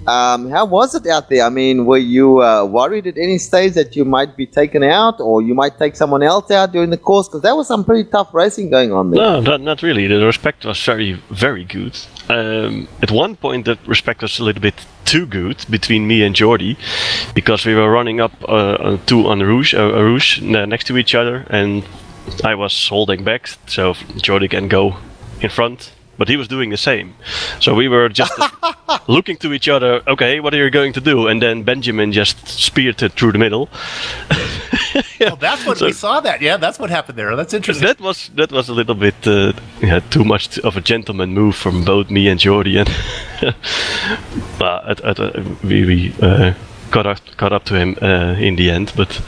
How was it out there? I mean, were you worried at any stage that you might be taken out, or you might take someone else out during the course? Because there was some pretty tough racing going on there. No, not really. The respect was very, very good. At one point, that respect was a little bit too good between me and Jordy, because we were running up on Rouge next to each other, and I was holding back so Jordy can go in front. But he was doing the same. So we were just looking to each other, okay, what are you going to do? And then Benjamin just speared it through the middle. Well, that's what we saw that. Yeah, that's what happened there. That's interesting. That was a little bit too much of a gentleman move from both me and Jordy. And we caught up to him in the end. But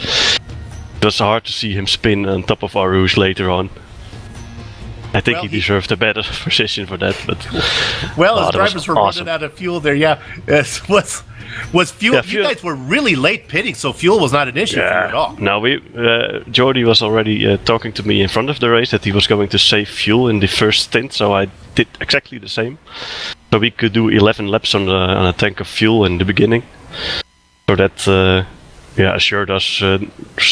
it was hard to see him spin on top of our Rouge later on. I think he deserved a better position for that, but his drivers were running out of fuel there. Yeah, was fuel? You guys were really late pitting, so fuel was not an issue for you at all. No, Jordy was already talking to me in front of the race that he was going to save fuel in the first stint, so I did exactly the same. So we could do 11 laps on a tank of fuel in the beginning. So that assured us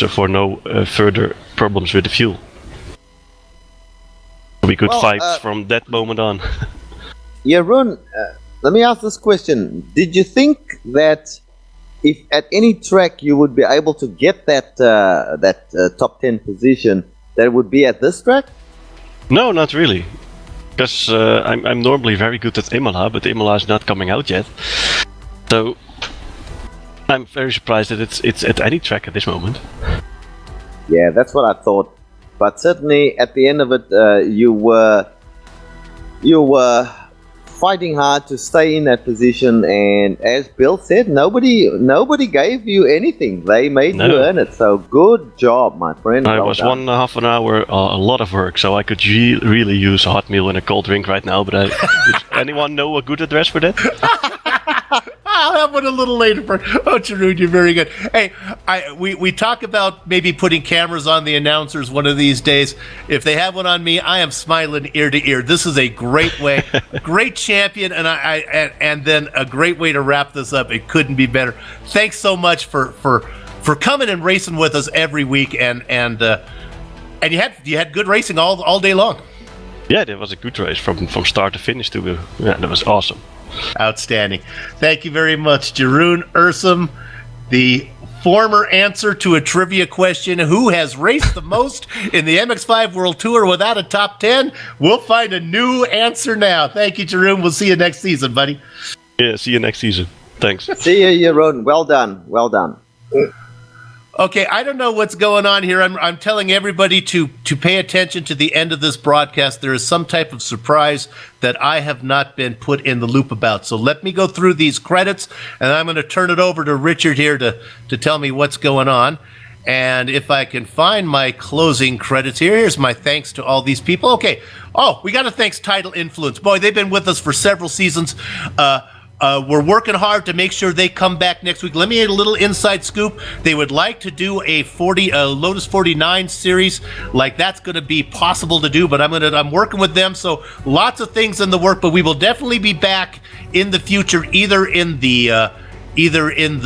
for no further problems with the fuel. We could fight from that moment on. Jeroen, let me ask this question. Did you think that if at any track you would be able to get that top 10 position, that it would be at this track? No, not really. Because I'm normally very good at Imola, but Imola is not coming out yet. So I'm very surprised that it's at any track at this moment. Yeah, that's what I thought. But certainly, at the end of it, you were fighting hard to stay in that position. And as Bill said, nobody gave you anything. They made you earn it. So good job, my friend. I was 1.5 an hour, a lot of work. So I could really use a hot meal and a cold drink right now. But does anyone know a good address for that? I'll have one a little later. Jeroen, you're very good. Hey, we talk about maybe putting cameras on the announcers one of these days. If they have one on me, I am smiling ear to ear. This is a great way, great champion, and then a great way to wrap this up. It couldn't be better. Thanks so much for coming and racing with us every week, and you had good racing all day long. Yeah, that was a good race from start to finish too. Yeah, that was awesome. Outstanding. Thank you very much, Jeroen Ursum, the former answer to a trivia question, who has raced the most in the MX-5 World Tour without a top 10? We'll find a new answer now. Thank you, Jeroen. We'll see you next season, buddy. Yeah, see you next season. Thanks. See you, Jeroen. Well done. Well done. Okay, I don't know what's going on here. I'm telling everybody to pay attention to the end of this broadcast. There is some type of surprise that I have not been put in the loop about. So let me go through these credits, and I'm going to turn it over to Richard here to tell me what's going on. And if I can find my closing credits here, here's my thanks to all these people. Okay. Oh, we got to thank Tidal Influence. Boy, they've been with us for several seasons. We're working hard to make sure they come back next week. Let me add a little inside scoop. They would like to do a Lotus 49 series. Like, that's going to be possible to do, but I'm working with them. So lots of things in the work, but we will definitely be back in the future, either in the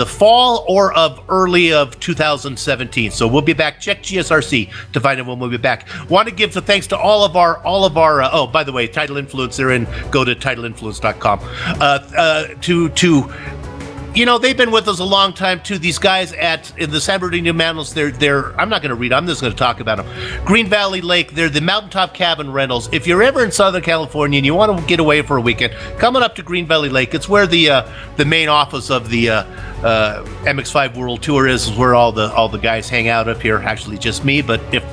fall or early of 2017. So we'll be back. Check GSRC to find out when we'll be back. Want to give the thanks to all of our oh, by the way, Tidal Influence, go to tidalinfluence.com. They've been with us a long time too. These guys in the San Bernardino Mountains, they're I'm not going to read. I'm just going to talk about them. Green Valley Lake. They're the mountaintop cabin rentals. If you're ever in Southern California and you want to get away for a weekend, coming up to Green Valley Lake. It's where the main office of the MX-5 World Tour is where all the guys hang out up here. Actually, just me. But if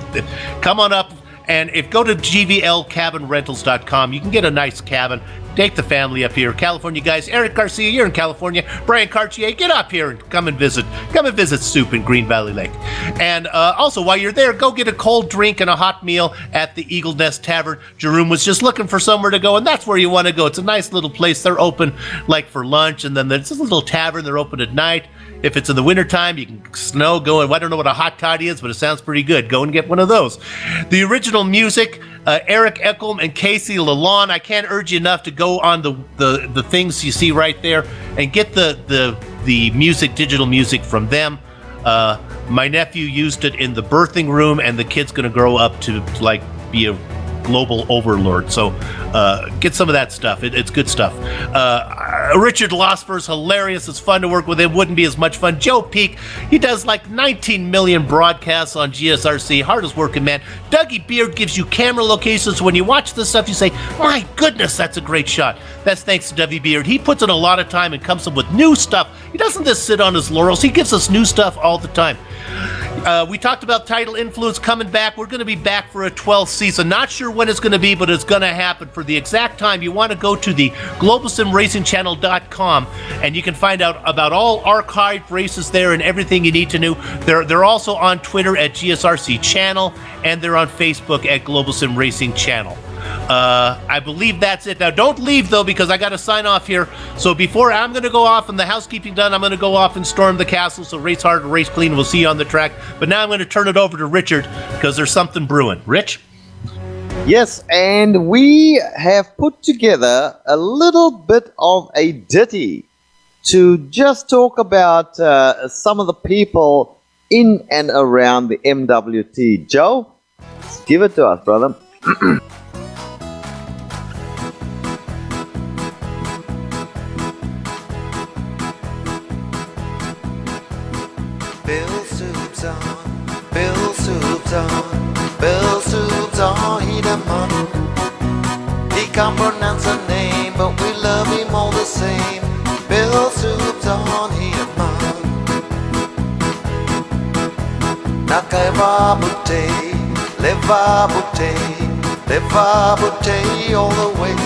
come on up. And if go to gvlcabinrentals.com, you can get a nice cabin. Take the family up here. California guys, Eric Garcia, you're in California. Brian Cartier, get up here and come and visit. Come and visit Soup in Green Valley Lake. And also, while you're there, go get a cold drink and a hot meal at the Eagle Nest Tavern. Jerome was just looking for somewhere to go, and that's where you want to go. It's a nice little place. They're open like for lunch, and then there's this little tavern. They're open at night. If it's in the wintertime, you can snow go and I don't know what a hot toddy is, but it sounds pretty good. Go and get one of those. The original music, Eric Eckelm and Casey Lalonde. I can't urge you enough to go on the things you see right there and get the music, digital music from them. My nephew used it in the birthing room, and the kid's going to grow up to like be a global overlord. So get some of that stuff. It's good stuff. Richard Losper's hilarious. It's fun to work with him. Wouldn't be as much fun. Joe Peak, he does like 19 million broadcasts on GSRC. Hardest working man. Dougie Beard gives you camera locations. When you watch this stuff, you say, my goodness, that's a great shot. That's thanks to Dougie Beard. He puts in a lot of time and comes up with new stuff. He doesn't just sit on his laurels. He gives us new stuff all the time. We talked about Tidal Influence coming back. We're going to be back for a 12th season. Not sure when it's going to be, but it's going to happen. For the exact time, you want to go to the globalsimracingchannel.com, and you can find out about all archived races there and everything you need to know. They're also on Twitter at GSRC Channel, and they're on Facebook at Global Sim Racing Channel. I believe that's it. Now, don't leave, though, because I got to sign off here. So before I'm going to go off and the housekeeping done, I'm going to go off and storm the castle. So race hard, race clean. We'll see you on the track. But now I'm going to turn it over to Richard because there's something brewing. Rich? Yes, and we have put together a little bit of a ditty to just talk about some of the people in and around the MWT. Joe, give it to us, brother. Bill Soup's on, Bill Soup's on, Bill Soup's on, he the man. He can't pronounce a name, but we love him all the same. Bill Soup's on, he the man. Nakaiva Butte, Leva Butte, Leva Butte all the way.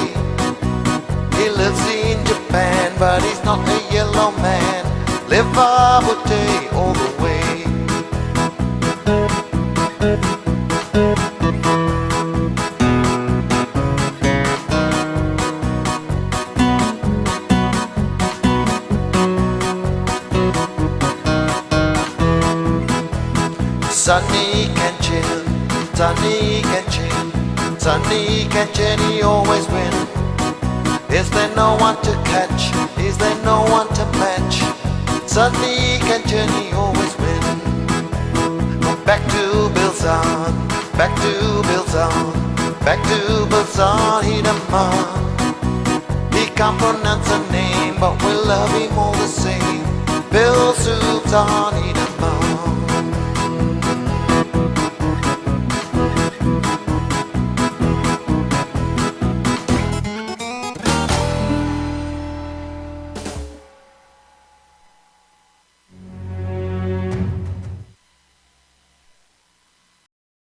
He lives in Japan, but he's not a yellow man. Leva Butte all the way. Sunny can chill, Sunny can chill, Sunny can chill, he always win. Is there no one to catch? Is there no one to match? Sunny can chill, he always win. Back to Bilson, back to Bilson, back to Bilson, he the man. He can't pronounce a name, but we love him all the same. Bill Soup's on, he the man.